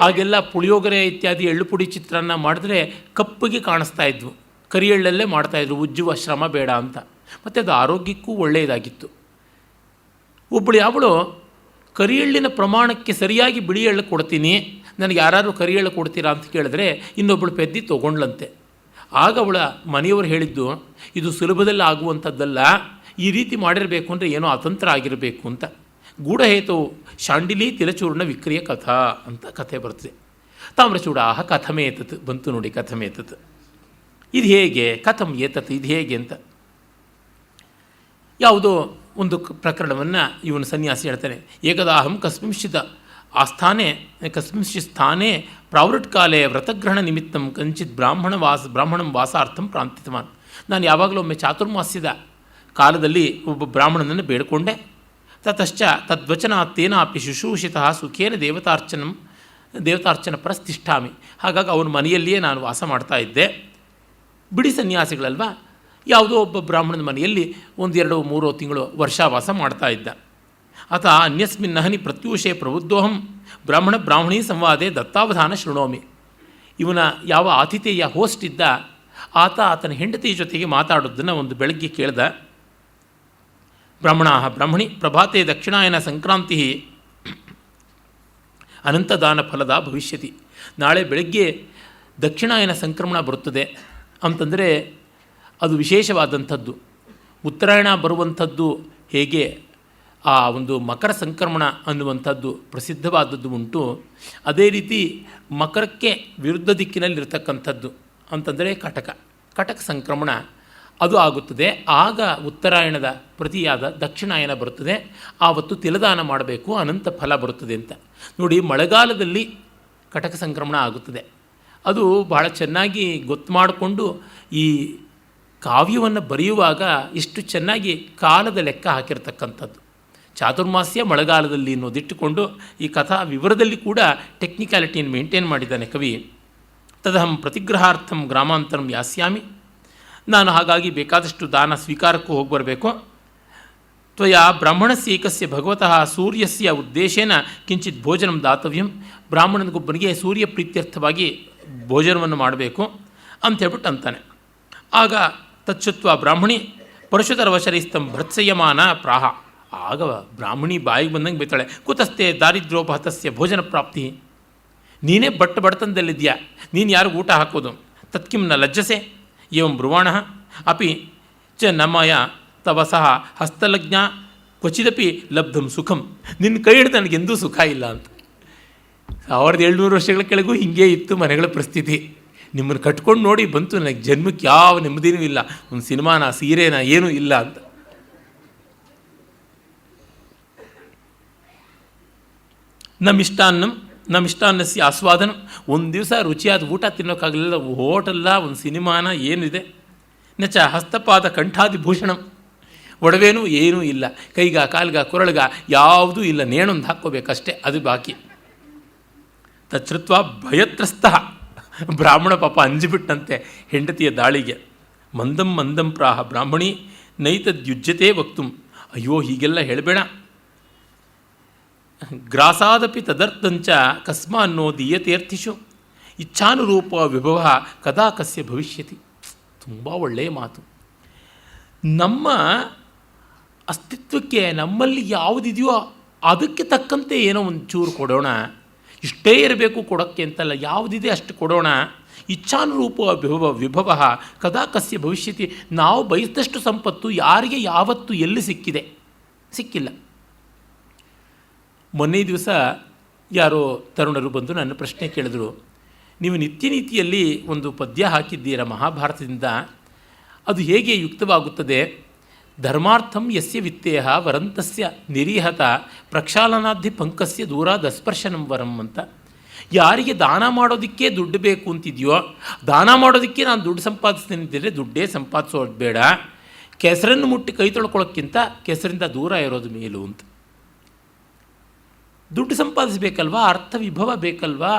ಆಗೆಲ್ಲ ಪುಳಿಯೋಗರೆ ಇತ್ಯಾದಿ ಎಳ್ಳು ಪುಡಿ ಚಿತ್ರಾನ್ನ ಮಾಡಿದ್ರೆ ಕಪ್ಪಿಗೆ ಕಾಣಿಸ್ತಾ ಇದ್ವು. ಕರಿ ಎಳ್ಳಲ್ಲೇ ಮಾಡ್ತಾಯಿದ್ರು, ಉಜ್ಜುವ ಶ್ರಮ ಬೇಡ ಅಂತ. ಮತ್ತು ಅದು ಆರೋಗ್ಯಕ್ಕೂ ಒಳ್ಳೆಯದಾಗಿತ್ತು. ಒಬ್ಬಳು ಯಾವಳು ಕರಿ ಎಳ್ಳಿನ ಪ್ರಮಾಣಕ್ಕೆ ಸರಿಯಾಗಿ ಬಿಳಿ ಎಳ್ಳು ಕೊಡ್ತೀನಿ, ನನಗೆ ಯಾರು ಕರಿ ಎಳ್ಳು ಕೊಡ್ತೀರಾ ಅಂತ ಕೇಳಿದ್ರೆ ಇನ್ನೊಬ್ಬಳು ಪೆದ್ದಿ ತೊಗೊಂಡ್ಲಂತೆ. ಆಗ ಅವಳ ಮನೆಯವರು ಹೇಳಿದ್ದು, ಇದು ಸುಲಭದಲ್ಲಿ ಆಗುವಂಥದ್ದಲ್ಲ, ಈ ರೀತಿ ಮಾಡಿರಬೇಕು ಅಂದರೆ ಏನೋ ಅತಂತ್ರ ಆಗಿರಬೇಕು ಅಂತ. ಗೂಢಹೇತು ಶಾಂಡಿಲಿ ತಿಲಚೂರ್ಣ ವಿಕ್ರಿಯ ಕಥಾ ಅಂತ ಕಥೆ ಬರ್ತದೆ. ತಾಮ್ರಚೂಡಾಹ ಕಥಮೇತತ್ ಬಂತು ನೋಡಿ, ಕಥಮೇತತ್. ಇದು ಹೇಗೆ, ಕಥಂ ಏತತ್ ಇದು ಹೇಗೆ ಅಂತ ಯಾವುದೋ ಒಂದು ಪ್ರಕರಣವನ್ನು ಇವನು ಸನ್ಯಾಸಿ ಹೇಳ್ತಾನೆ. ಏಕದಾಹಂ ಕಸ್ಮಿಂಶ್ಚಿತ್ ಸ್ಥಾನೇ ಪ್ರಾವೃಟ್ಕಾಲೇ ವ್ರತಗ್ರಹಣ ನಿಮಿತ್ತಂ ಕಂಚಿತ್ ಬ್ರಾಹ್ಮಣಂ ವಾಸಾರ್ಥಂ ಪ್ರಾಂತಿತವಾನ್. ನಾನು ಯಾವಾಗಲೂ ಒಮ್ಮೆ ಚಾತುರ್ಮಾಸ್ಯದ ಕಾಲದಲ್ಲಿ ಒಬ್ಬ ಬ್ರಾಹ್ಮಣನನ್ನು ಬೇಡಿಕೊಂಡೆ. ತತಶ್ಚ ತದ್ವಚನಾತ್ತೇನಾಪಿ ಶುಶ್ರೂಷಿತಃ ಸುಖೇನ ದೇವತಾರ್ಚನ ಪ್ರಸ್ತಿಷ್ಠಾಮಿ. ಹಾಗಾಗಿ ಅವನ ಮನೆಯಲ್ಲಿಯೇ ನಾನು ವಾಸ ಮಾಡ್ತಾ ಇದ್ದೆ. ಬಿಡಿ ಸನ್ಯಾಸಿಗಳಲ್ವ, ಯಾವುದೋ ಒಬ್ಬ ಬ್ರಾಹ್ಮಣನ ಮನೆಯಲ್ಲಿ 1-2-3 ತಿಂಗಳು ವರ್ಷಾವಾಸ ಮಾಡ್ತಾ ಇದ್ದ. ಆತ ಅನ್ಯಸ್ಮಿನ್ ನಹನಿ ಪ್ರತ್ಯೂಷೆ ಪ್ರಬುದ್ಧೋಹಂ ಬ್ರಾಹ್ಮಣೀ ಸಂವಾದೆ ದತ್ತಾವಧಾನ ಶೃಣೋಮಿ. ಇವನ ಯಾವ ಆತಿಥೇಯ ಹೋಸ್ಟ್ ಇದ್ದ, ಆತನ ಹೆಂಡತಿ ಜೊತೆಗೆ ಮಾತಾಡೋದನ್ನು ಒಂದು ಬೆಳಗ್ಗೆ ಕೇಳ್ದ. ಬ್ರಾಹ್ಮಣಿ ಪ್ರಭಾತೆ ದಕ್ಷಿಣಾಯನ ಸಂಕ್ರಾಂತಿ ಅನಂತದಾನ ಫಲದ ಭವಿಷ್ಯತಿ. ನಾಳೆ ಬೆಳಗ್ಗೆ ದಕ್ಷಿಣಾಯನ ಸಂಕ್ರಮಣ ಬರುತ್ತದೆ ಅಂತಂದರೆ ಅದು ವಿಶೇಷವಾದಂಥದ್ದು. ಉತ್ತರಾಯಣ ಬರುವಂಥದ್ದು ಹೇಗೆ ಆ ಒಂದು ಮಕರ ಸಂಕ್ರಮಣ ಅನ್ನುವಂಥದ್ದು ಪ್ರಸಿದ್ಧವಾದದ್ದು ಉಂಟು, ಅದೇ ರೀತಿ ಮಕರಕ್ಕೆ ವಿರುದ್ಧ ದಿಕ್ಕಿನಲ್ಲಿರ್ತಕ್ಕಂಥದ್ದು ಅಂತಂದರೆ ಕಟಕ ಸಂಕ್ರಮಣ ಅದು ಆಗುತ್ತದೆ. ಆಗ ಉತ್ತರಾಯಣದ ಪ್ರತಿಯಾದ ದಕ್ಷಿಣಾಯನ ಬರುತ್ತದೆ. ಆವತ್ತು ತಿಲದಾನ ಮಾಡಬೇಕು, ಅನಂತ ಫಲ ಬರುತ್ತದೆ ಅಂತ. ನೋಡಿ, ಮಳೆಗಾಲದಲ್ಲಿ ಕಟಕ ಸಂಕ್ರಮಣ ಆಗುತ್ತದೆ. ಅದು ಬಹಳ ಚೆನ್ನಾಗಿ ಗೊತ್ತು ಮಾಡಿಕೊಂಡು ಈ ಕಾವ್ಯವನ್ನು ಬರೆಯುವಾಗ ಇಷ್ಟು ಚೆನ್ನಾಗಿ ಕಾಲದ ಲೆಕ್ಕ ಹಾಕಿರ್ತಕ್ಕಂಥದ್ದು. ಚಾತುರ್ಮಾಸ್ಯ ಮಳೆಗಾಲದಲ್ಲಿ ಅನ್ನೋದಿಟ್ಟುಕೊಂಡು ಈ ಕಥಾ ವಿವರದಲ್ಲಿ ಕೂಡ ಟೆಕ್ನಿಕ್ಯಾಲಿಟಿಯನ್ನು ಮೇಂಟೈನ್ ಮಾಡಿದ್ದಾನೆ ಕವಿ. ತದಹಂ ಪ್ರತಿಗ್ರಹಾರ್ಥಂ ಗ್ರಾಮಾಂತರಂ ಯಾಸ್ಯಾಮಿ. ನಾನು ಹಾಗಾಗಿ ಬೇಕಾದಷ್ಟು ದಾನ ಸ್ವೀಕಾರಕ್ಕೂ ಹೋಗಿ ಬರಬೇಕು. ತ್ವಯಾ ಬ್ರಾಹ್ಮಣಸ್ಯ ಏಕಸ್ಯ ಭಗವತಃ ಸೂರ್ಯಸ್ಯ ಉದ್ದೇಶೇನ ಕಿಂಚಿತ್ ಭೋಜನಂ ದಾತವ್ಯಂ. ಬ್ರಾಹ್ಮಣನಿಗೊಬ್ಬನಿಗೆ ಸೂರ್ಯ ಪ್ರೀತ್ಯರ್ಥವಾಗಿ ಭೋಜನವನ್ನು ಮಾಡಬೇಕು ಅಂಥೇಳ್ಬಿಟ್ಟು ಅಂತಾನೆ. ಆಗ ತಚ್ಚುತ್ವ ಬ್ರಾಹ್ಮಣಿ ಪರಶುತರವಶರಿಸ್ತಂ ಭರ್ತ್ಸಯಮಾನ ಪ್ರಾಹ. ಆಗ ಬ್ರಾಹ್ಮಣಿ ಬಾಯಿಗೆ ಬಂದಂಗೆ ಬೈತಾಳೆ, ಕುತಸ್ತೆ ದಾರಿದ್ರ್ಯೋಪಹತಸ್ಯ ಭೋಜನ ಪ್ರಾಪ್ತಿ. ನೀನೇ ಬಡತನದಲ್ಲಿದ್ಯಾ, ನೀನು ಯಾರಿಗೂ ಊಟ ಹಾಕೋದು. ತತ್ಕಿಂ ನ ಲಜ್ಜಸೆ ಏವಂ ಬ್ರುವಾಣ ಅಪಿ ಚ ನಮಯ ತವ ಸಹ ಹಸ್ತಲಜ್ಞ ಕ್ವಚಿದಪಿ ಲಬ್ಧಂ ಸುಖಂ. ನಿನ್ನ ಕೈ ಹಿಡಿದು ನನಗೆಂದೂ ಸುಖ ಇಲ್ಲ ಅಂತ. 1700 ವರ್ಷಗಳ ಕೆಳಗೂ ಹೀಗೆ ಇತ್ತು ಮನೆಗಳ ಪರಿಸ್ಥಿತಿ. ನಿಮ್ಮನ್ನು ಕಟ್ಕೊಂಡು ನೋಡಿ ಬಂತು ನನಗೆ ಜನ್ಮಕ್ಕೆ ಯಾವ ನೆಮ್ಮದಿನೂ ಇಲ್ಲ, ಒಂದು ಸಿನಿಮಾನ ಸೀರೆನ ಏನೂ ಇಲ್ಲ ಅಂತ. ನಮ್ಮಿಷ್ಟಾನ್ನಸ್ಯ ಆಸ್ವಾದನ. ಒಂದು ದಿವಸ ರುಚಿಯಾದ ಊಟ ತಿನ್ನೋಕ್ಕಾಗಲಿಲ್ಲ, ಹೋಟೆಲ್ಲ ಒಂದು ಸಿನಿಮಾನ ಏನಿದೆ. ನಚ ಹಸ್ತಪಾದ ಕಂಠಾದಿಭೂಷಣಂ. ಒಡವೆನೂ ಏನೂ ಇಲ್ಲ, ಕೈಗ ಕಾಲ್ಗ ಕೊರಳ್ಗ ಯಾವುದೂ ಇಲ್ಲ, ನೇಣೊಂದು ಹಾಕ್ಕೋಬೇಕಷ್ಟೇ, ಅದು ಬಾಕಿ. ತಚ್ಛ್ರುತ್ವ ಭಯತ್ರಸ್ತ ಬ್ರಾಹ್ಮಣ ಪಾಪ ಅಂಜಿಬಿಟ್ಟಂತೆ ಹೆಂಡತಿಯ ದಾಳಿಗೆ. ಮಂದಂ ಮಂದಂ ಪ್ರಾಹ ಬ್ರಾಹ್ಮಣಿ ನೈತದ್ಯುಜ್ಯತೆ ವಕ್ತುಂ. ಅಯ್ಯೋ, ಹೀಗೆಲ್ಲ ಹೇಳಬೇಡ. ಗ್ರಾಸಾದಪಿ ತದರ್ಥಂಚ ಕಸ್ಮಾನ್ನೋ ದೀಯತೇರ್ಥಿಷು ಇಚ್ಛಾನುರೂಪ ವಿಭವ ಕದಾ ಕಸ್ಯ ಭವಿಷ್ಯತಿ. ತುಂಬ ಒಳ್ಳೆಯ ಮಾತು. ನಮ್ಮ ಅಸ್ತಿತ್ವಕ್ಕೆ ನಮ್ಮಲ್ಲಿ ಯಾವುದಿದೆಯೋ ಅದಕ್ಕೆ ತಕ್ಕಂತೆ ಏನೋ ಒಂಚೂರು ಕೊಡೋಣ. ಇಷ್ಟೇ ಇರಬೇಕು ಕೊಡೋಕ್ಕೆ ಅಂತಲ್ಲ, ಯಾವುದಿದೆ ಅಷ್ಟು ಕೊಡೋಣ. ಇಚ್ಛಾನುರೂಪ ವಿಭವ ಕದಾ ಕಸ್ಯ ಭವಿಷ್ಯತಿ. ನಾವು ಬಯಸಿದಷ್ಟು ಸಂಪತ್ತು ಯಾರಿಗೆ ಯಾವತ್ತು ಎಲ್ಲಿ ಸಿಕ್ಕಿಲ್ಲ. ಮೊನ್ನೆ ದಿವಸ ಯಾರೋ ತರುಣರು ಬಂದು ನನ್ನ ಪ್ರಶ್ನೆ ಕೇಳಿದ್ರು, ನೀವು ನಿತ್ಯ ನೀತಿಯಲ್ಲಿ ಒಂದು ಪದ್ಯ ಹಾಕಿದ್ದೀರ ಮಹಾಭಾರತದಿಂದ, ಅದು ಹೇಗೆ ಯುಕ್ತವಾಗುತ್ತದೆ? ಧರ್ಮಾರ್ಥಂ ಯಸ್ಯ ವಿತ್ತೇಹ ವರಂತಸ್ಯ ನಿರೀಹತ ಪ್ರಕ್ಷಾಲನಾಧಿ ಪಂಕಸ್ಯ ದೂರಾದಸ್ಪರ್ಶನಂ ವರಂ ಅಂತ. ಯಾರಿಗೆ ದಾನ ಮಾಡೋದಕ್ಕೆ ದುಡ್ಡು ಬೇಕು ಅಂತಿದೆಯೋ, ದಾನ ಮಾಡೋದಕ್ಕೆ ನಾನು ದುಡ್ಡು ಸಂಪಾದಿಸ್ತೀನಿ ದುಡ್ಡೇ ಸಂಪಾದಿಸೋದು ಬೇಡ, ಕೆಸರನ್ನು ಮುಟ್ಟಿ ಕೈ ತೊಳ್ಕೊಳ್ಳೋಕ್ಕಿಂತ ಕೆಸರಿಂದ ದೂರ ಇರೋದು ಮೇಲು ಅಂತ. ದುಡ್ಡು ಸಂಪಾದಿಸಬೇಕಲ್ವಾ, ಅರ್ಥ ವಿಭವ ಬೇಕಲ್ವಾ,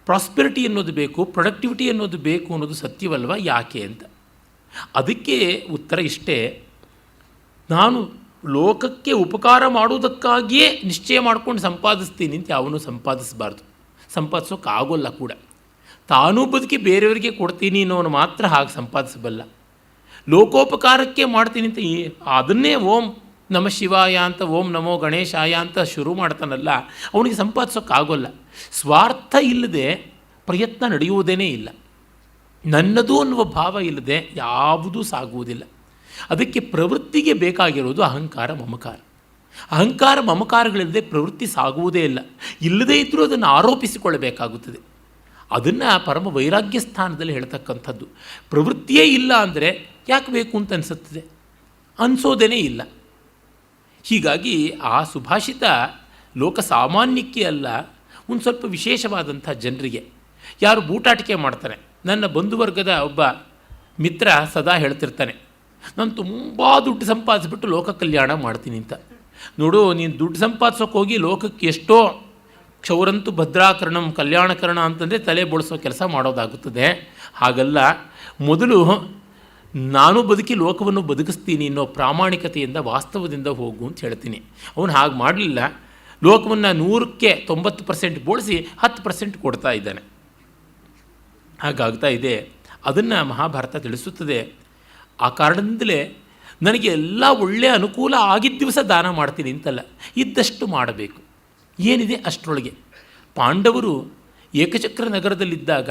ಪ್ರಾಸ್ಪೆರಿಟಿ ಅನ್ನೋದು ಬೇಕು, ಪ್ರೊಡಕ್ಟಿವಿಟಿ ಅನ್ನೋದು ಬೇಕು ಅನ್ನೋದು ಸತ್ಯವಲ್ವ, ಯಾಕೆ ಅಂತ. ಅದಕ್ಕೆ ಉತ್ತರ ಇಷ್ಟೇ, ನಾನು ಲೋಕಕ್ಕೆ ಉಪಕಾರ ಮಾಡುವುದಕ್ಕಾಗಿಯೇ ನಿಶ್ಚಯ ಮಾಡ್ಕೊಂಡು ಸಂಪಾದಿಸ್ತೀನಿ ಅಂತ ಯಾವನು ಸಂಪಾದಿಸಬಾರ್ದು, ಸಂಪಾದಿಸೋಕ್ಕಾಗೋಲ್ಲ ಕೂಡ. ತಾನೂ ಬದುಕಿ ಬೇರೆಯವರಿಗೆ ಕೊಡ್ತೀನಿ ಅನ್ನೋನು ಮಾತ್ರ ಹಾಗೆ ಸಂಪಾದಿಸಬಲ್ಲ. ಲೋಕೋಪಕಾರಕ್ಕೆ ಮಾಡ್ತೀನಿ ಅಂತ ಅದನ್ನೇ ಓಂ ನಮ ಶಿವಾಯ ಅಂತ, ಓಂ ನಮೋ ಗಣೇಶಾಯ ಅಂತ ಶುರು ಮಾಡ್ತಾನಲ್ಲ, ಅವನಿಗೆ ಸಂಪಾದಿಸೋಕ್ಕಾಗೋಲ್ಲ. ಸ್ವಾರ್ಥ ಇಲ್ಲದೆ ಪ್ರಯತ್ನ ನಡೆಯುವುದೇ ಇಲ್ಲ. ನನ್ನದು ಅನ್ನುವ ಭಾವ ಇಲ್ಲದೆ ಯಾವುದೂ ಸಾಗುವುದಿಲ್ಲ. ಅದಕ್ಕೆ ಪ್ರವೃತ್ತಿಗೆ ಬೇಕಾಗಿರೋದು ಅಹಂಕಾರ ಮಮಕಾರ. ಅಹಂಕಾರ ಮಮಕಾರಗಳಿಲ್ಲದೆ ಪ್ರವೃತ್ತಿ ಸಾಗುವುದೇ ಇಲ್ಲ. ಇಲ್ಲದೇ ಇದ್ದರೂ ಅದನ್ನು ಆರೋಪಿಸಿಕೊಳ್ಳಬೇಕಾಗುತ್ತದೆ. ಅದನ್ನು ಪರಮ ವೈರಾಗ್ಯ ಸ್ಥಾನದಲ್ಲಿ ಹೇಳ್ತಕ್ಕಂಥದ್ದು. ಪ್ರವೃತ್ತಿಯೇ ಇಲ್ಲ ಅಂದರೆ ಯಾಕೆ ಬೇಕು ಅಂತ ಅನಿಸುತ್ತದೆ, ಅನಿಸೋದೇ ಇಲ್ಲ. ಹೀಗಾಗಿ ಆ ಸುಭಾಷಿತ ಲೋಕ ಸಾಮಾನ್ಯಕ್ಕೆ ಅಲ್ಲ, ಒಂದು ಸ್ವಲ್ಪ ವಿಶೇಷವಾದಂಥ ಜನರಿಗೆ. ಯಾರು ಬೂಟಾಟಿಕೆ ಮಾಡ್ತಾನೆ, ನನ್ನ ಬಂಧುವರ್ಗದ ಒಬ್ಬ ಮಿತ್ರ ಸದಾ ಹೇಳ್ತಿರ್ತಾನೆ, ನಾನು ತುಂಬ ದುಡ್ಡು ಸಂಪಾದಿಸ್ಬಿಟ್ಟು ಲೋಕ ಕಲ್ಯಾಣ ಮಾಡ್ತೀನಿ ಅಂತ. ನೋಡು, ನೀನು ದುಡ್ಡು ಸಂಪಾದಿಸೋಕೆ ಹೋಗಿ ಲೋಕಕ್ಕೆ ಎಷ್ಟೋ ಕ್ಷೌರಂತು ಭದ್ರಾಕರಣಂ ಕಲ್ಯಾಣಕರಣ ಅಂತಂದರೆ ತಲೆ ಬೋಳಿಸೋ ಕೆಲಸ ಮಾಡೋದಾಗುತ್ತದೆ. ಹಾಗಲ್ಲ, ಮೊದಲು ನಾನು ಬದುಕಿ ಲೋಕವನ್ನು ಬದುಕಿಸ್ತೀನಿ ಅನ್ನೋ ಪ್ರಾಮಾಣಿಕತೆಯಿಂದ ವಾಸ್ತವದಿಂದ ಹೋಗು ಅಂತ ಹೇಳ್ತೀನಿ. ಅವನು ಹಾಗೆ ಮಾಡಲಿಲ್ಲ. ಲೋಕವನ್ನು 100ಕ್ಕೆ 90% ಬೋಳಿಸಿ 10% ಕೊಡ್ತಾ ಇದ್ದಾನೆ. ಹಾಗಾಗ್ತಾ ಇದೆ. ಅದನ್ನು ಮಹಾಭಾರತ ತಿಳಿಸುತ್ತದೆ. ಆ ಕಾರಣದಿಂದಲೇ ನನಗೆ ಎಲ್ಲ ಒಳ್ಳೆಯ ಅನುಕೂಲ ಆಗಿದ್ದ ದಿವಸ ದಾನ ಮಾಡ್ತೀನಿ ಅಂತಲ್ಲ, ಇದ್ದಷ್ಟು ಮಾಡಬೇಕು. ಏನಿದೆ ಅಷ್ಟರೊಳಗೆ. ಪಾಂಡವರು ಏಕಚಕ್ರ ನಗರದಲ್ಲಿದ್ದಾಗ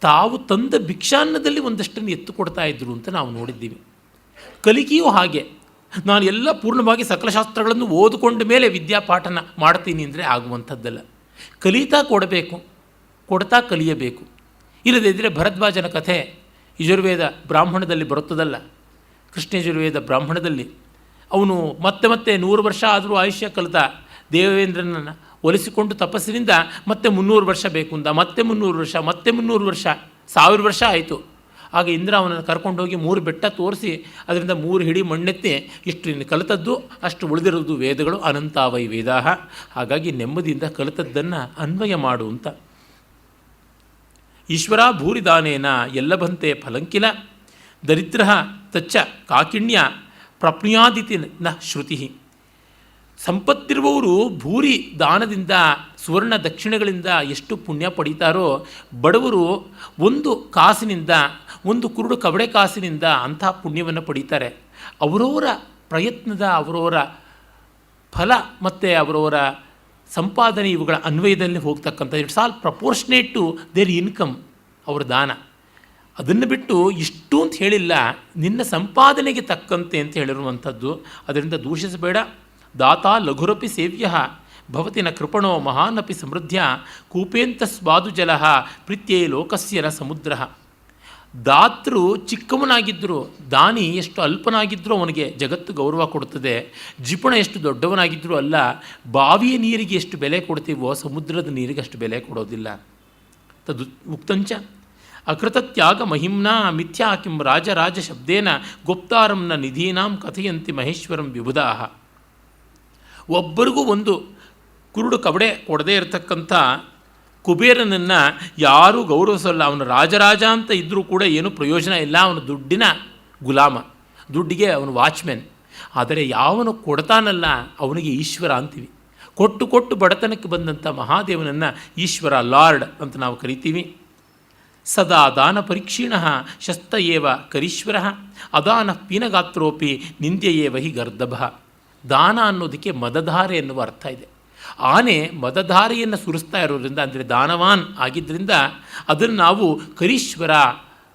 ತಾವು ತಂದ ಭಿಕ್ಷಾನ್ನದಲ್ಲಿ ಒಂದಷ್ಟನ್ನು ಎತ್ತು ಕೊಡ್ತಾ ಇದ್ದರು ಅಂತ ನಾವು ನೋಡಿದ್ದೀವಿ. ಕಲಿಕೆಯೂ ಹಾಗೆ. ನಾನು ಎಲ್ಲ ಪೂರ್ಣವಾಗಿ ಸಕಲಶಾಸ್ತ್ರಗಳನ್ನು ಓದಿಕೊಂಡ ಮೇಲೆ ವಿದ್ಯಾಪಾಠನ ಮಾಡ್ತೀನಿ ಅಂದರೆ ಆಗುವಂಥದ್ದಲ್ಲ. ಕಲಿತಾ ಕೊಡಬೇಕು, ಕೊಡ್ತಾ ಕಲಿಯಬೇಕು. ಇಲ್ಲದೇ ಇದ್ದರೆ ಭರದ್ವಾಜನ ಕಥೆ ಯಜುರ್ವೇದ ಬ್ರಾಹ್ಮಣದಲ್ಲಿ ಬರುತ್ತದಲ್ಲ. ಕೃಷ್ಣ ಯಜುರ್ವೇದ ಬ್ರಾಹ್ಮಣದಲ್ಲಿ ಅವನು ಮತ್ತೆ 100 ವರ್ಷ ಆದರೂ ಆಯುಷ್ಯ ಕಲಿತ ದೇವೇಂದ್ರನನ್ನು ಒಲಿಸಿಕೊಂಡು ತಪಸ್ಸಿನಿಂದ ಮತ್ತೆ 300 ವರ್ಷ ಬೇಕು ಅಂದ. ಮತ್ತೆ 300 ವರ್ಷ, ಮತ್ತೆ 300 ವರ್ಷ, 1000 ವರ್ಷ ಆಯಿತು. ಆಗ ಇಂದ್ರ ಅವನನ್ನು ಕರ್ಕೊಂಡೋಗಿ 3 ಬೆಟ್ಟ ತೋರಿಸಿ ಅದರಿಂದ 3 ಹಿಡಿ ಮಣ್ಣೆತ್ತಿ ಇಷ್ಟು ಕಲಿತದ್ದು ಅಷ್ಟು ಉಳಿದಿರೋದು ವೇದಗಳು, ಅನಂತಾವೈ ವೇದಾಹ. ಹಾಗಾಗಿ ನೆಮ್ಮದಿಯಿಂದ ಕಲಿತದ್ದನ್ನು ಅನ್ವಯ ಮಾಡು ಅಂತ. ಈಶ್ವರ ಭೂರಿದಾನೇನ ಎಲ್ಲಭಂತೆ ಫಲಂಕಿಲ ದರಿದ್ರ ತಚ್ಚ ಕಾಕಿಣ್ಯ ಪ್ರಪ್ನುಯಾದಿತಿ ನ ಶ್ರುತಿ. ಸಂಪತ್ತಿರುವವರು ಭೂರಿ ದಾನದಿಂದ ಸುವರ್ಣ ದಕ್ಷಿಣೆಗಳಿಂದ ಎಷ್ಟು ಪುಣ್ಯ ಪಡೀತಾರೋ, ಬಡವರು 1 ಕಾಸಿನಿಂದ, 1 ಕುರುಡು ಕಬಡೆ ಕಾಸಿನಿಂದ ಅಂಥ ಪುಣ್ಯವನ್ನು ಪಡೀತಾರೆ. ಅವರವರ ಪ್ರಯತ್ನದ, ಅವರವರ ಫಲ ಮತ್ತು ಅವರವರ ಸಂಪಾದನೆ ಇವುಗಳ ಅನ್ವಯದಲ್ಲಿ ಹೋಗ್ತಕ್ಕಂಥ it's all proportionate to their income, ಅವರ ದಾನ. ಅದನ್ನು ಬಿಟ್ಟು ಇಷ್ಟು ಅಂತ ಹೇಳಿಲ್ಲ, ನಿನ್ನ ಸಂಪಾದನೆಗೆ ತಕ್ಕಂತೆ ಅಂತ ಹೇಳಿರುವಂಥದ್ದು. ಅದರಿಂದ ದೂಷಿಸಬೇಡ. ದಾತ ಲಘುರಪಿ ಸೇವ್ಯ ಭವತಿ ನ ಕೃಪಣೋ ಮಹಾನಪಿ ಸಮೃದ್ಧ ಕೂಪೇಂತ ಸ್ವಾದು ಜಲ ಪ್ರೀತ್ಯೇ ಲೋಕಸ್ಯ ನ ಸಮುದ್ರ. ದಾತೃ ಚಿಕ್ಕವನಾಗಿದ್ದರೂ, ದಾನಿ ಎಷ್ಟು ಅಲ್ಪನಾಗಿದ್ದರೂ ಅವನಿಗೆ ಜಗತ್ತು ಗೌರವ ಕೊಡುತ್ತದೆ. ಜಿಪುಣ ಎಷ್ಟು ದೊಡ್ಡವನಾಗಿದ್ದರೂ ಅಲ್ಲ. ಬಾವಿಯ ನೀರಿಗೆ ಎಷ್ಟು ಬೆಲೆ ಕೊಡ್ತೀವೋ ಸಮುದ್ರದ ನೀರಿಗೆ ಅಷ್ಟು ಬೆಲೆ ಕೊಡೋದಿಲ್ಲ. ತದು ಉಕ್ತಂಚ ಅಕೃತತ್ಯಾಗ ಮಹಿಮ್ನಾ ಮಿಥ್ಯಾ ಕಿಂ ರಾಜರಾಜ ಶಬ್ದೇನ ಗುಪ್ತಾರಂನ ನಿಧೀನಾಂ ಕಥೆಯಂತಿ ಮಹೇಶ್ವರಂ ವಿಬುಧಾಹ. ಒಬ್ಬರಿಗೂ ಒಂದು ಕುರುಡು ಕಬಡೆ ಕೊಡದೇ ಇರತಕ್ಕಂಥ ಕುಬೇರನನ್ನು ಯಾರೂ ಗೌರವಿಸಲ್ಲ. ಅವನು ರಾಜರಾಜ ಅಂತ ಇದ್ದರೂ ಕೂಡ ಏನೂ ಪ್ರಯೋಜನ ಇಲ್ಲ. ಅವನು ದುಡ್ಡಿನ ಗುಲಾಮ, ದುಡ್ಡಿಗೆ ಅವನು ವಾಚ್ಮೆನ್. ಆದರೆ ಯಾವನು ಕೊಡ್ತಾನಲ್ಲ ಅವನಿಗೆ ಈಶ್ವರ ಅಂತೀವಿ. ಕೊಟ್ಟು ಕೊಟ್ಟು ಬಡತನಕ್ಕೆ ಬಂದಂಥ ಮಹಾದೇವನನ್ನು ಈಶ್ವರ, ಲಾರ್ಡ್ ಅಂತ ನಾವು ಕರಿತೀವಿ. ಸದಾ ದಾನ ಪರೀಕ್ಷೀಣ ಶಸ್ತ ಏವ ಕರೀಶ್ವರ ಅದಾನ ಪೀನಗಾತ್ರೋಪಿ ನಿಂದ್ಯೇವ ಹಿ ಗರ್ದಭ. ದಾನ ಅನ್ನೋದಕ್ಕೆ ಮದಧಾರೆ ಎನ್ನುವ ಅರ್ಥ ಇದೆ. ಆನೆ ಮದಧಾರೆಯನ್ನು ಸುರಿಸ್ತಾ ಇರೋದ್ರಿಂದ, ಅಂದರೆ ದಾನವಾನ್ ಆಗಿದ್ದರಿಂದ ಅದನ್ನು ನಾವು ಕರೀಶ್ವರ,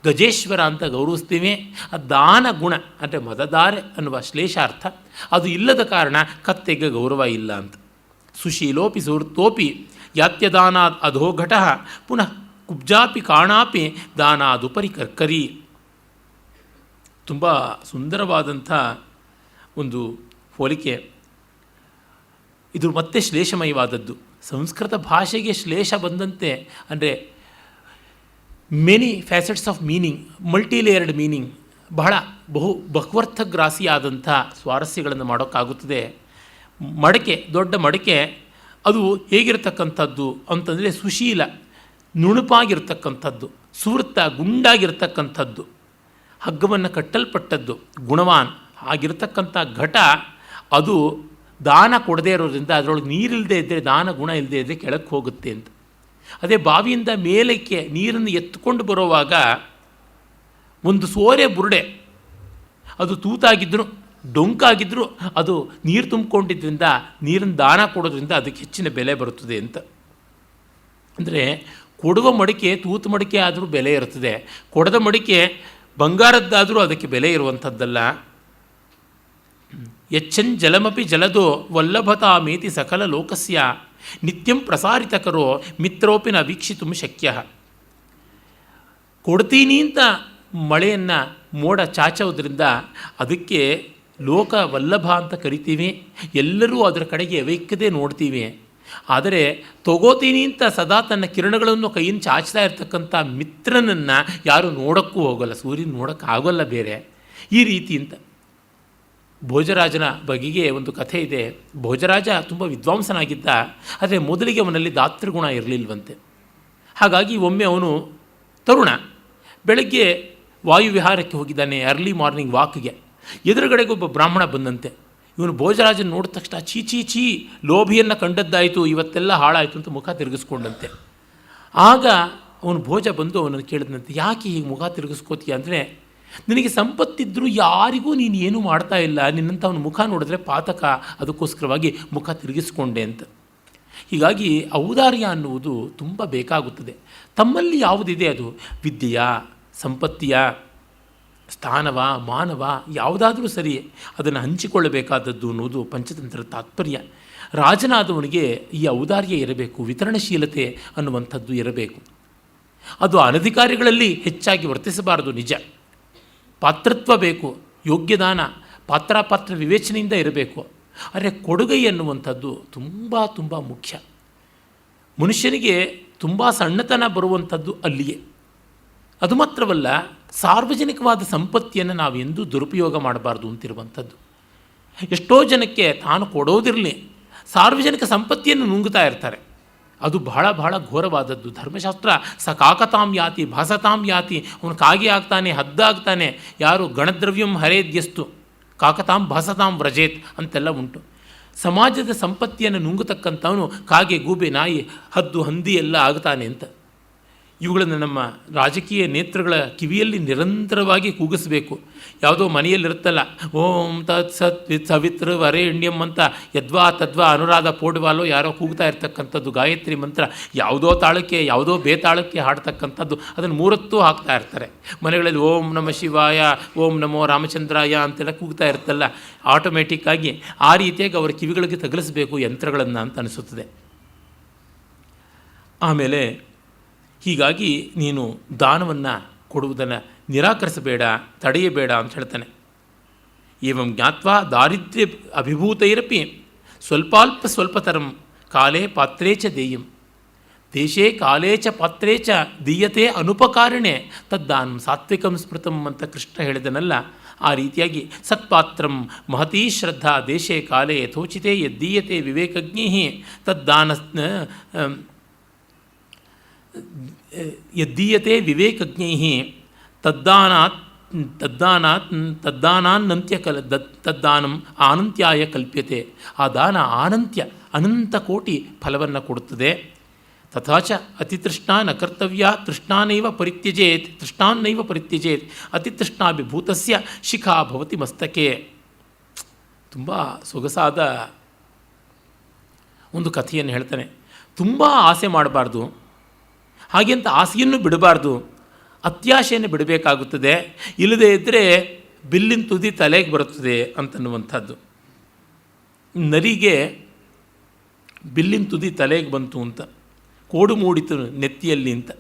ಗಜೇಶ್ವರ ಅಂತ ಗೌರವಿಸ್ತೀವಿ. ಆ ದಾನ ಗುಣ ಅಂದರೆ ಮದಧಾರೆ ಅನ್ನುವ ಶ್ಲೇಷಾರ್ಥ ಅದು ಇಲ್ಲದ ಕಾರಣ ಕತ್ತೆಗೆ ಗೌರವ ಇಲ್ಲ ಅಂತ. ಸುಶೀಲೋಪಿ ಸುಹೃತ್ತೋಪಿ ಯಾತ್ಯದಾನಾದ್ ಅಧೋಘಟ ಪುನಃ ಕುಬ್ಜಾಪಿ ಕಾಣಾಪಿ ದಾನಾದುಪರಿ ಕರ್ಕರಿ. ತುಂಬ ಸುಂದರವಾದಂಥ ಒಂದು ಹೋಲಿಕೆ ಇದು. ಮತ್ತೆ ಶ್ಲೇಷಮಯವಾದದ್ದು. ಸಂಸ್ಕೃತ ಭಾಷೆಗೆ ಶ್ಲೇಷ ಬಂದಂತೆ ಅಂದರೆ many facets of meaning, multilayered meaning, ಬಹುವರ್ಥಗ್ರಾಸಿಯಾದಂಥ ಸ್ವಾರಸ್ಯಗಳನ್ನು ಮಾಡೋಕ್ಕಾಗುತ್ತದೆ. ಮಡಕೆ, ದೊಡ್ಡ ಮಡಕೆ ಅದು ಹೇಗಿರತಕ್ಕಂಥದ್ದು ಅಂತಂದರೆ ಸುಶೀಲ, ನುಣುಪಾಗಿರ್ತಕ್ಕಂಥದ್ದು, ಸುವೃತ್ತ, ಗುಂಡಾಗಿರ್ತಕ್ಕಂಥದ್ದು, ಹಗ್ಗವನ್ನು ಕಟ್ಟಲ್ಪಟ್ಟದ್ದು, ಗುಣವಾನ್ ಆಗಿರ್ತಕ್ಕಂಥ ಘಟ ಅದು ದಾನ ಕೊಡದೇ ಇರೋದ್ರಿಂದ ಅದರೊಳಗೆ ನೀರಿಲ್ಲದೆ ಇದ್ದರೆ, ದಾನ ಗುಣ ಇಲ್ಲದೆ ಇದ್ದರೆ ಕೆಳಕ್ಕೆ ಹೋಗುತ್ತೆ ಅಂತ. ಅದೇ ಬಾವಿಯಿಂದ ಮೇಲಕ್ಕೆ ನೀರನ್ನು ಎತ್ತುಕೊಂಡು ಬರುವಾಗ ಒಂದು ಸೋರೆ ಬುರುಡೆ ಅದು ತೂತಾಗಿದ್ದರೂ ಡೊಂಕಾಗಿದ್ದರೂ ಅದು ನೀರು ತುಂಬಿಕೊಂಡಿದ್ದರಿಂದ, ನೀರನ್ನು ದಾನ ಕೊಡೋದ್ರಿಂದ ಅದಕ್ಕೆ ಹೆಚ್ಚಿನ ಬೆಲೆ ಬರುತ್ತದೆ ಅಂತ. ಅಂದರೆ ಕೊಡುವ ಮಡಿಕೆ ತೂತು ಮಡಿಕೆ ಆದರೂ ಬೆಲೆ ಇರ್ತದೆ, ಕೊಡದ ಮಡಿಕೆ ಬಂಗಾರದ್ದಾದರೂ ಅದಕ್ಕೆ ಬೆಲೆ ಇರುವಂಥದ್ದಲ್ಲ. ಯಚ್ಚನ್ ಜಲಮಪಿ ಜಲದೋ ವಲ್ಲಭತಾಮೇತಿ ಸಕಲ ಲೋಕಸ್ಯ ನಿತ್ಯಂ ಪ್ರಸಾರಿತಕರೋ ಮಿತ್ರೋಪಿ ನ ವೀಕ್ಷಿತು ಶಕ್ಯ. ಕೊಡ್ತೀನಿ ಅಂತ ಮಳೆಯನ್ನು ಮೋಡ ಚಾಚೋದ್ರಿಂದ ಅದಕ್ಕೆ ಲೋಕ ವಲ್ಲಭ ಅಂತ ಕರಿತೀವಿ. ಎಲ್ಲರೂ ಅದರ ಕಡೆಗೆ ಅವೈಕ್ಯತೆ ನೋಡ್ತೀವಿ. ಆದರೆ ತಗೋತೀನಿ ಅಂತ ಸದಾ ತನ್ನ ಕಿರಣಗಳನ್ನು ಕೈಯಿಂದ ಚಾಚ್ತಾ ಇರ್ತಕ್ಕಂಥ ಮಿತ್ರನನ್ನು ಯಾರು ನೋಡೋಕ್ಕೂ ಹೋಗಲ್ಲ, ಸೂರ್ಯನ ನೋಡೋಕ್ಕಾಗೋಲ್ಲ ಬೇರೆ. ಈ ರೀತಿ ಅಂತ ಭೋಜರಾಜನ ಬಗೆಗೆ ಒಂದು ಕಥೆ ಇದೆ. ಭೋಜರಾಜ ತುಂಬ ವಿದ್ವಾಂಸನಾಗಿದ್ದ, ಆದರೆ ಮೊದಲಿಗೆ ಅವನಲ್ಲಿ ದಾತೃಗುಣ ಇರಲಿಲ್ವಂತೆ. ಹಾಗಾಗಿ ಒಮ್ಮೆ ಅವನು ತರುಣ ಬೆಳಗ್ಗೆ ವಾಯುವಿಹಾರಕ್ಕೆ ಹೋಗಿದ್ದಾನೆ, ಅರ್ಲಿ ಮಾರ್ನಿಂಗ್ ವಾಕ್ಗೆ. ಎದುರುಗಡೆಗೆ ಒಬ್ಬ ಬ್ರಾಹ್ಮಣ ಬಂದಂತೆ. ಇವನು ಭೋಜರಾಜನ ನೋಡಿದ ತಕ್ಷಣ ಚೀ ಲೋಭಿಯನ್ನು ಕಂಡದ್ದಾಯಿತು, ಇವತ್ತೆಲ್ಲ ಹಾಳಾಯಿತು ಅಂತ ಮುಖ ತಿರುಗಿಸ್ಕೊಂಡಂತೆ. ಆಗ ಅವನು ಭೋಜ ಬಂದು ಅವನನ್ನು ಕೇಳಿದಂತೆ, ಯಾಕೆ ಹೀಗೆ ಮುಖ ತಿರುಗಿಸ್ಕೋತೀಯ ಅಂದರೆ, ನಿನಗೆ ಸಂಪತ್ತಿದ್ದರೂ ಯಾರಿಗೂ ನೀನು ಏನೂ ಮಾಡ್ತಾ ಇಲ್ಲ, ನಿನ್ನಂಥ ಅವನ ಮುಖ ನೋಡಿದ್ರೆ ಪಾತಕ, ಅದಕ್ಕೋಸ್ಕರವಾಗಿ ಮುಖ ತಿರುಗಿಸ್ಕೊಂಡೆ ಅಂತ. ಹೀಗಾಗಿ ಔದಾರ್ಯ ಅನ್ನುವುದು ತುಂಬ ಬೇಕಾಗುತ್ತದೆ. ತಮ್ಮಲ್ಲಿ ಯಾವುದಿದೆ ಅದು ವಿದ್ಯೆಯ, ಸಂಪತ್ತಿಯ, ಸ್ಥಾನವ, ಮಾನವ ಯಾವುದಾದರೂ ಸರಿ ಅದನ್ನು ಹಂಚಿಕೊಳ್ಳಬೇಕಾದದ್ದು ಅನ್ನೋದು ಪಂಚತಂತ್ರ ತಾತ್ಪರ್ಯ. ರಾಜನಾದವನಿಗೆ ಈ ಔದಾರ್ಯ ಇರಬೇಕು, ವಿತರಣಶೀಲತೆ ಅನ್ನುವಂಥದ್ದು ಇರಬೇಕು. ಅದು ಅನಧಿಕಾರಿಗಳಲ್ಲಿ ಹೆಚ್ಚಾಗಿ ವರ್ತಿಸಬಾರದು, ನಿಜ. ಪಾತ್ರತ್ವ ಬೇಕು, ಯೋಗ್ಯದಾನ, ಪಾತ್ರಾಪಾತ್ರ ವಿವೇಚನೆಯಿಂದ ಇರಬೇಕು. ಆದರೆ ಕೊಡುಗೈ ಅನ್ನುವಂಥದ್ದು ತುಂಬ ತುಂಬ ಮುಖ್ಯ. ಮನುಷ್ಯನಿಗೆ ತುಂಬ ಸಣ್ಣತನ ಬರುವಂಥದ್ದು ಅಲ್ಲಿಯೇ. ಅದು ಮಾತ್ರವಲ್ಲ, ಸಾರ್ವಜನಿಕವಾದ ಸಂಪತ್ತಿಯನ್ನು ನಾವು ಎಂದೂ ದುರುಪಯೋಗ ಮಾಡಬಾರ್ದು ಅಂತಿರುವಂಥದ್ದು. ಎಷ್ಟೋ ಜನಕ್ಕೆ ತಾನು ಕೊಡೋದಿರಲಿ, ಸಾರ್ವಜನಿಕ ಸಂಪತ್ತಿಯನ್ನು ನುಂಗುತ್ತಾ ಇರ್ತಾರೆ. ಅದು ಬಹಳ ಬಹಳ ಘೋರವಾದದ್ದು. ಧರ್ಮಶಾಸ್ತ್ರ ಸ ಕಾಕತಾಂ ಯಾತಿ ಭಾಸತಾಂ ಯಾತಿ, ಅವನು ಕಾಗೆ ಆಗ್ತಾನೆ, ಹದ್ದಾಗ್ತಾನೆ. ಯಾರು ಗಣದ್ರವ್ಯಂ ಹರೇದ್ಯಸ್ತು ಕಾಕತಾಂ ಭಾಸತಾಂ ವ್ರಜೇತ್ ಅಂತೆಲ್ಲ ಉಂಟು. ಸಮಾಜದ ಸಂಪತ್ತಿಯನ್ನು ನುಂಗತಕ್ಕಂಥವನು ಕಾಗೆ, ಗೂಬೆ, ನಾಯಿ, ಹದ್ದು, ಹಂದಿ ಎಲ್ಲ ಆಗ್ತಾನೆ ಅಂತ. ಇವುಗಳನ್ನು ನಮ್ಮ ರಾಜಕೀಯ ನೇತೃಗಳ ಕಿವಿಯಲ್ಲಿ ನಿರಂತರವಾಗಿ ಕೂಗಿಸಬೇಕು. ಯಾವುದೋ ಮನೆಯಲ್ಲಿರುತ್ತಲ್ಲ, ಓಂ ತತ್ ಸತ್ ಸವಿತೃ ವರೇಣ್ಯಂ ಅಂತ ಯದ್ವಾ ತದ್ವಾ ಅನುರಾಧ ಪೋಡ್ವಾಲೋ ಯಾರೋ ಕೂಗ್ತಾ ಇರ್ತಕ್ಕಂಥದ್ದು ಗಾಯತ್ರಿ ಮಂತ್ರ. ಯಾವುದೋ ತಾಳಕ್ಕೆ ಯಾವುದೋ ಬೇತಾಳಕ್ಕೆ ಹಾಡ್ತಕ್ಕಂಥದ್ದು, ಅದನ್ನು ಮೂರತ್ತೂ ಹಾಕ್ತಾ ಇರ್ತಾರೆ ಮನೆಗಳಲ್ಲಿ. ಓಂ ನಮ ಶಿವಾಯ, ಓಂ ನಮೋ ರಾಮಚಂದ್ರಾಯ ಅಂತೆಲ್ಲ ಕೂಗ್ತಾ ಇರ್ತಲ್ಲ, ಆಟೋಮೆಟಿಕ್ಕಾಗಿ ಆ ರೀತಿಯಾಗಿ ಅವರ ಕಿವಿಗಳಿಗೆ ತಗಲಿಸಬೇಕು ಯಂತ್ರಗಳನ್ನು ಅಂತ ಅನಿಸುತ್ತದೆ. ಆಮೇಲೆ ಹೀಗಾಗಿ ನೀನು ದಾನವನ್ನು ಕೊಡುವುದನ್ನು ನಿರಾಕರಿಸಬೇಡ, ತಡೆಯಬೇಡ ಅಂತ ಹೇಳ್ತಾನೆ. ಏವಂ ಜ್ಞಾತ್ವಾ ದಾರಿದ್ರ್ಯ ಅಭಿಭೂತೈರಪಿ ಸ್ವಲ್ಪಾಲ್ಪ ಸ್ವಲ್ಪತರಂ ಕಾಲೇ ಪಾತ್ರೇ ಚ ದೇಯಂ. ದೇಶೇ ಕಾಲೇ ಚ ಪಾತ್ರೇ ಚ ದೀಯತೆ ಅನುಪಕಾರಿಣೆ ತದ್ದಾನಂ ಸಾತ್ವಿಕಂ ಸ್ಮೃತಂ ಅಂತ ಕೃಷ್ಣ ಹೇಳಿದನಲ್ಲ. ಆ ರೀತಿಯಾಗಿ ಸತ್ಪಾತ್ರಂ ಮಹತೀ ಶ್ರದ್ಧಾ ದೇಶೇ ಕಾಲೇ ಯಥೋಚಿತೆ ಯದ್ದೀಯತೆ ವಿವೇಕಜ್ಞೈ ತದ್ದಾನ ಯದ್ದೀಯತೆ ವಿವೇಕಜ್ಞೈ ತದ್ದಾನಂ ಆನಂತ್ಯಾಯ ಕಲ್ಪ್ಯತೆ. ಆ ದಾನ ಆನಂತ್ಯ ಅನಂತ ಕೋಟಿ ಫಲವನ್ನು ಕೊಡುತ್ತದೆ. ತಥಾಚ ಅತಿತೃಷ್ಣಾ ನ ಕರ್ತವ್ಯ ತೃಷ್ಣಾನೈವ ಪರಿತ್ಯಜೇತ್ ಅತಿತೃಷ್ಣಾಭಿಭೂತಸ್ಯ ಶಿಖಾ ಭವತಿ ಮಸ್ತಕೆ. ತುಂಬ ಸೊಗಸಾದ ಒಂದು ಕಥೆಯನ್ನು ಹೇಳ್ತಾನೆ. ತುಂಬ ಆಸೆ ಮಾಡಬಾರ್ದು, ಹಾಗೆ ಅಂತ ಆಸೆಯನ್ನು ಬಿಡಬಾರ್ದು, ಅತ್ಯಾಶೆಯನ್ನು ಬಿಡಬೇಕಾಗುತ್ತದೆ. ಇಲ್ಲದೇ ಇದ್ದರೆ ಬಿಲ್ಲಿನ ತುದಿ ತಲೆಗೆ ಬರುತ್ತದೆ ಅಂತನ್ನುವಂಥದ್ದು. ನರಿಗೆ ಬಿಲ್ಲಿನ ತುದಿ ತಲೆಗೆ ಬಂತು ಅಂತ, ಕೋಡು ಮೂಡಿತು ನೆತ್ತಿಯಲ್ಲಿ ಅಂತ.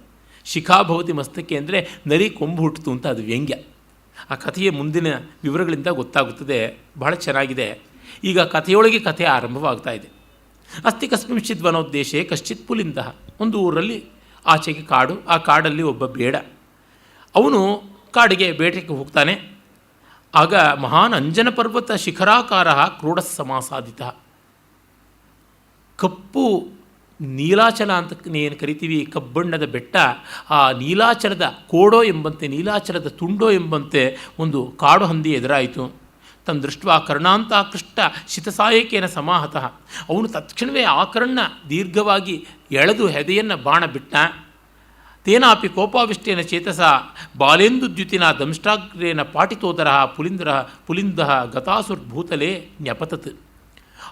ಶಿಖಾಭವತಿ ಮಸ್ತಕ್ಕೆ ಅಂದರೆ ನರಿ ಕೊಂಬು ಹುಟ್ಟಿತು ಅಂತ ಅದು ವ್ಯಂಗ್ಯ. ಆ ಕಥೆಯ ಮುಂದಿನ ವಿವರಗಳಿಂದ ಗೊತ್ತಾಗುತ್ತದೆ. ಬಹಳ ಚೆನ್ನಾಗಿದೆ. ಈಗ ಕಥೆಯೊಳಗೆ ಕಥೆ ಆರಂಭವಾಗ್ತಾ ಇದೆ. ಅಸ್ತಿ ಕಸ್ಮಿಂಶ್ಚಿತ್ ವನೋದ್ದೇಶೆ ಕಶ್ಚಿತ್ ಪುಲಿಂದ. ಒಂದು ಊರಲ್ಲಿ ಆಚೆಗೆ ಕಾಡು, ಆ ಕಾಡಲ್ಲಿ ಒಬ್ಬ ಬೇಡ. ಅವನು ಕಾಡಿಗೆ ಬೇಟೆಗೆ ಹೋಗ್ತಾನೆ. ಆಗ ಮಹಾನ್ ಅಂಜನ ಪರ್ವತ ಶಿಖರಾಕಾರ ಕ್ರೋಢ ಸಮಾಸಾದಿತ. ಕಪ್ಪು ನೀಲಾಚಲ ಅಂತ ಏನು ಕರಿತೀವಿ, ಕಬ್ಬಣ್ಣದ ಬೆಟ್ಟ, ಆ ನೀಲಾಚಲದ ಕೋಡೋ ಎಂಬಂತೆ, ನೀಲಾಚಲದ ತುಂಡೋ ಎಂಬಂತೆ ಒಂದು ಕಾಡು ಹಂದಿ ಎದುರಾಯಿತು. ತನ್ನ ದೃಷ್ಟ ಕರ್ಣಾಂತಾಕೃಷ್ಟ ಶಿತಸಾಯಕೇನ ಸಮಾಹತಃ. ಅವನು ತಕ್ಷಣವೇ ಆಕರ್ಣ ದೀರ್ಘವಾಗಿ ಎಳೆದು ಹೆದೆಯನ್ನು ಬಾಣ ಬಿಟ್ಟ. ತೇನಾಪಿ ಕೋಪಾವಿಷ್ಟೇನ ಚೇತಸ ಬಾಲೇಂದುದ್ಯುತಿನ ದಂಷ್ಟಾಗ್ರೇನ ಪಾಟಿತೋದರ ಪುಲಿಂದ ಗತಾಸುರ್ಭೂತಲೇ ನ್ಯಪತತ್.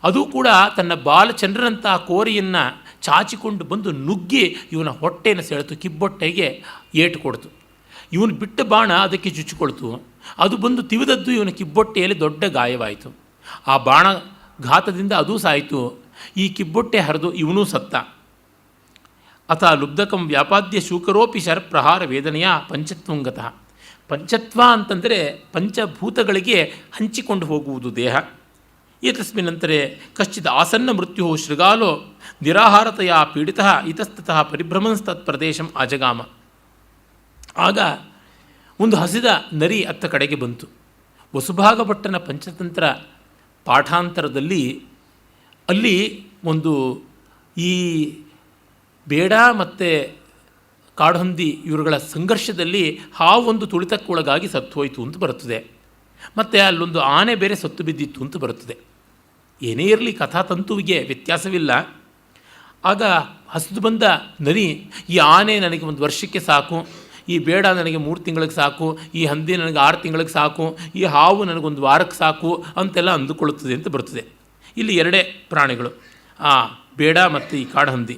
ಅದು ಕೂಡ ತನ್ನ ಬಾಲಚಂದ್ರನಂಥ ಕೋರೆಯನ್ನು ಚಾಚಿಕೊಂಡು ಬಂದು ನುಗ್ಗಿ ಇವನ ಹೊಟ್ಟೆಯನ್ನು ಸೆಳೆತು, ಕಿಬ್ಬೊಟ್ಟೆಗೆ ಏಟು ಕೊಡ್ತು. ಇವನು ಬಿಟ್ಟ ಬಾಣ ಅದಕ್ಕೆ ಚುಚ್ಚಿಕೊಳ್ತು. ಅದು ಬಂದು ತಿವಿದದ್ದು ಇವನ ಕಿಬ್ಬೊಟ್ಟೆಯಲ್ಲಿ ದೊಡ್ಡ ಗಾಯವಾಯಿತು. ಆ ಬಾಣ ಘಾತದಿಂದ ಅದೂ ಸಾಯಿತು. ಈ ಕಿಬ್ಬೊಟ್ಟೆ ಹರಿದು ಇವನೂ ಸತ್ತ. ಅಥ ಲುಬ್ಧಕಂ ವ್ಯಾಪಾದ್ಯ ಶೂಕರೋಪಿ ಶರಪ್ರಹಾರ ವೇದನೆಯ ಪಂಚತ್ವಂಗತಃ. ಪಂಚತ್ವ ಅಂತಂದರೆ ಪಂಚಭೂತಗಳಿಗೆ ಹಂಚಿಕೊಂಡು ಹೋಗುವುದು ದೇಹ. ಏತಸ್ಮಿನ್ನಂತರೆ ಕಶ್ಚಿತ್ ಆಸನ್ನ ಮೃತ್ಯು ಶೃಗಾಲೋ ನಿರಾಹಾರತೆಯ ಪೀಡಿತ ಇತಸ್ತತಃ ಪರಿಭ್ರಮಣಸ್ತತ್ ಪ್ರದೇಶಂ ಅಜಗಾಮ. ಆಗ ಒಂದು ಹಸಿದ ನರಿ ಅತ್ತ ಕಡೆಗೆ ಬಂತು. ವಸುಭಾಗಭಟ್ಟನ ಪಂಚತಂತ್ರ ಪಾಠಾಂತರದಲ್ಲಿ ಅಲ್ಲಿ ಒಂದು ಈ ಬೇಡ ಮತ್ತು ಕಾಡುಹಂದಿ ಇವರುಗಳ ಸಂಘರ್ಷದಲ್ಲಿ ಹಾವೊಂದು ತುಳಿತಕ್ಕೊಳಗಾಗಿ ಸತ್ತು ಹೋಯಿತು ಅಂತ ಬರುತ್ತದೆ. ಮತ್ತು ಅಲ್ಲೊಂದು ಆನೆ ಬೇರೆ ಸತ್ತು ಬಿದ್ದಿತ್ತು ಅಂತ ಬರುತ್ತದೆ. ಏನೇ ಇರಲಿ ಕಥಾತಂತುವಿಗೆ ವ್ಯತ್ಯಾಸವಿಲ್ಲ. ಆಗ ಹಸಿದು ಬಂದ ನರಿ, ಈ ಆನೆ ನನಗೆ ಒಂದು ವರ್ಷಕ್ಕೆ ಸಾಕು, ಈ ಬೇಡ ನನಗೆ 3 ತಿಂಗಳಿಗೆ ಸಾಕು, ಈ ಹಂದಿ ನನಗೆ 6 ತಿಂಗಳಿಗೆ ಸಾಕು, ಈ ಹಾವು ನನಗೊಂದು ವಾರಕ್ಕೆ ಸಾಕು ಅಂತೆಲ್ಲ ಅಂದುಕೊಳ್ಳುತ್ತದೆ ಅಂತ ಬರ್ತದೆ. ಇಲ್ಲಿ ಎರಡೇ ಪ್ರಾಣಿಗಳು, ಆ ಬೇಡ ಮತ್ತು ಈ ಕಾಡುಹಂದಿ.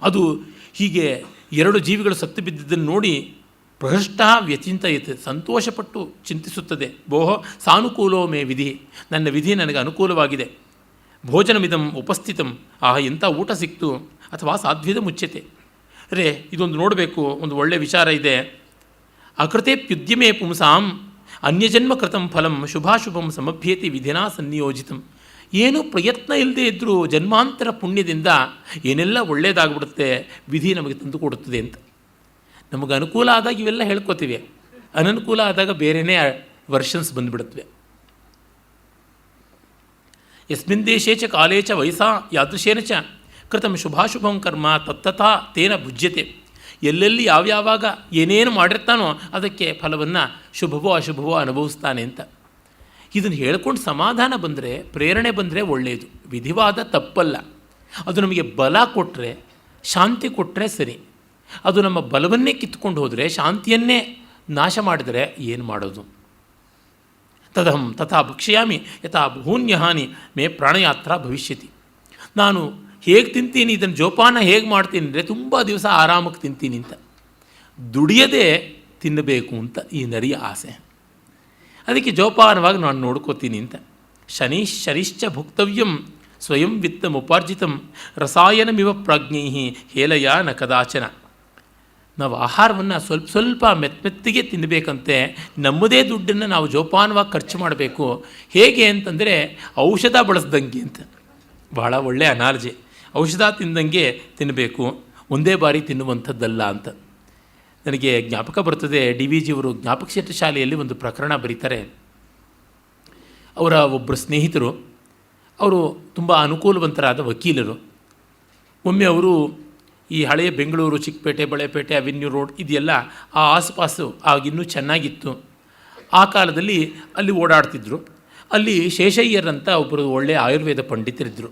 ಅದು ಹೀಗೆ 2 ಜೀವಿಗಳು ಸತ್ತು ಬಿದ್ದಿದ್ದನ್ನು ನೋಡಿ ಪ್ರಹೃಷ್ಟ ವ್ಯಚಿಂತಯತೆ, ಸಂತೋಷಪಟ್ಟು ಚಿಂತಿಸುತ್ತದೆ. ಬೋಹೋ ಸಾನುಕೂಲೋ ಮೇ ವಿಧಿ, ನನ್ನ ವಿಧಿ ನನಗೆ ಅನುಕೂಲವಾಗಿದೆ. ಭೋಜನಮಿದಂ ಉಪಸ್ಥಿತಂ, ಎಂಥ ಊಟ ಸಿಕ್ತು. ಅಥವಾ ಸಾಧ್ವಿದ ಮುಚ್ಯತೆ, ಅರೆ ಇದೊಂದು ನೋಡಬೇಕು, ಒಂದು ಒಳ್ಳೆಯ ವಿಚಾರ ಇದೆ. ಅಕೃತೇಪ್ಯುದ್ಯಮೇ ಪುಂಸಾಂ ಅನ್ಯಜನ್ಮ ಕೃತಂ ಫಲಂ ಶುಭಾಶುಭಂ ಸಮಭ್ಯೇತಿ ವಿಧಿನಾ ಸನ್ನಿಯೋಜಿತಂ. ಏನೂ ಪ್ರಯತ್ನ ಇಲ್ಲದೆ ಇದ್ದರೂ ಜನ್ಮಾಂತರ ಪುಣ್ಯದಿಂದ ಏನೆಲ್ಲ ಒಳ್ಳೆಯದಾಗ್ಬಿಡುತ್ತೆ, ವಿಧಿ ನಮಗೆ ತಂದು ಕೊಡುತ್ತದೆ ಅಂತ. ನಮಗೆ ಅನುಕೂಲ ಆದಾಗ ಇವೆಲ್ಲ ಹೇಳ್ಕೊತೀವಿ, ಅನನುಕೂಲ ಆದಾಗ ಬೇರೆಯೇ ವರ್ಷನ್ಸ್ ಬಂದುಬಿಡುತ್ತವೆ. ಯಸ್ಮಿನ್ ದೇಶೇ ಚ ಕಾಲೇ ಚ ವಯಸ್ಸಾ ಯಾದೃಶೇನ ಚ ಕೃತಂ ಶುಭಾಶುಭಂ ಕರ್ಮ ತತ್ತಥಾ ತೇನ ಭುಜ್ಯತೆ. ಎಲ್ಲೆಲ್ಲಿ ಯಾವ್ಯಾವಾಗ ಏನೇನು ಮಾಡಿರ್ತಾನೋ ಅದಕ್ಕೆ ಫಲವನ್ನು ಶುಭವೋ ಅಶುಭವೋ ಅನುಭವಿಸ್ತಾನೆ ಅಂತ. ಇದನ್ನು ಹೇಳ್ಕೊಂಡು ಸಮಾಧಾನ ಬಂದರೆ, ಪ್ರೇರಣೆ ಬಂದರೆ ಒಳ್ಳೆಯದು. ವಿಧಿವಾದ ತಪ್ಪಲ್ಲ. ಅದು ನಮಗೆ ಬಲ ಕೊಟ್ಟರೆ, ಶಾಂತಿ ಕೊಟ್ಟರೆ ಸರಿ. ಅದು ನಮ್ಮ ಬಲವನ್ನೇ ಕಿತ್ಕೊಂಡು ಹೋದರೆ, ಶಾಂತಿಯನ್ನೇ ನಾಶ ಮಾಡಿದರೆ ಏನು ಮಾಡೋದು? ತದಹಂ ತಥಾ ಭಕ್ಷ್ಯಾಮಿ ಯಥಾ ಬಹೂನ್ಯಹಾನಿ ಮೇ ಪ್ರಾಣಯಾತ್ರಾ ಭವಿಷ್ಯತಿ. ನಾನು ಹೇಗೆ ತಿಂತೀನಿ, ಇದನ್ನು ಜೋಪಾನ ಹೇಗೆ ಮಾಡ್ತೀನಿ ಅಂದರೆ ತುಂಬ ದಿವಸ ಆರಾಮಕ್ಕೆ ತಿಂತೀನಿ ಅಂತ. ದುಡಿಯದೆ ತಿನ್ನಬೇಕು ಅಂತ ಈ ನರಿಯ ಆಸೆ. ಅದಕ್ಕೆ ಜೋಪಾನವಾಗಿ ನಾನು ನೋಡ್ಕೋತೀನಿ ಅಂತ. ಶನಿಶ್ಚ ಭುಕ್ತವ್ಯಂ ಸ್ವಯಂ ವಿತ್ತಮುಪಾರ್ಜಿತಂ ರಸಾಯನಮಿವ ಪ್ರಾಜ್ಞೈ ಹೇಲಯ ನ ಕದಾಚನ. ನಾವು ಆಹಾರವನ್ನು ಸ್ವಲ್ಪ ಸ್ವಲ್ಪ ಮೆತ್ತಿಗೆ ತಿನ್ನಬೇಕಂತೆ. ನಮ್ಮದೇ ದುಡ್ಡನ್ನು ನಾವು ಜೋಪಾನವಾಗಿ ಖರ್ಚು ಮಾಡಬೇಕು. ಹೇಗೆ ಅಂತಂದರೆ ಔಷಧ ಬಳಸ್ದಂಗೆ ಅಂತ. ಬಹಳ ಒಳ್ಳೆಯ ಅನಾಲಜಿ. ಔಷಧ ತಿಂದಂಗೆ ತಿನ್ನಬೇಕು, ಒಂದೇ ಬಾರಿ ತಿನ್ನುವಂಥದ್ದಲ್ಲ ಅಂತ. ನನಗೆ ಜ್ಞಾಪಕ ಬರ್ತದೆ, ಡಿ ವಿ ಜಿಯವರು ಜ್ಞಾಪಕ ಶೆಟ್ಟಿ ಶಾಲೆಯಲ್ಲಿ ಒಂದು ಪ್ರಕರಣ ಬರೀತಾರೆ. ಅವರ ಒಬ್ಬರು ಸ್ನೇಹಿತರು, ಅವರು ತುಂಬ ಅನುಕೂಲವಂತರಾದ ವಕೀಲರು. ಒಮ್ಮೆ ಅವರು ಈ ಹಳೆಯ ಬೆಂಗಳೂರು ಚಿಕ್ಕಪೇಟೆ, ಬಳೆಪೇಟೆ, ಅವೆನ್ಯೂ ರೋಡ್ ಇದೆಯಲ್ಲ, ಆ ಆಸುಪಾಸು ಆಗಿನ್ನೂ ಚೆನ್ನಾಗಿತ್ತು. ಆ ಕಾಲದಲ್ಲಿ ಅಲ್ಲಿ ಓಡಾಡ್ತಿದ್ರು. ಅಲ್ಲಿ ಶೇಷಯ್ಯರ್ ಅಂತ ಒಬ್ಬರು ಒಳ್ಳೆಯ ಆಯುರ್ವೇದ ಪಂಡಿತರಿದ್ದರು.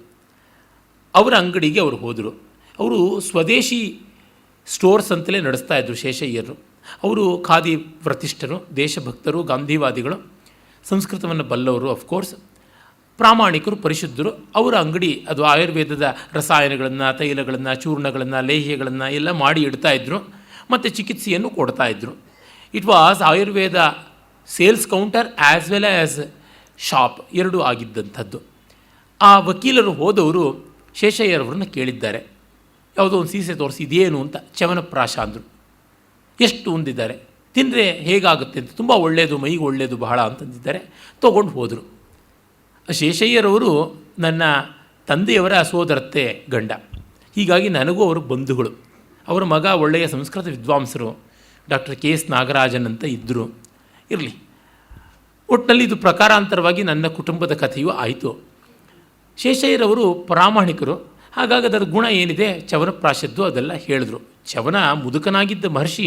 ಅವರ ಅಂಗಡಿಗೆ ಅವರು ಹೋದರು. ಅವರು ಸ್ವದೇಶಿ ಸ್ಟೋರ್ಸ್ ಅಂತಲೇ ನಡೆಸ್ತಾ ಇದ್ದರು ಶೇಷಯ್ಯರು. ಅವರು ಖಾದಿ ಪ್ರತಿಷ್ಠರು, ದೇಶಭಕ್ತರು, ಗಾಂಧಿವಾದಿಗಳು, ಸಂಸ್ಕೃತವನ್ನು ಬಲ್ಲವರು, ಅಫ್ಕೋರ್ಸ್ ಪ್ರಾಮಾಣಿಕರು, ಪರಿಶುದ್ಧರು. ಅವರ ಅಂಗಡಿ ಅದು ಆಯುರ್ವೇದದ ರಸಾಯನಗಳನ್ನು, ತೈಲಗಳನ್ನು, ಚೂರ್ಣಗಳನ್ನು, ಲೇಹ್ಯಗಳನ್ನು ಎಲ್ಲ ಮಾಡಿ ಇಡ್ತಾಯಿದ್ರು ಮತ್ತು ಚಿಕಿತ್ಸೆಯನ್ನು ಕೊಡ್ತಾಯಿದ್ರು. It was Ayurveda sales counter as well as shop ಎರಡೂ ಆಗಿದ್ದಂಥದ್ದು. ಆ ವಕೀಲರು ಹೋದವರು ಶೇಷಯ್ಯರವ್ರನ್ನ ಕೇಳಿದ್ದಾರೆ, ಯಾವುದೋ ಒಂದು ಸೀಸೆ ತೋರಿಸಿ ಇದೇನು ಅಂತ. ಚವನಪ್ರಾಶ ಅಂದರು. ಎಷ್ಟು ಹೊಂದಿದ್ದಾರೆ, ತಿಂದರೆ ಹೇಗಾಗುತ್ತೆ ಅಂತ, ತುಂಬ ಒಳ್ಳೆಯದು, ಮೈಗೆ ಒಳ್ಳೆಯದು ಬಹಳ ಅಂತಂದಿದ್ದಾರೆ. ತೊಗೊಂಡು ಹೋದರು. ಶೇಷಯ್ಯರವರು ನನ್ನ ತಂದೆಯವರ ಸೋದರತ್ತೆ ಗಂಡ, ಹೀಗಾಗಿ ನನಗೂ ಅವರು ಬಂಧುಗಳು. ಅವರ ಮಗ ಒಳ್ಳೆಯ ಸಂಸ್ಕೃತ ವಿದ್ವಾಂಸರು, ಡಾಕ್ಟರ್ ಕೆ ಎಸ್ ನಾಗರಾಜನ್ ಅಂತ ಇದ್ದರು. ಇರಲಿ, ಒಟ್ಟಿನಲ್ಲಿ ಇದು ಪ್ರಕಾರಾಂತರವಾಗಿ ನನ್ನ ಕುಟುಂಬದ ಕಥೆಯೂ ಆಯಿತು. ಶೇಷಯ್ಯರವರು ಪ್ರಾಮಾಣಿಕರು, ಹಾಗಾಗಿ ಅದರ ಗುಣ ಏನಿದೆ ಚವನಪ್ರಾಶದ್ದು ಅದೆಲ್ಲ ಹೇಳಿದ್ರು. ಚವನ ಮುದುಕನಾಗಿದ್ದ ಮಹರ್ಷಿ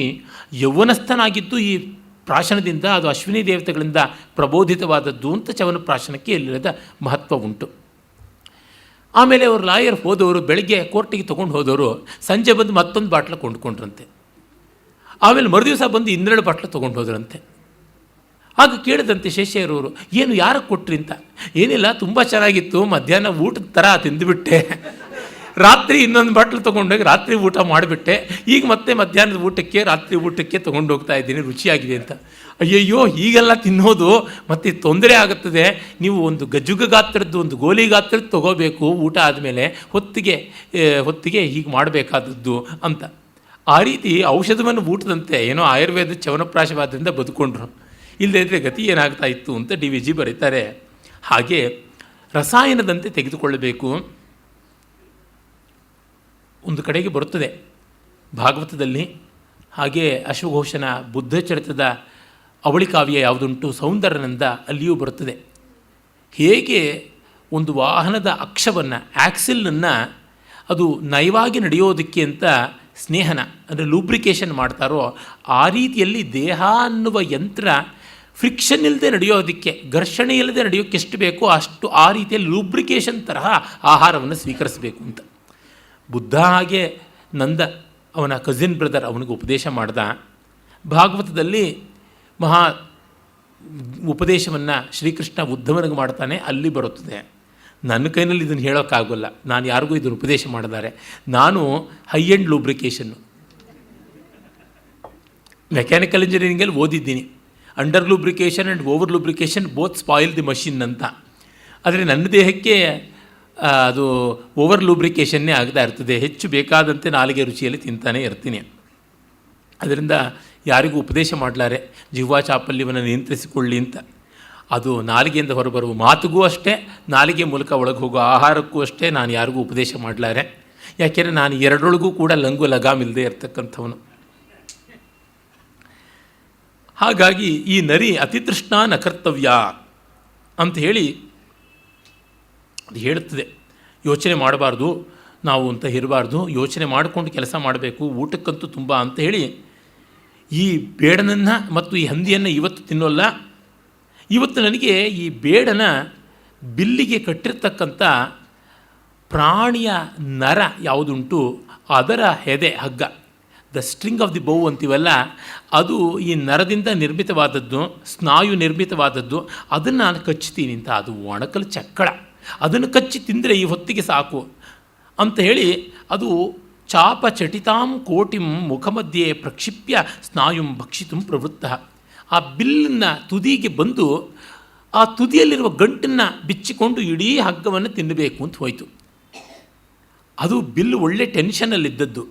ಯೌವನಸ್ಥನಾಗಿದ್ದು ಈ ಪ್ರಾಶನದಿಂದ, ಅದು ಅಶ್ವಿನಿ ದೇವತೆಗಳಿಂದ ಪ್ರಬೋಧಿತವಾದದ್ದು ಅಂತ ಚವನಪ್ರಾಶನಕ್ಕೆ ಎಲ್ಲಿರದ ಮಹತ್ವ ಉಂಟು. ಆಮೇಲೆ ಅವರು ಲಾಯರ್ ಹೋದವರು ಬೆಳಗ್ಗೆ ಕೋರ್ಟಿಗೆ ತೊಗೊಂಡು ಹೋದವರು ಸಂಜೆ ಬಂದು ಮತ್ತೊಂದು ಬಾಟ್ಲ ಕೊಂಡ್ಕೊಂಡ್ರಂತೆ. ಆಮೇಲೆ ಮರುದಿವಸ ಬಂದು ಇನ್ನೆರಡು ಬಾಟ್ಲ ತೊಗೊಂಡು ಹೋದ್ರಂತೆ. ಆಗ ಕೇಳಿದಂತೆ ಶೇಷಯ್ಯರವರು, ಏನು ಯಾರಿಗೆ ಕೊಟ್ರಿ ಅಂತ. ಏನಿಲ್ಲ, ತುಂಬ ಚೆನ್ನಾಗಿತ್ತು, ಮಧ್ಯಾಹ್ನ ಊಟದ ಥರ ತಿಂದುಬಿಟ್ಟೆ, ರಾತ್ರಿ ಇನ್ನೊಂದು ಬಾಟ್ಲು ತೊಗೊಂಡೋಗಿ ರಾತ್ರಿ ಊಟ ಮಾಡಿಬಿಟ್ಟೆ, ಈಗ ಮತ್ತೆ ಮಧ್ಯಾಹ್ನದ ಊಟಕ್ಕೆ ರಾತ್ರಿ ಊಟಕ್ಕೆ ತೊಗೊಂಡು ಹೋಗ್ತಾ ಇದ್ದೀನಿ, ರುಚಿಯಾಗಿದೆ ಅಂತ. ಅಯ್ಯಯ್ಯೋ, ಹೀಗೆಲ್ಲ ತಿನ್ನೋದು ಮತ್ತು ತೊಂದರೆ ಆಗುತ್ತದೆ, ನೀವು ಒಂದು ಗಜುಗ ಗಾತ್ರದ್ದು, ಒಂದು ಗೋಲಿ ಗಾತ್ರದ್ದು ತೊಗೋಬೇಕು ಊಟ ಆದಮೇಲೆ, ಹೊತ್ತಿಗೆ ಹೀಗೆ ಮಾಡಬೇಕಾದದ್ದು ಅಂತ. ಆ ರೀತಿ ಔಷಧವನ್ನು ಊಟದಂತೆ ಏನೋ ಆಯುರ್ವೇದ ಚವನಪ್ರಾಶವಾದ್ದರಿಂದ ಬದುಕೊಂಡ್ರು. ಇಲ್ಲದೇ ಇದ್ದರೆ ಗತಿ ಏನಾಗ್ತಾ ಇತ್ತು ಅಂತ ಡಿ ವಿ ಜಿ ಬರೀತಾರೆ. ಹಾಗೆ ರಸಾಯನದಂತೆ ತೆಗೆದುಕೊಳ್ಳಬೇಕು. ಒಂದು ಕಡೆಗೆ ಬರುತ್ತದೆ ಭಾಗವತದಲ್ಲಿ, ಹಾಗೆ ಅಶ್ವಘೋಷನ ಬುದ್ಧಚರಿತದ ಅವಳಿ ಕಾವ್ಯ ಯಾವುದುಂಟು ಸೌಂದರ್ಯನಂದ, ಅಲ್ಲಿಯೂ ಬರುತ್ತದೆ. ಹೇಗೆ ಒಂದು ವಾಹನದ ಅಕ್ಷವನ್ನು, ಆ್ಯಕ್ಸಿಲನ್ನು ಅದು ನಯವಾಗಿ ನಡೆಯೋದಕ್ಕೆ ಅಂತ ಸ್ನೇಹನ ಅಂದರೆ ಲೂಬ್ರಿಕೇಷನ್ ಮಾಡ್ತಾರೋ, ಆ ರೀತಿಯಲ್ಲಿ ದೇಹ ಅನ್ನುವ ಯಂತ್ರ ಫ್ರಿಕ್ಷನ್ ಇಲ್ಲದೆ ನಡೆಯೋದಕ್ಕೆ, ಘರ್ಷಣೆ ಇಲ್ಲದೆ ನಡೆಯೋಕ್ಕೆ ಎಷ್ಟು ಬೇಕೋ ಅಷ್ಟು ಆ ರೀತಿಯಲ್ಲಿ ಲೂಬ್ರಿಕೇಷನ್ ತರಹ ಆಹಾರವನ್ನು ಸ್ವೀಕರಿಸಬೇಕು ಅಂತ. ಬುದ್ಧ ಹಾಗೆ ನಂದ ಅವನ ಕಸಿನ್ ಬ್ರದರ್ ಅವನಿಗೆ ಉಪದೇಶ ಮಾಡ್ದ. ಭಾಗವತದಲ್ಲಿ ಮಹಾ ಉಪದೇಶವನ್ನು ಶ್ರೀಕೃಷ್ಣ ಉದ್ಧವನಿಗೆ ಮಾಡ್ತಾನೆ, ಅಲ್ಲಿ ಬರುತ್ತದೆ. ನನ್ನ ಕೈನಲ್ಲಿ ಇದನ್ನು ಹೇಳೋಕ್ಕಾಗೋಲ್ಲ, ನಾನು ಯಾರಿಗೂ ಇದನ್ನು ಉಪದೇಶ ಮಾಡಿದ್ದಾರೆ. ನಾನು ಹೈ ಎಂಡ್ ಲೂಬ್ರಿಕೇಷನ್ನು ಮೆಕ್ಯಾನಿಕಲ್ ಇಂಜಿನಿಯರಿಂಗಲ್ಲಿ ಓದಿದ್ದೀನಿ. Under lubrication and over lubrication both spoil the machine ಅಂತ. ಆದರೆ ನನ್ನ ದೇಹಕ್ಕೆ ಅದು ಓವರ್ ಲೂಬ್ರಿಕೇಷನ್ನೇ ಆಗ್ತಾ ಇರ್ತದೆ. ಹೆಚ್ಚು ಬೇಕಾದಂತೆ ನಾಲಿಗೆ ರುಚಿಯಲ್ಲಿ ತಿಂತಾನೆ ಇರ್ತೀನಿ. ಅದರಿಂದ ಯಾರಿಗೂ ಉಪದೇಶ ಮಾಡಲಾರೆ ಜಿಹ್ವಾ ಚಾಪಲ್ಯವನ್ನು ನಿಯಂತ್ರಿಸಿಕೊಳ್ಳಿ ಅಂತ. ಅದು ನಾಲಿಗೆಯಿಂದ ಹೊರಬರುವ ಮಾತುಗೂ ಅಷ್ಟೇ, ನಾಲಿಗೆ ಮೂಲಕ ಒಳಗೆ ಹೋಗೋ ಆಹಾರಕ್ಕೂ ಅಷ್ಟೇ ನಾನು ಯಾರಿಗೂ ಉಪದೇಶ ಮಾಡಲಾರೆ. ಯಾಕೆಂದರೆ ನಾನು ಎರಡರೊಳಗೂ ಕೂಡ ಲಂಗು ಲಗಾಮಿಲ್ಲದೆ ಇರ್ತಕ್ಕಂಥವನು. ಹಾಗಾಗಿ ಈ ನರಿ ಅತಿತೃಷ್ಣ ನಕರ್ತವ್ಯ ಅಂತ ಹೇಳಿ ಅದು ಹೇಳುತ್ತದೆ. ಯೋಚನೆ ಮಾಡಬಾರ್ದು ನಾವು ಅಂತ ಇರಬಾರ್ದು, ಯೋಚನೆ ಮಾಡಿಕೊಂಡು ಕೆಲಸ ಮಾಡಬೇಕು, ಊಟಕ್ಕಂತೂ ತುಂಬ ಅಂತ ಹೇಳಿ ಈ ಬೇಡನನ್ನು ಮತ್ತು ಈ ಹಂದಿಯನ್ನು ಇವತ್ತು ತಿನ್ನೋಲ್ಲ. ಇವತ್ತು ನನಗೆ ಈ ಬೇಡನ ಬಿಲ್ಲಿಗೆ ಕಟ್ಟಿರ್ತಕ್ಕಂಥ ಪ್ರಾಣಿಯ ನರ ಯಾವುದುಂಟು ಅದರ ಹೆದೆ ಹಗ್ಗ, ದ ಸ್ಟ್ರಿಂಗ್ ಆಫ್ ದಿ ಬೌ ಅಂತೀವಲ್ಲ, ಅದು ಈ ನರದಿಂದ ನಿರ್ಮಿತವಾದದ್ದು, ಸ್ನಾಯು ನಿರ್ಮಿತವಾದದ್ದು. ಅದನ್ನು ನಾನು ಕಚ್ತೀನಿ ಅಂತ. ಅದು ಒಣಕಲು ಚಕ್ಕಳ, ಅದನ್ನು ಕಚ್ಚಿ ತಿಂದರೆ ಈ ಹೊತ್ತಿಗೆ ಸಾಕು ಅಂತ ಹೇಳಿ ಅದು ಚಾಪ ಚಟಿತಾಂ ಕೋಟಿಂ ಮುಖಮಧ್ಯೆ ಪ್ರಕ್ಷಿಪ್ಯ ಸ್ನಾಯುಂ ಭಕ್ಷಿತು ಪ್ರವೃತ್ತ. ಆ ಬಿಲ್ಲನ್ನು ತುದಿಗೆ ಬಂದು ಆ ತುದಿಯಲ್ಲಿರುವ ಗಂಟನ್ನು ಬಿಚ್ಚಿಕೊಂಡು ಇಡೀ ಹಗ್ಗವನ್ನು ತಿನ್ನಬೇಕು ಅಂತ ಹೋಯಿತು. ಅದು ಬಿಲ್ಲು ಒಳ್ಳೆ ಟೆನ್ಷನಲ್ಲಿದ್ದದ್ದು.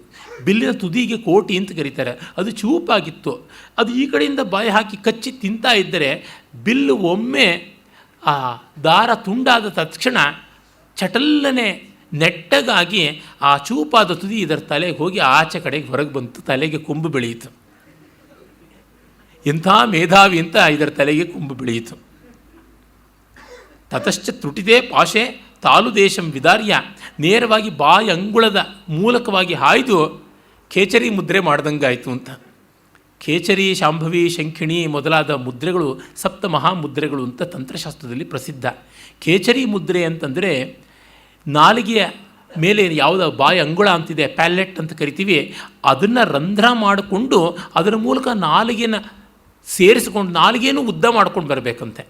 ಬಿಲ್ಲಿನ ತುದಿಗೆ ಕೋಟಿ ಅಂತ ಕರೀತಾರೆ. ಅದು ಚೂಪಾಗಿತ್ತು. ಅದು ಈ ಕಡೆಯಿಂದ ಬಾಯಿ ಹಾಕಿ ಕಚ್ಚಿ ತಿಂತಾ ಇದ್ದರೆ ಬಿಲ್ಲು ಒಮ್ಮೆ ಆ ದಾರ ತುಂಡಾದ ತಕ್ಷಣ ಚಟಲ್ಲನೆ ನೆಟ್ಟಗಾಗಿ ಆ ಚೂಪಾದ ತುದಿ ಇದರ ತಲೆಗೆ ಹೋಗಿ ಆಚೆ ಕಡೆಗೆ ಹೊರಗೆ ಬಂತು, ತಲೆಗೆ ಕೊಂಬು ಬೆಳೆಯಿತು. ಎಂಥ ಮೇಧಾವಿ ಅಂತ ಇದರ ತಲೆಗೆ ಕೊಂಬು ಬೆಳೆಯಿತು. ತತಶ್ಚ ತ್ರುಟಿದೇ ಪಾಶೆ ತಾಲು ದೇಶಂ ವಿದಾರ್ಯ, ನೇರವಾಗಿ ಬಾಯಿ ಅಂಗುಳದ ಮೂಲಕವಾಗಿ ಹಾಯ್ದು ಖೇಚರಿ ಮುದ್ರೆ ಮಾಡ್ದಂಗಾಯಿತು ಅಂತ. ಖೇಚರಿ, ಶಾಂಭವಿ, ಶಂಖಿಣಿ ಮೊದಲಾದ ಮುದ್ರೆಗಳು ಸಪ್ತ ಮಹಾಮುದ್ರೆಗಳು ಅಂತ ತಂತ್ರಶಾಸ್ತ್ರದಲ್ಲಿ ಪ್ರಸಿದ್ಧ. ಖೇಚರಿ ಮುದ್ರೆ ಅಂತಂದರೆ ನಾಲಿಗೆಯ ಮೇಲೆ ಯಾವುದೋ ಬಾಯಿ ಅಂಗುಳ ಅಂತಿದೆ, ಪ್ಯಾಲೆಟ್ ಅಂತ ಕರಿತೀವಿ, ಅದನ್ನು ರಂಧ್ರ ಮಾಡಿಕೊಂಡು ಅದರ ಮೂಲಕ ನಾಲಿಗೆನ ಸೇರಿಸ್ಕೊಂಡು ನಾಲಿಗೆನೂ ಉದ್ದ ಮಾಡ್ಕೊಂಡು ಬರಬೇಕಂತೆ.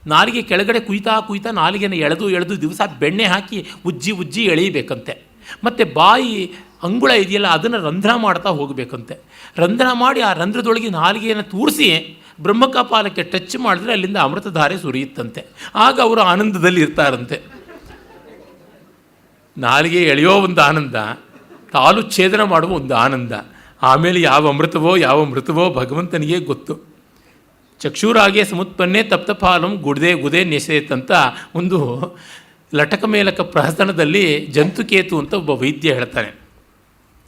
ನಾಲಿಗೆ ಕೆಳಗಡೆ ಕುಯ್ತಾ ಕುಯ್ತಾ ನಾಲಿಗೆನ ಎಳೆದು ದಿವಸ ಬೆಣ್ಣೆ ಹಾಕಿ ಉಜ್ಜಿ ಎಳೆಯಬೇಕಂತೆ. ಮತ್ತು ಬಾಯಿ ಅಂಗುಳ ಇದೆಯಲ್ಲ ಅದನ್ನು ರಂಧ್ರ ಮಾಡ್ತಾ ಹೋಗಬೇಕಂತೆ. ರಂಧ್ರ ಮಾಡಿ ಆ ರಂಧ್ರದೊಳಗೆ ನಾಲಿಗೆಯನ್ನು ತೂರಿಸಿ ಬ್ರಹ್ಮಕಪಾಲಕ್ಕೆ ಟಚ್ ಮಾಡಿದ್ರೆ ಅಲ್ಲಿಂದ ಅಮೃತಧಾರೆ ಸುರಿಯುತ್ತಂತೆ. ಆಗ ಅವರು ಆನಂದದಲ್ಲಿ ಇರ್ತಾರಂತೆ. ನಾಲಿಗೆ ಎಳೆಯೋ ಒಂದು ಆನಂದ, ತಾಲು ಛೇದನ ಮಾಡುವ ಒಂದು ಆನಂದ, ಆಮೇಲೆ ಯಾವ ಮೃತವೋ ಭಗವಂತನಿಗೆ ಗೊತ್ತು. ಚಕ್ಷುರಾಗೆ ಸಮುತ್ಪನ್ನೇ ತಪ್ತಫಾಲಂ ಗುದೇ ನೆಸೆಯತ್ತಂತ ಒಂದು ಲಟಕ ಮೇಲಕ ಪ್ರಹಸನದಲ್ಲಿ ಜಂತುಕೇತು ಅಂತ ಒಬ್ಬ ವೈದ್ಯ ಹೇಳ್ತಾನೆ.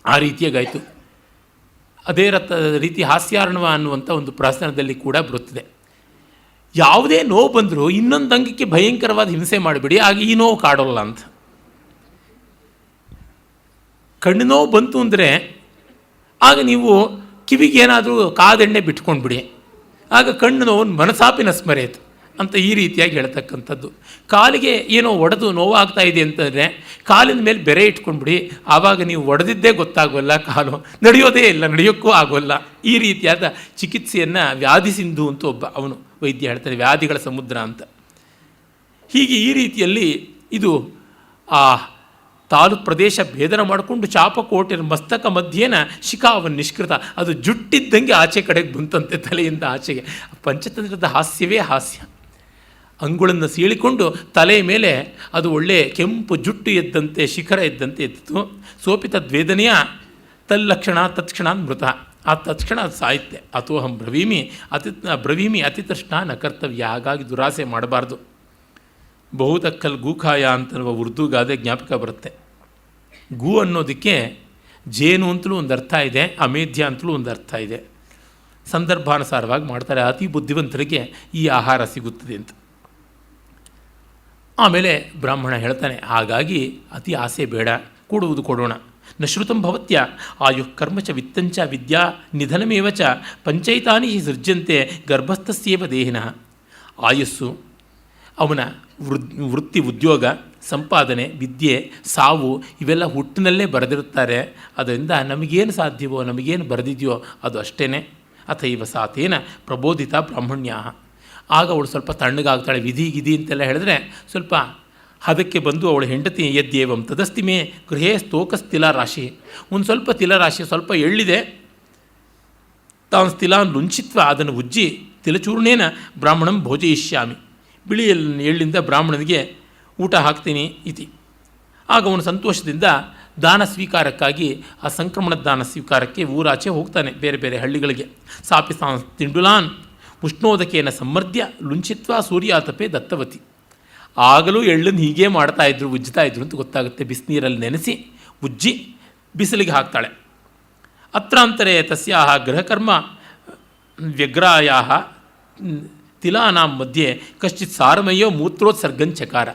ಆ ರೀತಿಯಾಗಾಯಿತು. ಅದೇ ರೀತಿ ಹಾಸ್ಯಾರ್ಣವ ಅನ್ನುವಂಥ ಒಂದು ಪ್ರಹಸನದಲ್ಲಿ ಕೂಡ ಬರುತ್ತದೆ. ಯಾವುದೇ ನೋವು ಬಂದರೂ ಇನ್ನೊಂದು ಅಂಗಕ್ಕೆ ಭಯಂಕರವಾದ ಹಿಂಸೆ ಮಾಡಿಬಿಡಿ, ಆಗ ಈ ನೋವು ಕಾಡೋಲ್ಲ ಅಂತ. ಕಣ್ಣು ನೋವು ಬಂತು ಅಂದರೆ ಆಗ ನೀವು ಕಿವಿಗೇನಾದರೂ ಕಾದೆಣ್ಣೆ ಬಿಟ್ಕೊಂಡ್ಬಿಡಿ, ಆಗ ಕಣ್ಣು ನೋವು ಮನಸಾಪಿನ ಸ್ಮರೇತು ಅಂತ ಈ ರೀತಿಯಾಗಿ ಹೇಳ್ತಕ್ಕಂಥದ್ದು. ಕಾಲಿಗೆ ಏನೋ ಒಡೆದು ನೋವಾಗ್ತಾ ಇದೆ ಅಂತಂದರೆ ಕಾಲಿನ ಮೇಲೆ ಬೆರೆ ಇಟ್ಕೊಂಡ್ಬಿಡಿ, ಆವಾಗ ನೀವು ಒಡೆದಿದ್ದೇ ಗೊತ್ತಾಗೋಲ್ಲ, ಕಾಲು ನಡೆಯೋದೇ ಇಲ್ಲ, ನಡೆಯೋಕ್ಕೂ ಆಗೋಲ್ಲ. ಈ ರೀತಿಯಾದ ಚಿಕಿತ್ಸೆಯನ್ನು ವ್ಯಾಧಿ ಸಿಂಧು ಅಂತ ಒಬ್ಬ ಅವನು ವೈದ್ಯ ಹೇಳ್ತಾನೆ, ವ್ಯಾಧಿಗಳ ಸಮುದ್ರ ಅಂತ. ಹೀಗೆ ಈ ರೀತಿಯಲ್ಲಿ ಇದು ಆ ತಾಲು ಪ್ರದೇಶ ಭೇದನ ಮಾಡಿಕೊಂಡು ಚಾಪಕೋಟಿನ ಮಸ್ತಕ ಮಧ್ಯೇನ ಶಿಖಾವನ್ನು ನಿಷ್ಕೃತ, ಅದು ಜುಟ್ಟಿದ್ದಂಗೆ ಆಚೆ ಕಡೆಗೆ ಬಂತಂತೆ, ತಲೆಯಿಂದ ಆಚೆಗೆ. ಪಂಚತಂತ್ರದ ಹಾಸ್ಯವೇ ಹಾಸ್ಯ. ಅಂಗುಳನ್ನು ಸೀಳಿಕೊಂಡು ತಲೆಯ ಮೇಲೆ ಅದು ಒಳ್ಳೆ ಕೆಂಪು ಜುಟ್ಟು ಎದ್ದಂತೆ, ಶಿಖರ ಎದ್ದಂತೆ ಎದ್ದಿತು. ಸೋಪಿತ ದ್ವೇದನೆಯ ತಲ್ಲಕ್ಷಣ ತತ್ಕ್ಷಣ ಮೃತ, ಆ ತತ್ಕ್ಷಣ ಅದು ಸಾಹಿತ್ಯ. ಅಥೋಹಂ ಬ್ರವೀಮಿ ಅತಿತೃಷ್ಣ ನ ಕರ್ತವ್ಯ. ಹಾಗಾಗಿ ದುರಾಸೆ ಮಾಡಬಾರ್ದು. ಬಹುತಕ್ಕಲ್ ಗೂಖಾಯ ಅಂತನ್ನುವ ಉರ್ದು ಗಾದೆ ಜ್ಞಾಪಕ ಬರುತ್ತೆ. ಗು ಅನ್ನೋದಕ್ಕೆ ಜೇನು ಅಂತಲೂ ಒಂದು ಅರ್ಥ ಇದೆ, ಅಮೇಧ್ಯ ಅಂತಲೂ ಒಂದು ಅರ್ಥ ಇದೆ. ಸಂದರ್ಭಾನುಸಾರವಾಗಿ ಮಾಡ್ತಾರೆ. ಅತಿ ಬುದ್ಧಿವಂತರಿಗೆ ಈ ಆಹಾರ ಸಿಗುತ್ತದೆ ಅಂತ. ಆಮೇಲೆ ಬ್ರಾಹ್ಮಣ ಹೇಳ್ತಾನೆ, ಹಾಗಾಗಿ ಅತಿ ಆಸೆ ಬೇಡ, ಕೊಡುವುದು ಕೊಡೋಣ. ನ ಶ್ರುತಂ ಭವತ್ಯ ಆಯುಃ ಕರ್ಮಚ ವಿತ್ತಂಚ ವಿದ್ಯಾ ನಿಧನಮೇವ ಚ ಪಂಚೈತಾನಿ ಸೃಜ್ಯಂತೆ ಗರ್ಭಸ್ಥಸ್ಯೇವ ದೇಹಿನಃ. ಆಯಸ್ಸು, ಅವನ ವೃತ್ತಿ, ಉದ್ಯೋಗ, ಸಂಪಾದನೆ, ವಿದ್ಯೆ, ಸಾವು ಇವೆಲ್ಲ ಹುಟ್ಟಿನಲ್ಲೇ ಬರೆದಿರುತ್ತಾರೆ. ಅದರಿಂದ ನಮಗೇನು ಸಾಧ್ಯವೋ, ನಮಗೇನು ಬರೆದಿದೆಯೋ ಅದು ಅಷ್ಟೇ. ಅಥೈವ ಸಾತೇನ ಪ್ರಬೋಧಿತ ಬ್ರಾಹ್ಮಣ್ಯ. ಆಗ ಅವಳು ಸ್ವಲ್ಪ ತಣ್ಣಗಾಗ್ತಾಳೆ. ವಿಧಿ ಅಂತೆಲ್ಲ ಹೇಳಿದ್ರೆ ಸ್ವಲ್ಪ ಹದಕ್ಕೆ ಬಂದು ಅವಳು ಹೆಂಡತಿ ಯದ್ಯೇವಂ ತದಸ್ತಿಮೇ ಗೃಹೇ ಸ್ತೋಕಸ್ ತಿಲಾರಾಶಿ. ಒಂದು ಸ್ವಲ್ಪ ತಿಲರಾಶಿ, ಸ್ವಲ್ಪ ಎಳ್ಳಿದೆ, ತಾನು ತಿಲಾನ್ ಲುಂಚಿತ್ವ ಅದನ್ನು ಉಜ್ಜಿ ತಿಲಚೂರ್ಣೇನ ಬ್ರಾಹ್ಮಣಂ ಭೋಜಯಿಷ್ಯಾಮಿ. ಬಿಳಿ ಎಳ್ಳಿಂದ ಬ್ರಾಹ್ಮಣನಿಗೆ ಊಟ ಹಾಕ್ತೀನಿ ಇತಿ. ಆಗ ಅವನು ಸಂತೋಷದಿಂದ ದಾನ ಸ್ವೀಕಾರಕ್ಕಾಗಿ, ಆ ಸಂಕ್ರಮಣದ ದಾನ ಸ್ವೀಕಾರಕ್ಕೆ ಊರಾಚೆ ಹೋಗ್ತಾನೆ, ಬೇರೆ ಬೇರೆ ಹಳ್ಳಿಗಳಿಗೆ. ಸಾಪಿ ತಿಂಡುಲಾನ್ ಉಷ್ಣೋದಕೇನ ಸಮ್ಮರ್ದ್ಯ ಲುಂಚಿತ್ವ ಸೂರ್ಯಾತಪೆ ದತ್ತವತಿ. ಆಗಲೂ ಎಳ್ಳನ್ನು ಹೀಗೆ ಮಾಡ್ತಾಯಿದ್ರು, ಉಜ್ಜ್ತಾಯಿದ್ರು ಅಂತ ಗೊತ್ತಾಗುತ್ತೆ. ಬಿಸಿನೀರಲ್ಲಿ ನೆನೆಸಿ ಉಜ್ಜಿ ಬಿಸಿಲಿಗೆ ಹಾಕ್ತಾಳೆ. ಅತ್ರಾಂತರೇ ತಸ್ಯಾಹ ಗೃಹಕರ್ಮ ವ್ಯಗ್ರಾಯಾ ತಿಲಾನಾಂ ಮಧ್ಯೆ ಕಶ್ಚಿತ್ ಸಾರಮಯ್ಯೋ ಮೂತ್ರೋತ್ಸರ್ಗಂಚಕಾರ.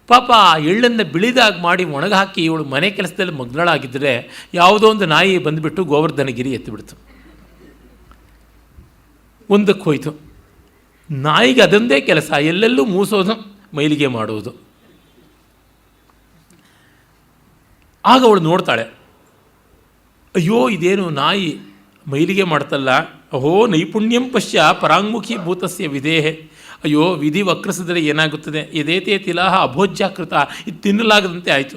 ಪಾಪ ಎಳ್ಳನ್ನು ಬಿಳಿದಾಗಿ ಮಾಡಿ ಒಣಗಾಕಿ ಇವಳು ಮನೆ ಕೆಲಸದಲ್ಲಿ ಮಗ್ನಳಾಗಿದ್ದರೆ ಯಾವುದೋ ಒಂದು ನಾಯಿ ಬಂದುಬಿಟ್ಟು ಗೋವರ್ಧನಗಿರಿ ಎತ್ತಿಬಿಡ್ತು. ಒಂದಕ್ಕೆ ಹೋಯಿತು. ನಾಯಿಗೆ ಅದೊಂದೇ ಕೆಲಸ, ಎಲ್ಲೆಲ್ಲೂ ಮೂಸೋದು, ಮೈಲಿಗೆ ಮಾಡುವುದು. ಆಗ ಅವಳು ನೋಡ್ತಾಳೆ, ಅಯ್ಯೋ ಇದೇನು ನಾಯಿ ಮೈಲಿಗೆ ಮಾಡ್ತಲ್ಲ, ಅಹೋ ನೈಪುಣ್ಯಂ ಪಶ್ಯ ಪರಾಂಗುಖಿ ಭೂತಸ್ಯ ವಿಧೇಹೆ. ಅಯ್ಯೋ ವಿಧಿ ವಕ್ರಿಸಿದರೆ ಏನಾಗುತ್ತದೆ. ಯದೇತೇ ತಿಲಾಹ ಅಭೋಜ್ಯಾಕೃತ, ಇದು ತಿನ್ನಲಾಗದಂತೆ ಆಯಿತು.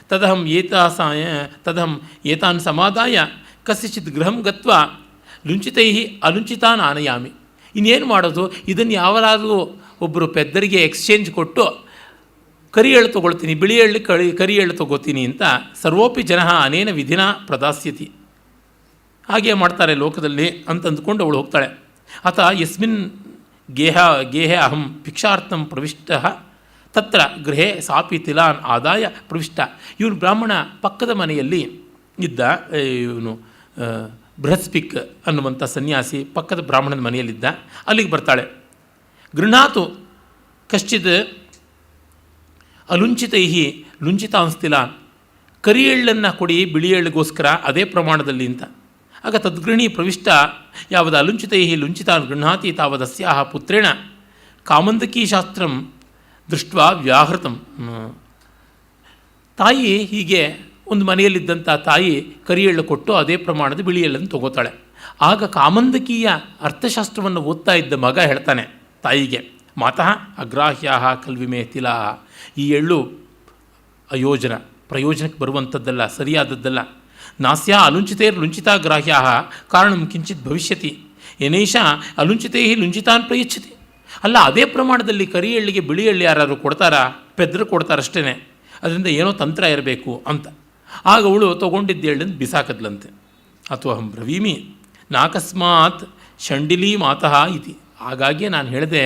ತದಹಂ ಏತಾನ್ ಸಮಾದಾಯ ಕಸ್ಯಚಿತ್ ಗೃಹಂ ಗತ್ವ ಲುಂಚಿತೈ ಅಲುಂಚಿತಾನ್ ಆನಯಾಮಿ. ಇನ್ನೇನು ಮಾಡೋದು, ಇದನ್ನು ಯಾವರಾದರೂ ಒಬ್ಬರು ಪೆದ್ದರಿಗೆ ಎಕ್ಸ್ಚೇಂಜ್ ಕೊಟ್ಟು ಕರಿ ಎಳ್ಳು ತೊಗೊಳ್ತೀನಿ, ಬಿಳಿ ಎಳ್ಳು ಕರಿ ಎಳ್ಳು ತೊಗೋತೀನಿ ಅಂತ ಸರ್ವೋಪಿ ಜನ ಅನೇನ ವಿಧಿನ ಪ್ರದಾಸ್ಯತಿ. ಹಾಗೆ ಮಾಡ್ತಾರೆ ಲೋಕದಲ್ಲಿ ಅಂತ ಅಂದ್ಕೊಂಡು ಅವಳು ಹೋಗ್ತಾಳೆ. ಅಥ ಯಸ್ಮಿನ್ ಗೇಹೆ ಅಹಂ ಭಿಕ್ಷಾರ್ಥಂ ಪ್ರವಿಷ್ಟ ತತ್ರ ಗೃಹೇ ಸಾಪಿ ತಿಲಾನ್ ಆದಾಯ ಪ್ರವಿಷ್ಟ. ಇವನು ಬ್ರಾಹ್ಮಣ ಪಕ್ಕದ ಮನೆಯಲ್ಲಿ ಇದ್ದ. ಇವನು ಬೃಹಸ್ಪಿಕ್ ಅನ್ನುವಂಥ ಸನ್ಯಾಸಿ ಪಕ್ಕದ ಬ್ರಾಹ್ಮಣನ ಮನೆಯಲ್ಲಿದ್ದ. ಅಲ್ಲಿಗೆ ಬರ್ತಾಳೆ. ಗೃಹಾತು ಕಶ್ಚಿತ್ ಅಲುಂಚಿತೈ ಲುಂಚಿತಾಂಸ್ತಿಲಾನ್, ಕರಿ ಎಳ್ಳನ್ನು ಕೊಡಿ ಬಿಳಿ ಎಳ್ಳಿಗೋಸ್ಕರ ಅದೇ ಪ್ರಮಾಣದಲ್ಲಿ ಅಂತ. ಆಗ ತದ್ಗೃಹಿಣಿ ಪ್ರವಿಷ್ಟ ಯಾವದ ಅಲುಂಚಿತೈ ಲುಂಚಿತಾನ್ ಗೃಹಾತಿ ತಾವದಸ್ಯಾಹ ಪುತ್ರೇಣ ಕಾಮಂದಕಿ ಶಾಸ್ತ್ರಂ ದೃಷ್ಟ ವ್ಯಾಹೃತಂ. ತಾಯಿ ಹೀಗೆ ಒಂದು ಮನೆಯಲ್ಲಿದ್ದಂಥ ತಾಯಿ ಕರಿ ಎಳ್ಳು ಕೊಟ್ಟು ಅದೇ ಪ್ರಮಾಣದ ಬಿಳಿ ಎಳ್ಳನ್ನು ತಗೋತಾಳೆ. ಆಗ ಕಾಮಂದಕಿಯ ಅರ್ಥಶಾಸ್ತ್ರವನ್ನು ಓದ್ತಾ ಇದ್ದ ಮಗ ಹೇಳ್ತಾನೆ ತಾಯಿಗೆ, ಮಾತಃ ಅಗ್ರಾಹ್ಯಾ ಕಲ್ವಿಮೆ ತಿಲಾ, ಈ ಎಳ್ಳು ಅಯೋಜನ, ಪ್ರಯೋಜನಕ್ಕೆ ಬರುವಂಥದ್ದಲ್ಲ, ಸರಿಯಾದದ್ದಲ್ಲ. ನಾಸ್ಯ ಅಲುಂಚಿತೇರ್ ಲುಂಚಿತಾಗ್ರಾಹ್ಯಾ ಕಾರಣಂ ಕಿಂಚಿತ್ ಭವಿಷ್ಯತಿ, ಏನೈಷ ಅಲುಂಚಿತೈ ಲುಂಚಿತಾನ್ ಪ್ರಯಚ್ಛತಿ. ಅಲ್ಲ, ಅದೇ ಪ್ರಮಾಣದಲ್ಲಿ ಕರಿ ಎಳ್ಳಿಗೆ ಬಿಳಿ ಎಳ್ಳು ಯಾರಾದರೂ ಕೊಡ್ತಾರಾ? ಪೆದ್ರು ಕೊಡ್ತಾರಷ್ಟೇ, ಅದರಿಂದ ಏನೋ ತಂತ್ರ ಇರಬೇಕು ಅಂತ. ಆಗ ಅವಳು ತೊಗೊಂಡಿದ್ದ ಎಳ್ಳನ್ನು ಬಿಸಾಕದ್ಲಂತೆ. ಅಥೋಹಂ ಬ್ರವೀಮಿ ನಾಕಸ್ಮಾತ್ ಶಂಡಿಲಿ ಮಾತಃ ಇತಿ. ಹಾಗಾಗಿ ನಾನು ಹೇಳಿದೆ,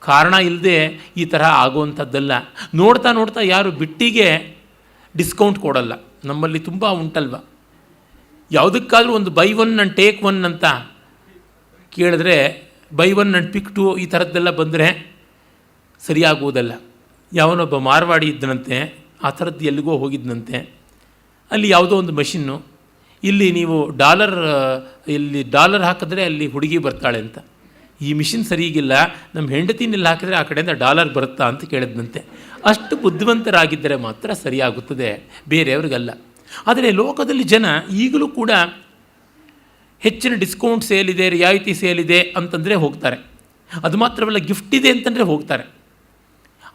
ಕಾರಣ ಇಲ್ಲದೆ ಈ ಥರ ಆಗುವಂಥದ್ದಲ್ಲ. ನೋಡ್ತಾ ನೋಡ್ತಾ ಯಾರು ಬಿಟ್ಟಿಗೆ ಡಿಸ್ಕೌಂಟ್ ಕೊಡಲ್ಲ. ನಮ್ಮಲ್ಲಿ ತುಂಬ ಉಂಟಲ್ವ, ಯಾವುದಕ್ಕಾದರೂ ಒಂದು buy one and take one ಅಂತ ಕೇಳಿದ್ರೆ buy one and pick two ಈ ಥರದ್ದೆಲ್ಲ ಬಂದರೆ ಸರಿಯಾಗುವುದಲ್ಲ. ಯಾವನೊಬ್ಬ ಮಾರ್ವಾಡಿ ಇದ್ದನಂತೆ, ಆ ಥರದ್ದು ಎಲ್ಲಿಗೋ ಹೋಗಿದ್ದಂತೆ. ಅಲ್ಲಿ ಯಾವುದೋ ಒಂದು ಮಷಿನ್ನು, ಇಲ್ಲಿ ನೀವು ಡಾಲರ್ ಹಾಕಿದ್ರೆ ಅಲ್ಲಿ ಹುಡುಗಿ ಬರ್ತಾಳೆ ಅಂತ. ಈ ಮಿಷಿನ್ ಸರಿಗಿಲ್ಲ, ನಮ್ಮ ಹೆಂಡತಿನೆಲ್ಲ ಹಾಕಿದ್ರೆ ಆ ಕಡೆಯಿಂದ ಡಾಲರ್ ಬರುತ್ತಾ ಅಂತ ಕೇಳಿದ್ನಂತೆ. ಅಷ್ಟು ಬುದ್ಧಿವಂತರಾಗಿದ್ದರೆ ಮಾತ್ರ ಸರಿಯಾಗುತ್ತದೆ, ಬೇರೆಯವ್ರಿಗಲ್ಲ. ಆದರೆ ಲೋಕದಲ್ಲಿ ಜನ ಈಗಲೂ ಕೂಡ ಹೆಚ್ಚಿನ ಡಿಸ್ಕೌಂಟ್ ಸೇಲ್ ಇದೆ, ರಿಯಾಯಿತಿ ಸೇಲ್ ಇದೆ ಅಂತಂದರೆ ಹೋಗ್ತಾರೆ. ಅದು ಮಾತ್ರವಲ್ಲ, ಗಿಫ್ಟ್ ಇದೆ ಅಂತಂದರೆ ಹೋಗ್ತಾರೆ.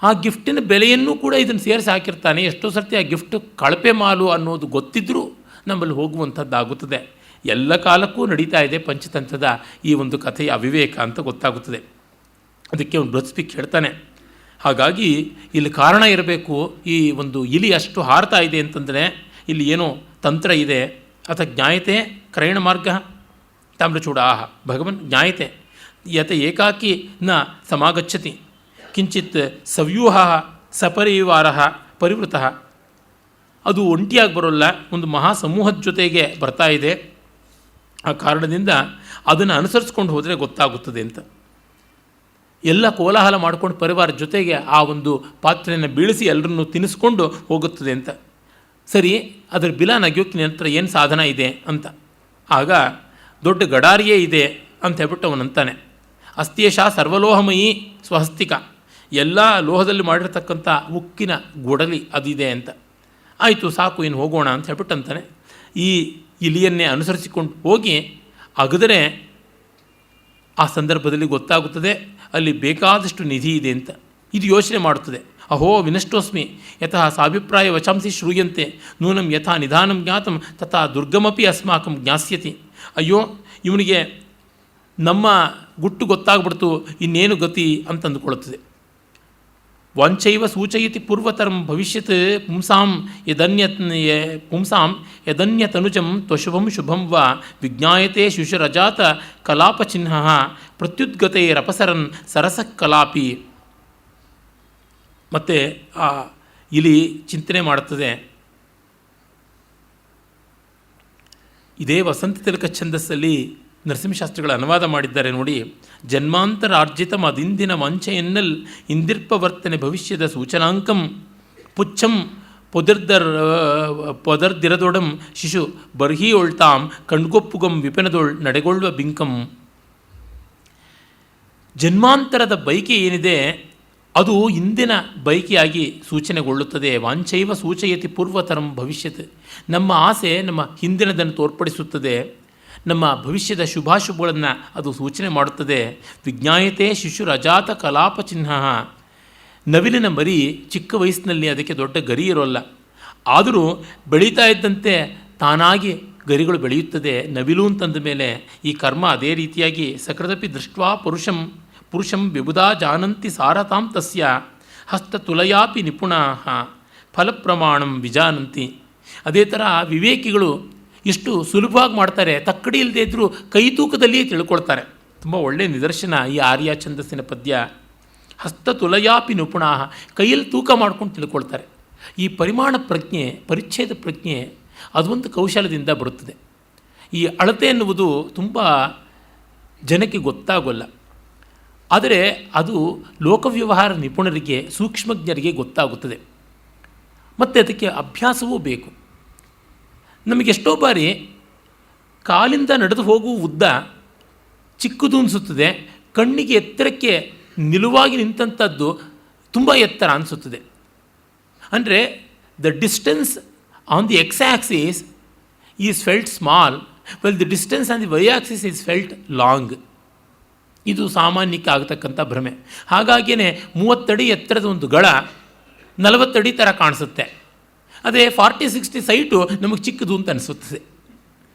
ಆ ಗಿಫ್ಟಿನ ಬೆಲೆಯನ್ನು ಕೂಡ ಇದನ್ನು ಸೇರಿಸಿ ಹಾಕಿರ್ತಾನೆ. ಎಷ್ಟೋ ಸರ್ತಿ ಆ ಗಿಫ್ಟು ಕಳಪೆ ಮಾಲು ಅನ್ನೋದು ಗೊತ್ತಿದ್ದರೂ ನಮ್ಮಲ್ಲಿ ಹೋಗುವಂಥದ್ದಾಗುತ್ತದೆ. ಎಲ್ಲ ಕಾಲಕ್ಕೂ ನಡೀತಾ ಇದೆ ಪಂಚತಂತ್ರದ ಈ ಒಂದು ಕಥೆಯ ಅವಿವೇಕ ಅಂತ ಗೊತ್ತಾಗುತ್ತದೆ. ಅದಕ್ಕೆ ಅವನು ಬೃಹಸ್ಪಿಕ್ ಹೇಳ್ತಾನೆ, ಹಾಗಾಗಿ ಇಲ್ಲಿ ಕಾರಣ ಇರಬೇಕು. ಈ ಒಂದು ಇಲಿ ಅಷ್ಟು ಹಾರ್ತಾ ಇದೆ ಅಂತಂದರೆ ಇಲ್ಲಿ ಏನೋ ತಂತ್ರ ಇದೆ. ಅಥ ಜ್ಞಾಯತೆ ಕ್ರಯಣ ಮಾರ್ಗ ತಾಮ್ರಚೂಡಾಹ ಭಗವನ್ ಜ್ಞಾಯತೆ ಯತ ಏಕಾಕಿ ನ ಸಮಾಗಚ್ಚತಿ ಕಿಂಚಿತ್ ಸವ್ಯೂಹ ಸಪರಿವಾರ ಪರಿವೃತ. ಅದು ಒಂಟಿಯಾಗಿ ಬರೋಲ್ಲ, ಒಂದು ಮಹಾ ಸಮೂಹದ ಜೊತೆಗೆ ಬರ್ತಾ ಇದೆ. ಆ ಕಾರಣದಿಂದ ಅದನ್ನು ಅನುಸರಿಸ್ಕೊಂಡು ಹೋದರೆ ಗೊತ್ತಾಗುತ್ತದೆ ಅಂತ. ಎಲ್ಲ ಕೋಲಾಹಲ ಮಾಡ್ಕೊಂಡು ಪರಿವಾರದ ಜೊತೆಗೆ ಆ ಒಂದು ಪಾತ್ರೆಯನ್ನು ಬೀಳಿಸಿ ಎಲ್ಲರನ್ನು ತಿನ್ನಿಸ್ಕೊಂಡು ಹೋಗುತ್ತದೆ ಅಂತ. ಸರಿ, ಅದರ ಬಿಲ ನಗಿಯೋಕ್ಕೆ ನಂತರ ಏನು ಸಾಧನ ಇದೆ ಅಂತ. ಆಗ ದೊಡ್ಡ ಗಡಾರಿಯೇ ಇದೆ ಅಂತ ಹೇಳ್ಬಿಟ್ಟು ಅವನಂತಾನೆ, ಅಸ್ತ್ಯೇಷ ಸರ್ವಲೋಹಮಯಿ ಸ್ವಹಸ್ತಿಕ, ಎಲ್ಲ ಲೋಹದಲ್ಲಿ ಮಾಡಿರ್ತಕ್ಕಂಥ ಉಕ್ಕಿನ ಗೊಡಲಿ ಅದಿದೆ ಅಂತ. ಆಯಿತು, ಸಾಕು, ಇನ್ನು ಹೋಗೋಣ ಅಂತ ಹೇಳ್ಬಿಟ್ಟು ಅಂತಾನೆ. ಈ ಇಲಿಯನ್ನೇ ಅನುಸರಿಸಿಕೊಂಡು ಹೋಗಿ ಅಗದರೆ ಆ ಸಂದರ್ಭದಲ್ಲಿ ಗೊತ್ತಾಗುತ್ತದೆ ಅಲ್ಲಿ ಬೇಕಾದಷ್ಟು ನಿಧಿ ಇದೆ ಅಂತ. ಇದು ಯೋಚನೆ ಮಾಡುತ್ತದೆ. ಅಹೋ ವಿನಷ್ಟೋಸ್ಮಿ ಯತಃ ಸಾಭಿಪ್ರಾಯ ವಚಾಂಸಿ ಶ್ರೂಯಂತೆ ನೂನಂ ಯಥಾ ನಿಧಾನಂ ಜ್ಞಾತಂ ತಥಾ ದುರ್ಗಮಪಿ ಅಸ್ಮಾಕಂ ಜ್ಞಾಸ್ಯತಿ. ಅಯ್ಯೋ, ಇವನಿಗೆ ನಮ್ಮ ಗುಟ್ಟು ಗೊತ್ತಾಗ್ಬಿಡ್ತು, ಇನ್ನೇನು ಗತಿ ಅಂತಂದುಕೊಳ್ಳುತ್ತದೆ. ವಾಂಚೈವ ಸೂಚಯತಿ ಪೂರ್ವತರಂ ಭವಿಷ್ಯತ್ ಪುಂಸಾಂ ಯದನ್ಯತನುಜಂ ತ್ವಶುಭಂ ಶುಭಂ ವಾ ವಿಜ್ಞಾಯತೆ ಶಿಶುರಜಾತ ಕಲಾಪಚಿಹ್ನ ಪ್ರತ್ಯುದ್ಗತೈರಪಸರನ್ ಸರಸಕಲಾಪಿ. ಮತ್ತು ಆ ಇಲಿ ಚಿಂತನೆ ಮಾಡುತ್ತದೆ. ಇದೇ ವಸಂತ ತಿಲಕ ಛಂದಸ್ಸಲ್ಲಿ ನರಸಿಂಹಶಾಸ್ತ್ರಿಗಳು ಅನುವಾದ ಮಾಡಿದ್ದಾರೆ ನೋಡಿ. ಜನ್ಮಾಂತರಾರ್ಜಿತ ಮದಿಂದಿನ ಮಂಚೆಯನ್ನಲ್ ಇಂದಿರ್ಪವರ್ತನೆ ಭವಿಷ್ಯದ ಸೂಚನಾಂಕಂ ಪುಚ್ಛಂ ಪೊದರ್ದಿರದೊಡಂ ಶಿಶು ಬರ್ಹಿ ಒಳ್ತಾಂ ಕಣ್ಗೊಪ್ಪುಗಂ ವಿಪಿನದೊಳ್ ನಡೆಗೊಳ್ಳುವ ಬಿಂಕಂ. ಜನ್ಮಾಂತರದ ಬೈಕೆ ಏನಿದೆ ಅದು ಇಂದಿನ ಬೈಕೆಯಾಗಿ ಸೂಚನೆಗೊಳ್ಳುತ್ತದೆ. ವಾಂಚೈವ ಸೂಚಯತಿ ಪೂರ್ವತರಂ ಭವಿಷ್ಯತ್, ನಮ್ಮ ಆಸೆ ನಮ್ಮ ಹಿಂದಿನದನ್ನು ತೋರ್ಪಡಿಸುತ್ತದೆ. ನಮ್ಮ ಭವಿಷ್ಯದ ಶುಭಾಶುಭಗಳನ್ನು ಅದು ಸೂಚನೆ ಮಾಡುತ್ತದೆ. ವಿಜ್ಞಾಯತೆ ಶಿಶುರ ಅಜಾತ ಕಲಾಪ ಚಿಹ್ನ. ನವಿಲಿನ ಮರಿ ಚಿಕ್ಕ ವಯಸ್ಸಿನಲ್ಲಿ ಅದಕ್ಕೆ ದೊಡ್ಡ ಗರಿ ಇರೋಲ್ಲ, ಆದರೂ ಬೆಳೀತಾ ಇದ್ದಂತೆ ತಾನಾಗಿ ಗರಿಗಳು ಬೆಳೆಯುತ್ತದೆ. ನವಿಲು ಅಂತಂದ ಮೇಲೆ ಈ ಕರ್ಮ ಅದೇ ರೀತಿಯಾಗಿ ಸಕೃದಪಿ ದೃಷ್ಟ್ವಾ ಪುರುಷಂ ವಿಬುಧಾ ಜಾನಂತಿ ಸಾರತಾಂ ತಸ್ಯ ಹಸ್ತತುಲಯಾಪಿ ನಿಪುಣಾಃ ಫಲಪ್ರಮಾಣಂ ವಿಜಾನಂತಿ. ಅದೇ ಥರ ವಿವೇಕಿಗಳು ಎಷ್ಟು ಸುಲಭವಾಗಿ ಮಾಡ್ತಾರೆ, ತಕ್ಕಡಿ ಇಲ್ಲದೆ ಇದ್ದರೂ ಕೈ ತೂಕದಲ್ಲಿಯೇ ತಿಳ್ಕೊಳ್ತಾರೆ. ತುಂಬ ಒಳ್ಳೆಯ ನಿದರ್ಶನ ಈ ಆರ್ಯ ಛಂದಸ್ಸಿನ ಪದ್ಯ. ಹಸ್ತತುಲಯಾಪಿ ನಿಪುಣಾಹ, ಕೈಯಲ್ಲಿ ತೂಕ ಮಾಡ್ಕೊಂಡು ತಿಳ್ಕೊಳ್ತಾರೆ. ಈ ಪರಿಮಾಣ ಪ್ರಜ್ಞೆ, ಪರಿಚ್ಛೇದ ಪ್ರಜ್ಞೆ ಅದೊಂದು ಕೌಶಲದಿಂದ ಬರುತ್ತದೆ. ಈ ಅಳತೆ ಎನ್ನುವುದು ತುಂಬ ಜನಕ್ಕೆ ಗೊತ್ತಾಗೋಲ್ಲ. ಆದರೆ ಅದು ಲೋಕವ್ಯವಹಾರ ನಿಪುಣರಿಗೆ, ಸೂಕ್ಷ್ಮಜ್ಞರಿಗೆ ಗೊತ್ತಾಗುತ್ತದೆ. ಮತ್ತು ಅದಕ್ಕೆ ಅಭ್ಯಾಸವೂ ಬೇಕು. ನಮಗೆಷ್ಟೋ ಬಾರಿ ಕಾಲಿಂದ ನಡೆದು ಹೋಗುವ ಉದ್ದ ಚಿಕ್ಕದು ಅನಿಸುತ್ತದೆ, ಕಣ್ಣಿಗೆ ಎತ್ತರಕ್ಕೆ ನಿಲುವಾಗಿ ನಿಂತಂಥದ್ದು ತುಂಬ ಎತ್ತರ ಅನಿಸುತ್ತದೆ. ಅಂದರೆ the distance on the X axis is felt small, well the distance on the Y axis is felt long. ಇದು ಸಾಮಾನ್ಯಕ್ಕೆ ಆಗತಕ್ಕಂಥ ಭ್ರಮೆ. ಹಾಗಾಗಿಯೇ 30 ಅಡಿ ಎತ್ತರದ ಒಂದು ಗಳ 40 ಅಡಿ ಥರ ಕಾಣಿಸುತ್ತೆ. ಅದೇ 40-60 ಸೈಟು ನಮಗೆ ಚಿಕ್ಕದು ಅಂತ ಅನಿಸುತ್ತದೆ.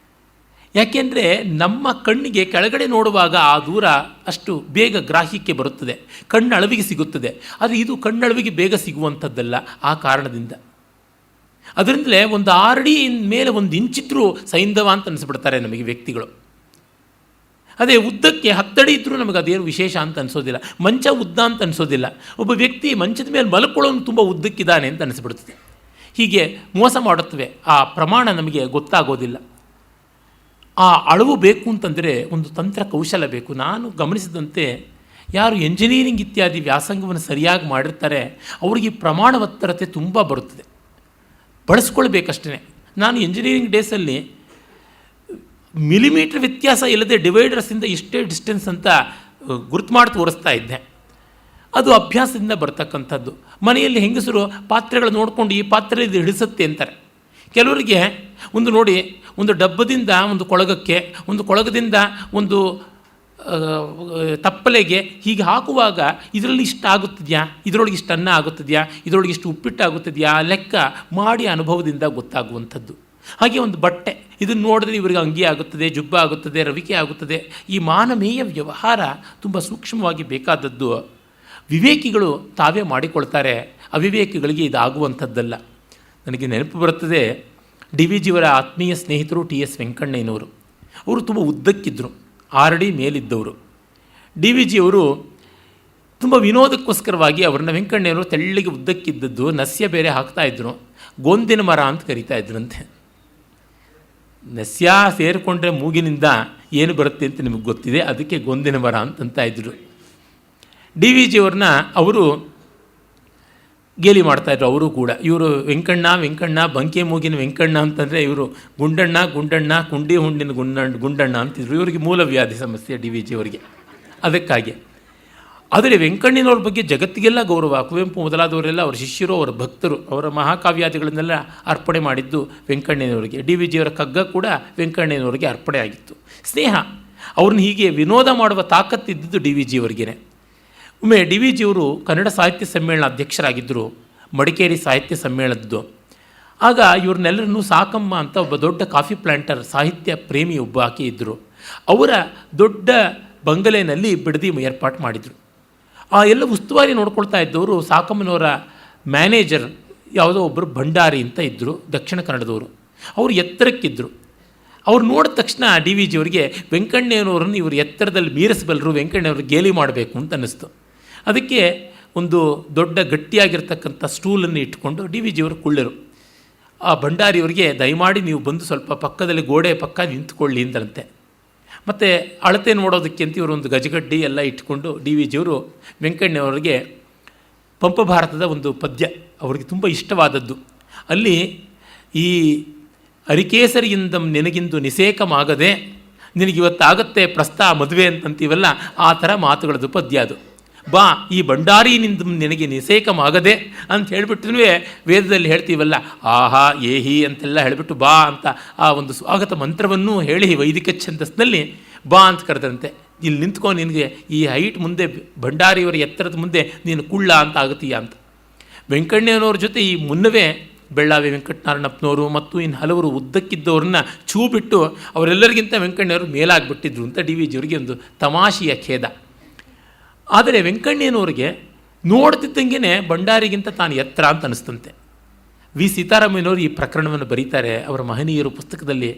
ಯಾಕೆಂದರೆ ನಮ್ಮ ಕಣ್ಣಿಗೆ ಕೆಳಗಡೆ ನೋಡುವಾಗ ಆ ದೂರ ಅಷ್ಟು ಬೇಗ ಗ್ರಾಹ್ಯಕ್ಕೆ ಬರುತ್ತದೆ, ಕಣ್ಣಳವಿಗೆ ಸಿಗುತ್ತದೆ. ಆದರೆ ಇದು ಕಣ್ಣಳವಿಗೆ ಬೇಗ ಸಿಗುವಂಥದ್ದಲ್ಲ. ಆ ಕಾರಣದಿಂದ ಅದರಿಂದಲೇ ಒಂದು 6 ಅಡಿ ಮೇಲೆ 1 ಇಂಚಿದ್ರೂ ಸೈಂಧವ ಅಂತ ಅನಿಸ್ಬಿಡ್ತಾರೆ ನಮಗೆ ವ್ಯಕ್ತಿಗಳು. ಅದೇ ಉದ್ದಕ್ಕೆ 10 ಅಡಿ ಇದ್ದರೂ ನಮಗೆ ಅದೇನು ವಿಶೇಷ ಅಂತ ಅನಿಸೋದಿಲ್ಲ. ಮಂಚ ಉದ್ದ ಅಂತ ಅನಿಸೋದಿಲ್ಲ. ಒಬ್ಬ ವ್ಯಕ್ತಿ ಮಂಚದ ಮೇಲೆ ಮಲ್ಕೊಳ್ಳೋನು ತುಂಬ ಉದ್ದಕ್ಕಿದ್ದಾನೆ ಅಂತ ಅನಿಸ್ಬಿಡ್ತದೆ. ಹೀಗೆ ಮೋಸ ಮಾಡುತ್ತವೆ. ಆ ಪ್ರಮಾಣ ನಮಗೆ ಗೊತ್ತಾಗೋದಿಲ್ಲ. ಆ ಅಳವು ಬೇಕು ಅಂತಂದರೆ ಒಂದು ತಂತ್ರ ಕೌಶಲ ಬೇಕು. ನಾನು ಗಮನಿಸಿದಂತೆ ಯಾರು ಎಂಜಿನಿಯರಿಂಗ್ ಇತ್ಯಾದಿ ವ್ಯಾಸಂಗವನ್ನು ಸರಿಯಾಗಿ ಮಾಡಿರ್ತಾರೆ ಅವರಿಗೆ ಪ್ರಮಾಣವತ್ತರತೆ ತುಂಬ ಬರುತ್ತದೆ. ಬಳಸ್ಕೊಳ್ಬೇಕಷ್ಟೇ. ನಾನು ಎಂಜಿನಿಯರಿಂಗ್ ಡೇಸಲ್ಲಿ ಮಿಲಿಮೀಟ್ರ್ ವ್ಯತ್ಯಾಸ ಇಲ್ಲದೆ ಡಿವೈಡರ್ಸಿಂದ ಇಷ್ಟೇ ಡಿಸ್ಟೆನ್ಸ್ ಅಂತ ಗುರುತು ಮಾಡಿ ತೋರಿಸ್ತಾ ಇದ್ದೆ. ಅದು ಅಭ್ಯಾಸದಿಂದ ಬರ್ತಕ್ಕಂಥದ್ದು. ಮನೆಯಲ್ಲಿ ಹೆಂಗಸರು ಪಾತ್ರೆಗಳು ನೋಡಿಕೊಂಡು ಈ ಪಾತ್ರೆ ಇದು ಹಿಡಿಸುತ್ತೆ ಅಂತಾರೆ. ಕೆಲವರಿಗೆ ಒಂದು ನೋಡಿ, ಒಂದು ಡಬ್ಬದಿಂದ ಒಂದು ಕೊಳಗಕ್ಕೆ, ಒಂದು ಕೊಳಗದಿಂದ ಒಂದು ತಪ್ಪಲೆಗೆ ಹೀಗೆ ಹಾಕುವಾಗ ಇದರಲ್ಲಿ ಇಷ್ಟು ಆಗುತ್ತಿದೆಯಾ, ಇದರೊಳಗೆ ಇಷ್ಟು ಅನ್ನ ಆಗುತ್ತಿದೆಯಾ, ಇದರೊಳಗೆ ಇಷ್ಟು ಉಪ್ಪಿಟ್ಟು ಆಗುತ್ತಿದೆಯಾ ಲೆಕ್ಕ ಮಾಡಿ ಅನುಭವದಿಂದ ಗೊತ್ತಾಗುವಂಥದ್ದು. ಹಾಗೆ ಒಂದು ಬಟ್ಟೆ, ಇದನ್ನು ನೋಡಿದ್ರೆ ಇವರಿಗೆ ಅಂಗಿ ಆಗುತ್ತದೆ, ಜುಬ್ಬ ಆಗುತ್ತದೆ, ರವಿಕೆ ಆಗುತ್ತದೆ. ಈ ಮಾನವೀಯ ವ್ಯವಹಾರ ತುಂಬ ಸೂಕ್ಷ್ಮವಾಗಿ ಬೇಕಾದದ್ದು. ವಿವೇಕಿಗಳು ತಾವೇ ಮಾಡಿಕೊಳ್ತಾರೆ, ಅವಿವೇಕಿಗಳಿಗೆ ಇದಾಗುವಂಥದ್ದಲ್ಲ. ನನಗೆ ನೆನಪು ಬರುತ್ತದೆ, ಡಿ ವಿ ಜಿಯವರ ಆತ್ಮೀಯ ಸ್ನೇಹಿತರು ಟಿ ಎಸ್ ವೆಂಕಣ್ಣಯ್ಯನವರು. ಅವರು ತುಂಬ ಉದ್ದಕ್ಕಿದ್ದರು, 6 ಅಡಿ ಮೇಲಿದ್ದವರು. ಡಿ ವಿ ಜಿಯವರು ತುಂಬ ವಿನೋದಕ್ಕೋಸ್ಕರವಾಗಿ ಅವ್ರನ್ನ ವೆಂಕಣ್ಣಯ್ಯನವರು ತೆಳ್ಳಗೆ ಉದ್ದಕ್ಕಿದ್ದದ್ದು ನಸ್ಯ ಬೇರೆ ಹಾಕ್ತಾಯಿದ್ರು. ಗೋಂದಿನ ಮರ ಅಂತ ಕರೀತಾ ಇದ್ರಂತೆ. ನಸ್ಯ ಸೇರಿಕೊಂಡ್ರೆ ಮೂಗಿನಿಂದ ಏನು ಬರುತ್ತೆ ಅಂತ ನಿಮಗೆ ಗೊತ್ತಿದೆ, ಅದಕ್ಕೆ ಗೊಂದಿನ ಮರ ಅಂತಂತ ಇದ್ದರು. ಡಿ ವಿ ಜಿಯವ್ರನ್ನ ಅವರು ಗೇಲಿ ಮಾಡ್ತಾಯಿದ್ರು. ಅವರು ಕೂಡ ಇವರು ವೆಂಕಣ್ಣ ಬಂಕೆ ಮೂಗಿನ ವೆಂಕಣ್ಣ ಅಂತಂದರೆ ಇವರು ಗುಂಡಣ್ಣ ಕುಂಡಿ ಹುಂಡಿನ ಗುಂಡಣ್ಣ ಅಂತಿದ್ರು. ಇವರಿಗೆ ಮೂಲವ್ಯಾಧಿ ಸಮಸ್ಯೆ ಡಿ ವಿ ಜಿಯವರಿಗೆ. ಅದಕ್ಕಾಗಿ ಆದರೆ ವೆಂಕಣ್ಣನವ್ರ ಬಗ್ಗೆ ಜಗತ್ತಿಗೆಲ್ಲ ಗೌರವ. ಕುವೆಂಪು ಮೊದಲಾದವರೆಲ್ಲ ಅವರ ಶಿಷ್ಯರು, ಅವರ ಭಕ್ತರು, ಅವರ ಮಹಾಕಾವ್ಯಾದಿಗಳನ್ನೆಲ್ಲ ಅರ್ಪಣೆ ಮಾಡಿದ್ದು ವೆಂಕಣ್ಣನವರಿಗೆ. ಡಿ ವಿ ಜಿಯವರ ಕಗ್ಗ ಕೂಡ ವೆಂಕಣ್ಣನವರಿಗೆ ಅರ್ಪಣೆ ಆಗಿತ್ತು. ಸ್ನೇಹ, ಅವ್ರನ್ನ ಹೀಗೆ ವಿನೋದ ಮಾಡುವ ತಾಕತ್ತಿದ್ದುದು ಡಿ ವಿ ಜಿಯವರಿಗೇ. ಒಮ್ಮೆ ಡಿ ವಿ ಜಿಯವರು ಕನ್ನಡ ಸಾಹಿತ್ಯ ಸಮ್ಮೇಳನ ಅಧ್ಯಕ್ಷರಾಗಿದ್ದರು, ಮಡಿಕೇರಿ ಸಾಹಿತ್ಯ ಸಮ್ಮೇಳನದ್ದು. ಆಗ ಇವ್ರನ್ನೆಲ್ಲರನ್ನೂ ಸಾಕಮ್ಮ ಅಂತ ಒಬ್ಬ ದೊಡ್ಡ ಕಾಫಿ ಪ್ಲ್ಯಾಂಟರ್, ಸಾಹಿತ್ಯ ಪ್ರೇಮಿ ಒಬ್ಬ ಆಕೆ ಇದ್ದರು. ಅವರ ದೊಡ್ಡ ಬಂಗಲೆಯಲ್ಲಿ ಬಿಡದಿ ಏರ್ಪಾಟು ಮಾಡಿದರು. ಆ ಎಲ್ಲ ಉಸ್ತುವಾರಿ ನೋಡ್ಕೊಳ್ತಾ ಇದ್ದವರು ಸಾಕಮ್ಮನವರ ಮ್ಯಾನೇಜರ್ ಯಾವುದೋ ಒಬ್ಬರು ಭಂಡಾರಿ ಅಂತ ಇದ್ದರು, ದಕ್ಷಿಣ ಕನ್ನಡದವರು. ಅವರು ಎತ್ತರಕ್ಕಿದ್ದರು. ಅವ್ರು ನೋಡಿದ ತಕ್ಷಣ ಡಿ ವಿ ಜಿಯವರಿಗೆ ವೆಂಕಣ್ಣಯ್ಯನವರನ್ನು ಇವರು ಎತ್ತರದಲ್ಲಿ ಮೀರಿಸಬಲ್ಲರು, ವೆಂಕಣ್ಣಯ್ಯವ್ರಿಗೆ ಗೇಲಿ ಮಾಡಬೇಕು ಅಂತ ಅನ್ನಿಸ್ತು. ಅದಕ್ಕೆ ಒಂದು ದೊಡ್ಡ ಗಟ್ಟಿಯಾಗಿರ್ತಕ್ಕಂಥ ಸ್ಟೂಲನ್ನು ಇಟ್ಕೊಂಡು ಡಿ ವಿ ಜಿಯವರು ಕುಳ್ಳರು. ಆ ಭಂಡಾರಿಯವರಿಗೆ ದಯಮಾಡಿ ನೀವು ಬಂದು ಸ್ವಲ್ಪ ಪಕ್ಕದಲ್ಲಿ ಗೋಡೆ ಪಕ್ಕ ನಿಂತ್ಕೊಳ್ಳಿ ಅಂತಂತೆ. ಮತ್ತು ಅಳತೆ ನೋಡೋದಕ್ಕೆ ಅಂತ ಇವರು ಒಂದು ಗಜಗಡ್ಡಿ ಎಲ್ಲ ಇಟ್ಕೊಂಡು ಡಿ ವಿ ಜಿಯವರು ವೆಂಕಣ್ಣಯ್ಯನವರಿಗೆ ಪಂಪ ಭಾರತದ ಒಂದು ಪದ್ಯ ಅವರಿಗೆ ತುಂಬ ಇಷ್ಟವಾದದ್ದು. ಅಲ್ಲಿ ಈ ಅರಿಕೇಸರಿಯಿಂದಂ ನಿನಗಿಂದು ನಿಷೇಕಮಾಗದೆ ನಿನಗಿವತ್ತಾಗತ್ತೆ ಪ್ರಸ್ತಾ ಮದುವೆ ಅಂತಂತೀವಲ್ಲ, ಆ ಥರ ಮಾತುಗಳದ್ದು ಪದ್ಯ ಅದು. ಬಾ ಈ ಭಂಡಾರಿನಿಂದ ನಿನಗೆ ನಿಷೇಕಮಾಗದೆ ಅಂತ ಹೇಳಿಬಿಟ್ಟು ವೇದದಲ್ಲಿ ಹೇಳ್ತೀವಲ್ಲ, ಆಹಾ ಏಹಿ ಅಂತೆಲ್ಲ ಹೇಳಿಬಿಟ್ಟು ಬಾ ಅಂತ ಆ ಒಂದು ಸ್ವಾಗತ ಮಂತ್ರವನ್ನು ಹೇಳಿ ವೈದಿಕ ಛಂದಸ್ನಲ್ಲಿ ಬಾ ಅಂತ ಕರೆದಂತೆ. ಇಲ್ಲಿ ನಿಂತ್ಕೊಂಡು ನಿನಗೆ ಈ ಹೈಟ್ ಮುಂದೆ ಭಂಡಾರಿಯವರ ಎತ್ತರದ ಮುಂದೆ ನೀನು ಕುಳ್ಳ ಅಂತ ಆಗುತ್ತೀಯ ಅಂತ. ವೆಂಕಣ್ಣಯ್ಯನವ್ರ ಜೊತೆ ಈ ಮುನ್ನವೇ ಬೆಳ್ಳಾವಿ ವೆಂಕಟನಾರಾಯಣಪ್ಪನವರು ಮತ್ತು ಇನ್ನು ಹಲವರು ಉದ್ದಕ್ಕಿದ್ದವ್ರನ್ನ ಛೂ ಬಿಟ್ಟು ಅವರೆಲ್ಲರಿಗಿಂತ ವೆಂಕಣ್ಣಯ್ಯವರು ಮೇಲಾಗಿಬಿಟ್ಟಿದ್ರು ಅಂತ ಡಿ ವಿ ಜಿಯವರಿಗೆ ಒಂದು ತಮಾಷೆಯ ಖೇದ. ಆದರೆ ವೆಂಕಣ್ಣಯ್ಯನವ್ರಿಗೆ ನೋಡ್ತಿದ್ದಂಗೆ ಭಂಡಾರಿಗಿಂತ ತಾನು ಎತ್ತರ ಅಂತ ಅನಿಸ್ತಂತೆ. ವಿ ಸೀತಾರಾಮಯ್ಯನವರು ಈ ಪ್ರಕರಣವನ್ನು ಬರೀತಾರೆ ಅವರ ಮಹನೀಯರು ಪುಸ್ತಕದಲ್ಲಿ.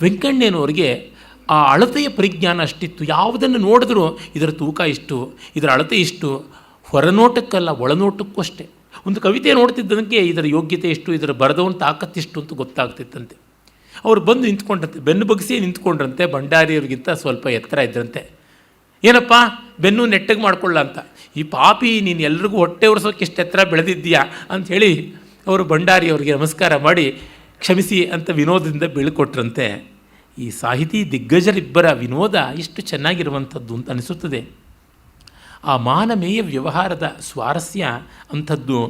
ವೆಂಕಣ್ಣಯ್ಯನವ್ರಿಗೆ ಆ ಅಳತೆಯ ಪರಿಜ್ಞಾನ ಅಷ್ಟಿತ್ತು. ಯಾವುದನ್ನು ನೋಡಿದ್ರೂ ಇದರ ತೂಕ ಇಷ್ಟು, ಇದರ ಅಳತೆ ಇಷ್ಟು, ಹೊರನೋಟಕ್ಕಲ್ಲ, ಒಳನೋಟಕ್ಕೂ ಅಷ್ಟೇ. ಒಂದು ಕವಿತೆ ನೋಡ್ತಿದ್ದಂಗೆ ಇದರ ಯೋಗ್ಯತೆ ಎಷ್ಟು, ಇದರ ಬರೆದವನ ತಾಕತ್ತಿಷ್ಟು ಅಂತ ಗೊತ್ತಾಗ್ತಿತ್ತಂತೆ. ಅವರು ಬಂದು ನಿಂತ್ಕೊಂಡ್ರಂತೆ, ಬೆನ್ನು ಬಗ್ಗಿಸಿ ನಿಂತ್ಕೊಂಡ್ರಂತೆ. ಭಂಡಾರಿಯವ್ರಿಗಿಂತ ಸ್ವಲ್ಪ ಎತ್ತರ ಇದ್ರಂತೆ. ಏನಪ್ಪ ಬೆನ್ನು ನೆಟ್ಟಗೆ ಮಾಡ್ಕೊಳ್ಳ ಅಂತ. ಈ ಪಾಪಿ, ನೀನು ಎಲ್ರಿಗೂ ಹೊಟ್ಟೆ ಒರೆಸೋಕೆ ಇಷ್ಟು ಎತ್ತರ ಬೆಳೆದಿದ್ದೀಯಾ ಅಂಥೇಳಿ ಅವರು ಭಂಡಾರಿಯವ್ರಿಗೆ ನಮಸ್ಕಾರ ಮಾಡಿ ಕ್ಷಮಿಸಿ ಅಂತ ವಿನೋದದಿಂದ ಬೀಳ್ಕೊಟ್ರಂತೆ. ಈ ಸಾಹಿತಿ ದಿಗ್ಗಜರಿಬ್ಬರ ವಿನೋದ ಎಷ್ಟು ಚೆನ್ನಾಗಿರುವಂಥದ್ದು ಅಂತ ಅನಿಸುತ್ತದೆ. ಆ ಮಾನಮೇಯ ವ್ಯವಹಾರದ ಸ್ವಾರಸ್ಯ ಅಂಥದ್ದು.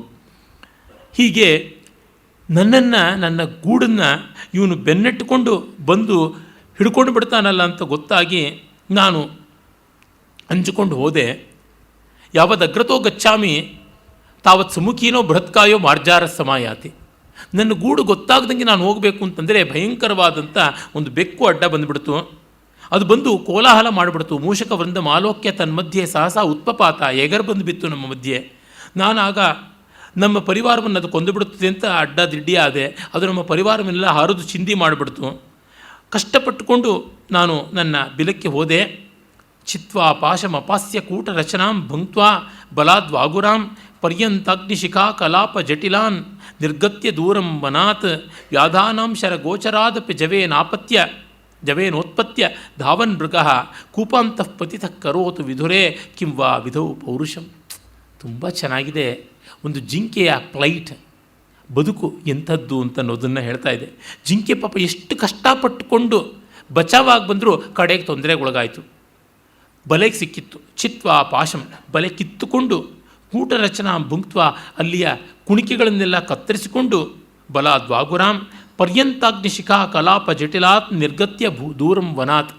ಹೀಗೆ ನನ್ನನ್ನು, ನನ್ನ ಗೂಡನ್ನು ಇವನು ಬೆನ್ನಟ್ಟುಕೊಂಡು ಬಂದು ಹಿಡ್ಕೊಂಡು ಬಿಡ್ತಾನಲ್ಲ ಅಂತ ಗೊತ್ತಾಗಿ ನಾನು ಅಂಜಿಕೊಂಡು ಹೋದೆ. ಯಾವದಗ್ರತೋ ಗಚ್ಚಾಮಿ ತಾವತ್ ಸುಮುಖೀನೋ ಬೃಹತ್ಕಾಯೋ ಮಾರ್ಜಾರ ಸಮಾಯಾತಿ. ನನ್ನ ಗೂಡು ಗೊತ್ತಾಗ್ದಂಗೆ ನಾನು ಹೋಗಬೇಕು ಅಂತಂದರೆ ಭಯಂಕರವಾದಂಥ ಒಂದು ಬೆಕ್ಕು ಅಡ್ಡ ಬಂದುಬಿಡ್ತು. ಅದು ಬಂದು ಕೋಲಾಹಲ ಮಾಡಿಬಿಡ್ತು. ಮೂಷಕ ವೃಂದ ಮಾಲೋಕ್ಯ ತನ್ಮಧ್ಯೆ ಸಹಸಾ ಉತ್ಪಪಾತ, ಎಗರ್ ಬಂದು ಬಿತ್ತು ನಮ್ಮ ಮಧ್ಯೆ. ನಾನಾಗ ನಮ್ಮ ಪರಿವಾರವನ್ನು ಅದು ಕೊಂದುಬಿಡುತ್ತದೆ ಅಂತ ಅಡ್ಡ ದಿಡ್ಡಿ ಆದೆ. ಅದು ನಮ್ಮ ಪರಿವಾರವನ್ನೆಲ್ಲ ಹರಿದು ಚಿಂದಿ ಮಾಡಿಬಿಡ್ತು. ಕಷ್ಟಪಟ್ಟುಕೊಂಡು ನಾನು ನನ್ನ ಬಿಲಕ್ಕೆ ಹೋದೆ. ಚಿತ್ವಾ ಪಾಶಮಪಾಸ್ಯ ಕೂಟ ರಚನಾಂ ಭುಂಕ್ತ್ವಾ ಬಲಾದ್ವಾಗುರಾಂ ಪರ್ಯಂತಾಗ್ನಿಶಿಖಾ ಕಲಾಪ ಜಟಿಲಾನ್ ನಿರ್ಗತ್ಯ ದೂರಂ ವನಾತ್ ವ್ಯಾಧಾನಾಂ ಶರಗೋಚರಾದಪಿ ಜವೇನೋತ್ಪತ್ಯ ಧಾವನ್ ಮೃಗಃ ಕೂಪಾಂತಃ ಪತಿತಃ ಕರೋತು ವಿಧುರೇ ಕಿಂವಾ ವಿಧೌ ಪೌರುಷಂ. ತುಂಬ ಚೆನ್ನಾಗಿದೆ. ಒಂದು ಜಿಂಕೆಯ ಪ್ಲೈಟ್, ಬದುಕು ಎಂಥದ್ದು ಅಂತ ಅನ್ನೋದನ್ನು ಹೇಳ್ತಾ ಇದೆ. ಜಿಂಕೆ ಪಾಪ ಎಷ್ಟು ಕಷ್ಟಪಟ್ಟುಕೊಂಡು ಬಚಾವಾಗಿ ಬಂದರೂ ಕಡೆಗೆ ತೊಂದರೆಗೊಳಗಾಯಿತು. ಬಲೆಗೆ ಸಿಕ್ಕಿತ್ತು. ಚಿತ್ವಾ ಪಾಶಂ, ಬಲೆ ಕಿತ್ತುಕೊಂಡು ಕೂಟ ರಚನಾ ಭುಂಕ್ತ್ವ, ಅಲ್ಲಿಯ ಕುಣಿಕೆಗಳನ್ನೆಲ್ಲ ಕತ್ತರಿಸಿಕೊಂಡು ಬಲಾದ್ವಾಗುರಾಂ ಪರ್ಯಂತಾಗ್ನಿಶಿಖಾ ಕಲಾಪ ಜಟಿಲಾತ್ ನಿರ್ಗತ್ಯ ದೂರಂ ವನಾತ್.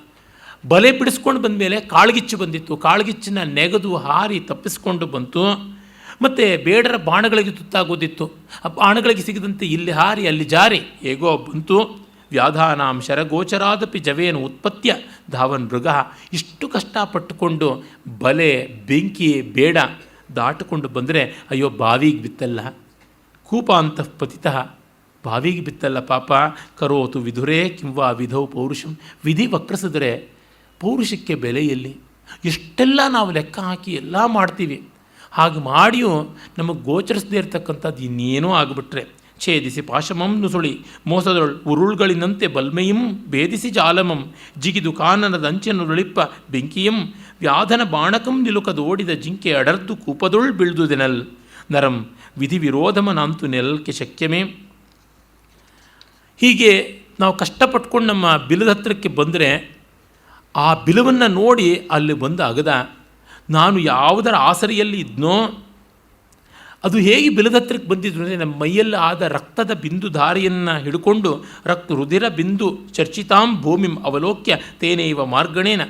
ಬಲೆ ಬಿಡಿಸ್ಕೊಂಡು ಬಂದ ಮೇಲೆ ಕಾಳ್ಗಿಚ್ಚು ಬಂದಿತ್ತು. ಕಾಳ್ಗಿಚ್ಚನ್ನ ನೆಗೆದು ಹಾರಿ ತಪ್ಪಿಸ್ಕೊಂಡು ಬಂತು. ಮತ್ತು ಬೇಡರ ಬಾಣಗಳಿಗೆ ತುತ್ತಾಗೋದಿತ್ತು. ಆ ಬಾಣಗಳಿಗೆ ಸಿಗದಂತೆ ಇಲ್ಲಿ ಹಾರಿ ಅಲ್ಲಿ ಜಾರಿ ಹೇಗೋ ಬಂತು. ವ್ಯಾಧಾನಾಂ ಶರಗೋಚರಾದಪಿ ಜವೇನು ಉತ್ಪತ್ಯ ಧಾವನ್ ಮೃಗ. ಇಷ್ಟು ಕಷ್ಟಪಟ್ಟುಕೊಂಡು ಬಲೆ, ಬೆಂಕಿ, ಬೇಡ ದಾಟಿಕೊಂಡು ಬಂದರೆ ಅಯ್ಯೋ ಬಾವಿಗೆ ಬಿತ್ತಲ್ಲ, ಕೂಪಾಂತಃ ಪತಿತಃ, ಬಾವಿಗೆ ಬಿತ್ತಲ್ಲ ಪಾಪ. ಕರೋತು ವಿಧುರೇ ಕಿಂವಾ ವಿಧೌ ಪೌರುಷಂ. ವಿಧಿ ವಕ್ರಿಸಿದ್ರೆ ಪೌರುಷಕ್ಕೆ ಬೆಲೆಯಲ್ಲಿ. ಎಷ್ಟೆಲ್ಲ ನಾವು ಲೆಕ್ಕ ಹಾಕಿ ಎಲ್ಲ ಮಾಡ್ತೀವಿ. ಹಾಗೆ ಮಾಡಿಯೂ ನಮಗೆ ಗೋಚರಿಸದೇ ಇರತಕ್ಕಂಥದ್ದು ಇನ್ನೇನೋ ಆಗಿಬಿಟ್ರೆ, ಛೇದಿಸಿ ಪಾಶಮಂ ನುಸುಳಿ ಮೋಸದೊಳ್ ಉರುಳ್ಗಳಿನಂತೆ ಬಲ್ಮೆಯಂ ಭೇದಿಸಿ ಜಾಲಮಂ ಜಿಗಿದು ಕಾನನದ ಅಂಚೆನುರುಳಿಪ್ಪ ಬೆಂಕಿಯಂ ವ್ಯಾಧನ ಬಾಣಕಂ ನಿಲುಕದೋಡಿದ ಜಿಂಕೆ ಅಡರ್ದು ಕೂಪದೊಳ್ ಬೀಳ್ದುದೆನಲ್ ನರಂ ವಿಧಿ ವಿರೋಧಮನಾಂತು ನೆಲಕ್ಕೆ ಶಕ್യമೇ. ಹೀಗೆ ನಾವು ಕಷ್ಟಪಟ್ಕೊಂಡು ನಮ್ಮ ಬಿಲದ ಹತ್ತಿರಕ್ಕೆ ಬಂದರೆ ಆ ಬಿಲವನ್ನು ನೋಡಿ ಅಲ್ಲಿ ಬಂದು ಅಗದ. ನಾನು ಯಾವುದರ ಆಸರೆಯಲ್ಲಿ ಇದ್ನೋ ಅದು ಹೇಗೆ ಬಿಲದ ಹತ್ರಕ್ಕೆ ಬಂದಿದ್ರು ಅಂದರೆ ನಮ್ಮ ಮೈಯಲ್ಲಿ ಆದ ರಕ್ತದ ಬಿಂದು ದಾರಿಯನ್ನು ಹಿಡ್ಕೊಂಡು ರುಧಿರ ಬಿಂದು ಚರ್ಚಿತಾಂ ಭೂಮಿಂ ಅವಲೋಕ್ಯ ತೇನೇವ ಮಾರ್ಗಣೇನ,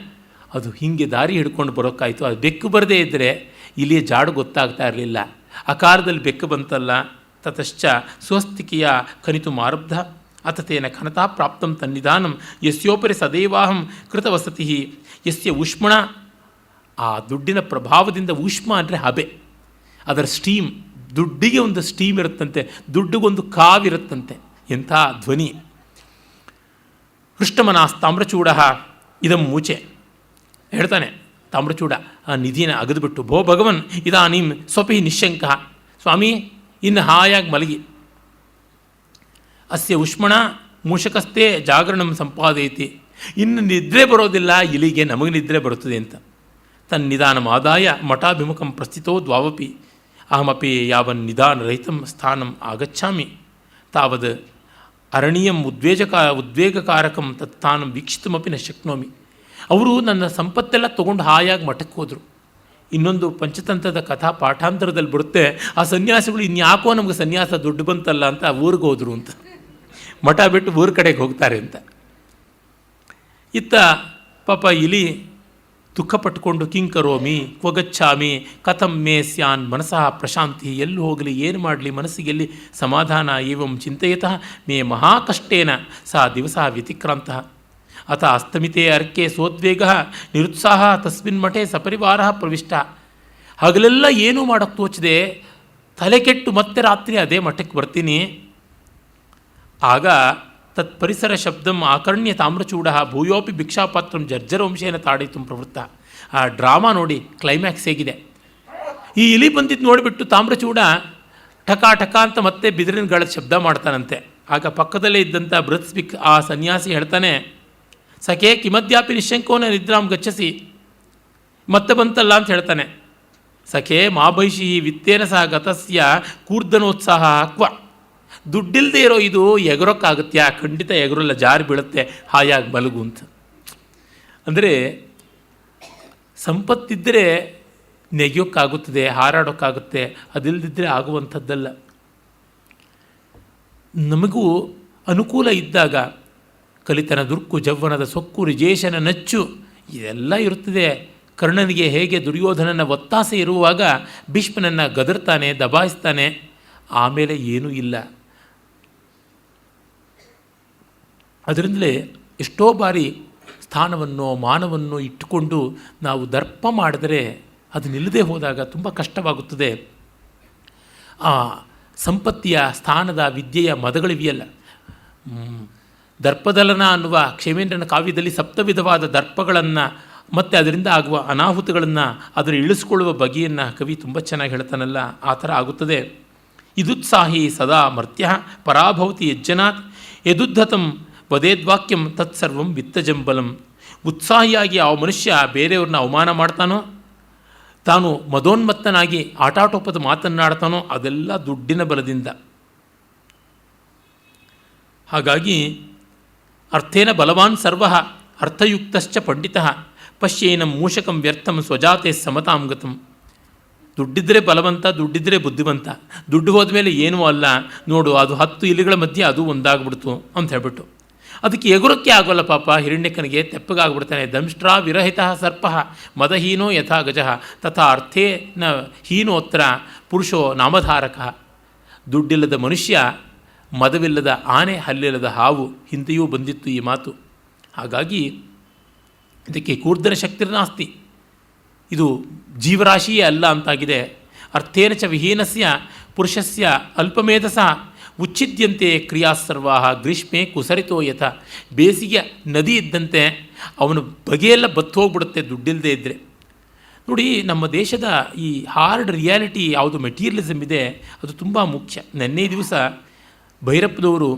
ಅದು ಹೀಗೆ ದಾರಿ ಹಿಡ್ಕೊಂಡು ಬರೋಕ್ಕಾಯಿತು. ಅದು ಬೆಕ್ಕು ಬರದೇ ಇದ್ದರೆ ಇಲ್ಲಿಯ ಜಾಡು ಗೊತ್ತಾಗ್ತಾ ಇರಲಿಲ್ಲ. ಅಕಾರದಲ್ಲಿ ಬೆಕ್ಕು ಬಂತಲ್ಲ. ತತಶ್ಚ ಸ್ವಸ್ತಿಕೆಯ ಕನಿತು ಮಾರಬ್ಧ ಅತತೇನ ಖನತಾ ಪ್ರಾಪ್ತಂ ತನ್ನಿಧಾನಂ ಯಸ್ಯೋಪರಿ ಸದೈವಾಹಂ ಕೃತವಸತಿ ಯಸ್ಯ ಉಷ್ಮಣ. ಆ ದುಡ್ಡಿನ ಪ್ರಭಾವದಿಂದ ಉಷ್ಮ ಅಂದರೆ ಹಬೆ, ಅದರ ಸ್ಟೀಮ್. ದುಡ್ಡಿಗೆ ಒಂದು ಸ್ಟೀಮ್ ಇರುತ್ತಂತೆ, ದುಡ್ಡಿಗೊಂದು ಕಾವಿರುತ್ತಂತೆ. ಎಂಥ ಧ್ವನಿ. ಹೃಷ್ಟಮನಾಸ್ ತಾಮ್ರಚೂಡ ಇದಂ ಮೂಚೆ ಹೇಳ್ತಾನೆ. ತಾಮ್ರಚೂಡ ಆ ನಿಧಿನ ಅಗದುಬಿಟ್ಟು, ಭೋ ಭಗವನ್ ಇದಾನೀಂ ಸ್ವಪಿ ನಿಶಂಕ, ಸ್ವಾಮಿ ಇನ್ನು ಹಾಯಾಗಿ ಮಲಗಿ. ಅಸ್ಯ ಉಷ್ಮಣ ಮೂಷಕಸ್ಥೆ ಜಾಗರಣಂ ಸಂಪಾದಯತಿ. ಇನ್ನು ನಿದ್ರೆ ಬರೋದಿಲ್ಲ ಇಲಿಗೆ, ನಮಗೆ ನಿದ್ರೆ ಬರುತ್ತದೆ ಅಂತ. ತನ್ನಿಧಾನಮಾದಾಯ ಮಠಾಭಿಮುಖಂ ಪ್ರಸ್ಥಿತೋ ದ್ವಾವಪಿ ಅಹಮಪಿ ಯಾವನ್ ನಿಧಾನರಹಿತಂ ಸ್ಥಾನಂ ಆಗಚ್ಚಾಮಿ ತಾವದ್ ಅರಣೀಯಂ ಉದ್ವೇಗಕಾರಕಂ ತತ್ಸ್ಥಾನಂ ವೀಕ್ಷಿತಮಪಿ ನ ಶಕ್ನೋಮಿ. ಅವರು ನನ್ನ ಸಂಪತ್ತೆಲ್ಲ ತೊಗೊಂಡು ಹಾಯಾಗಿ ಮಠಕ್ಕೆ ಹೋದರು. ಇನ್ನೊಂದು ಪಂಚತಂತ್ರದ ಕಥಾ ಪಾಠಾಂತರದಲ್ಲಿ ಬರುತ್ತೆ, ಆ ಸನ್ಯಾಸಿಗಳು ಇನ್ಯಾಕೋ ನಮಗೆ ಸನ್ಯಾಸ ದುಡ್ಡು ಬಂತಲ್ಲ ಅಂತ ಊರಿಗೆ ಹೋದರು ಅಂತ. ಮಠ ಬಿಟ್ಟು ಊರ ಕಡೆಗೆ ಹೋಗ್ತಾರೆ ಅಂತ. ಇತ್ತ ಪಾಪ ಇಲಿ ದುಃಖ ಪಟ್ಟುಕೊಂಡು ಕಿಂಕರೋಮಿ ಕ್ವಗಚ್ಚಾಮಿ ಕಥಂ ಮೇ ಸ್ಯಾನ್ ಮನಸಃ ಪ್ರಶಾಂತಿ. ಎಲ್ಲಿ ಹೋಗಲಿ, ಏನು ಮಾಡಲಿ, ಮನಸ್ಸಿಗೆ ಎಲ್ಲಿ ಸಮಾಧಾನ. ಏವಂ ಚಿಂತೆಯತಃ ಮೇ ಮಹಾಕಷ್ಟೇನ ಸಾ ದಿವಸ ವ್ಯತಿಕ್ರಾಂತಃ ಅಥ ಅಸ್ತಮಿತೆ ಅರ್ಕೆ ಸೋದ್ವೇಗ ನಿರುತ್ಸಾಹ ತಸ್ಮಿನ್ ಮಠೆ ಸಪರಿವಾರ ಪ್ರವಿಷ್ಟ. ಹಗಲೆಲ್ಲ ಏನೂ ಮಾಡೋಕ್ಕೆ ತೋಚದೆ ತಲೆ ಕೆಟ್ಟು ಮತ್ತೆ ರಾತ್ರಿ ಅದೇ ಮಠಕ್ಕೆ ಬರ್ತೀನಿ. ಆಗ ತತ್ಪರಿಸರ ಶಬ್ದಂ ಆಕರ್ಣ್ಯ ತಾಮ್ರಚೂಡ ಭೂಯೋಪಿ ಭಿಕ್ಷಾಪಾತ್ರಂ ಜರ್ಜರ ವಂಶೇನ ತಾಡಿತು ಪ್ರವೃತ್ತ. ಆ ಡ್ರಾಮಾ ನೋಡಿ ಕ್ಲೈಮ್ಯಾಕ್ಸ್ ಹೇಗಿದೆ. ಈ ಇಲಿ ಬಂದಿದ್ದು ನೋಡಿಬಿಟ್ಟು ತಾಮ್ರಚೂಡ ಠಕ ಠಕ ಅಂತ ಮತ್ತೆ ಬಿದಿರಿನಗಳ ಶಬ್ದ ಮಾಡ್ತಾನಂತೆ. ಆಗ ಪಕ್ಕದಲ್ಲೇ ಇದ್ದಂಥ ಬೃಹತ್ಸ್ಪಿಕ್ ಆ ಸನ್ಯಾಸಿ ಹೇಳ್ತಾನೆ, ಸಖೇ ಕಿಮದ್ಯಾಪಿ ನಿಶಂಕೋನ ನಿದ್ರಾಂ ಗಚ್ಚಸಿ. ಮತ್ತೆ ಬಂತಲ್ಲ ಅಂತ ಹೇಳ್ತಾನೆ. ಸಖೇ ಮಾಭೈಷಿ ವಿತ್ತೇನ ಸಹ ಗತಸ್ಯ ಕೂರ್ಧನೋತ್ಸಾಹ ಕ್ವ. ದುಡ್ಡಿಲ್ಲದೆ ಇರೋ ಇದು ಎಗರೋಕ್ಕಾಗುತ್ತ್ಯಾ? ಖಂಡಿತ ಎಗರಲ್ಲ, ಜಾರಿ ಬೀಳುತ್ತೆ, ಹಾಯಾಗಿ ಮಲಗು ಅಂತ. ಅಂದರೆ ಸಂಪತ್ತಿದ್ದರೆ ನೆಗೆಯೋಕ್ಕಾಗುತ್ತದೆ, ಹಾರಾಡೋಕ್ಕಾಗುತ್ತೆ, ಅದಿಲ್ಲದಿದ್ದರೆ ಆಗುವಂಥದ್ದಲ್ಲ. ನಮಗೂ ಅನುಕೂಲ ಇದ್ದಾಗ ಕಲಿತನ ದುರ್ಕು ಜವ್ವನದ ಸೊಕ್ಕು ರಿಜೇಶನ ನಚ್ಚು ಇದೆಲ್ಲ ಇರುತ್ತದೆ. ಕರ್ಣನಿಗೆ ಹೇಗೆ ದುರ್ಯೋಧನನ ಒತ್ತಾಸೆ ಇರುವಾಗ ಭೀಷ್ಮನನ್ನು ಗದರ್ತಾನೆ, ದಬಾಯಿಸ್ತಾನೆ, ಆಮೇಲೆ ಏನೂ ಇಲ್ಲ. ಅದರಿಂದಲೇ ಎಷ್ಟೋ ಬಾರಿ ಸ್ಥಾನವನ್ನು ಮಾನವನ್ನು ಇಟ್ಟುಕೊಂಡು ನಾವು ದರ್ಪ ಮಾಡಿದರೆ ಅದು ನಿಲ್ಲದೆ ಹೋದಾಗ ತುಂಬ ಕಷ್ಟವಾಗುತ್ತದೆ. ಆ ಸಂಪತ್ತಿಯ ಸ್ಥಾನದ ವಿದ್ಯೆಯ ಮದಗಳಿವೆಯಲ್ಲ, ದರ್ಪದಲನ ಅನ್ನುವ ಕ್ಷೇಮೇಂದ್ರನ ಕಾವ್ಯದಲ್ಲಿ ಸಪ್ತವಿಧವಾದ ದರ್ಪಗಳನ್ನು ಮತ್ತು ಅದರಿಂದ ಆಗುವ ಅನಾಹುತಗಳನ್ನು ಅದರ ಇಳಿಸ್ಕೊಳ್ಳುವ ಬಗೆಯನ್ನು ಕವಿ ತುಂಬ ಚೆನ್ನಾಗಿ ಹೇಳ್ತಾನಲ್ಲ, ಆ ಥರ ಆಗುತ್ತದೆ. ಇದುತ್ಸಾಹಿ ಸದಾ ಮರ್ತ್ಯ ಪರಾಭವತಿ ಯಜ್ಜನಾತ್ ಯದುದ್ಧತಂ ವದೇದ್ವಾಕ್ಯಂ ತತ್ಸರ್ವಂ ವಿತ್ತಜಂಬಲಂ. ಉತ್ಸಾಹಿಯಾಗಿ ಆ ಮನುಷ್ಯ ಬೇರೆಯವ್ರನ್ನ ಅವಮಾನ ಮಾಡ್ತಾನೋ, ತಾನು ಮದೋನ್ಮತ್ತನಾಗಿ ಆಟಾಟೋಪದ ಮಾತನ್ನಾಡ್ತಾನೋ, ಅದೆಲ್ಲ ದುಡ್ಡಿನ ಬಲದಿಂದ. ಹಾಗಾಗಿ ಅರ್ಥೇನ ಬಲವಾನ್ ಸರ್ವ ಅರ್ಥಯುಕ್ತಶ್ಚ ಪಂಡಿತಃ ಪಶ್ಯೇನಂ ಮೂಷಕಂ ವ್ಯರ್ಥಂ ಸ್ವಜಾತೆ ಸಮತಾಂಗತಂ. ದುಡ್ಡಿದ್ದರೆ ಬಲವಂತ, ದುಡ್ಡಿದ್ದರೆ ಬುದ್ಧಿವಂತ. ದುಡ್ಡು ಹೋದ ಮೇಲೆ ಏನೂ ಅಲ್ಲ, ನೋಡು ಅದು 10 ಇಲಿಗಳ ಮಧ್ಯೆ ಅದು ಒಂದಾಗ್ಬಿಡ್ತು ಅಂತ ಹೇಳ್ಬಿಟ್ಟು. ಅದಕ್ಕೆ ಎಗುರಕ್ಕೆ ಆಗೋಲ್ಲ ಪಾಪ ಹಿರಣ್ಯಕನಿಗೆ, ತೆಪ್ಪಗಾಗ್ಬಿಡ್ತಾನೆ. ದಂಷ್ಟ್ರಾ ವಿರಹಿತ ಸರ್ಪ ಮದಹೀನೋ ಯಥಾ ಗಜಃ ತಥಾ ಅರ್ಥೇನ ಹೀನೋತ್ರ ಪುರುಷೋ ನಾಮಧಾರಕ. ದುಡ್ಡಿಲ್ಲದ ಮನುಷ್ಯ ಮದವಿಲ್ಲದ ಆನೆ, ಹಲ್ಲಿಲ್ಲದ ಹಾವು. ಹಿಂದೆಯೂ ಬಂದಿತ್ತು ಈ ಮಾತು. ಹಾಗಾಗಿ ಇದಕ್ಕೆ ಕೂರ್ಧನ ಶಕ್ತಿರ್ನಾಸ್ತಿ, ಇದು ಜೀವರಾಶಿಯೇ ಅಲ್ಲ ಅಂತಾಗಿದೆ. ಅರ್ಥೇನ ಚ ವಿಹೀನಸ್ಯ ಪುರುಷಸ್ಯ ಅಲ್ಪಮೇಧಸ ಉಚ್ಛಿದ್ಯಂತೆ ಕ್ರಿಯಾಸರ್ವಾ ಗ್ರೀಷ್ಮೆ ಕುಸರಿತೋ ಯಥ. ಬೇಸಿಗೆ ನದಿ ಇದ್ದಂತೆ ಅವನು ಬಗೆಯೆಲ್ಲ ಬತ್ತು ಹೋಗ್ಬಿಡುತ್ತೆ ದುಡ್ಡಿಲ್ಲದೆ ಇದ್ದರೆ. ನೋಡಿ, ನಮ್ಮ ದೇಶದ ಈ ಹಾರ್ಡ್ ರಿಯಾಲಿಟಿ ಯಾವುದು ಮೆಟೀರಿಯಲಿಸಮ್ ಇದೆ ಅದು ತುಂಬ ಮುಖ್ಯ. ನೆನ್ನೆ ದಿವಸ ಭೈರಪ್ಪದವರು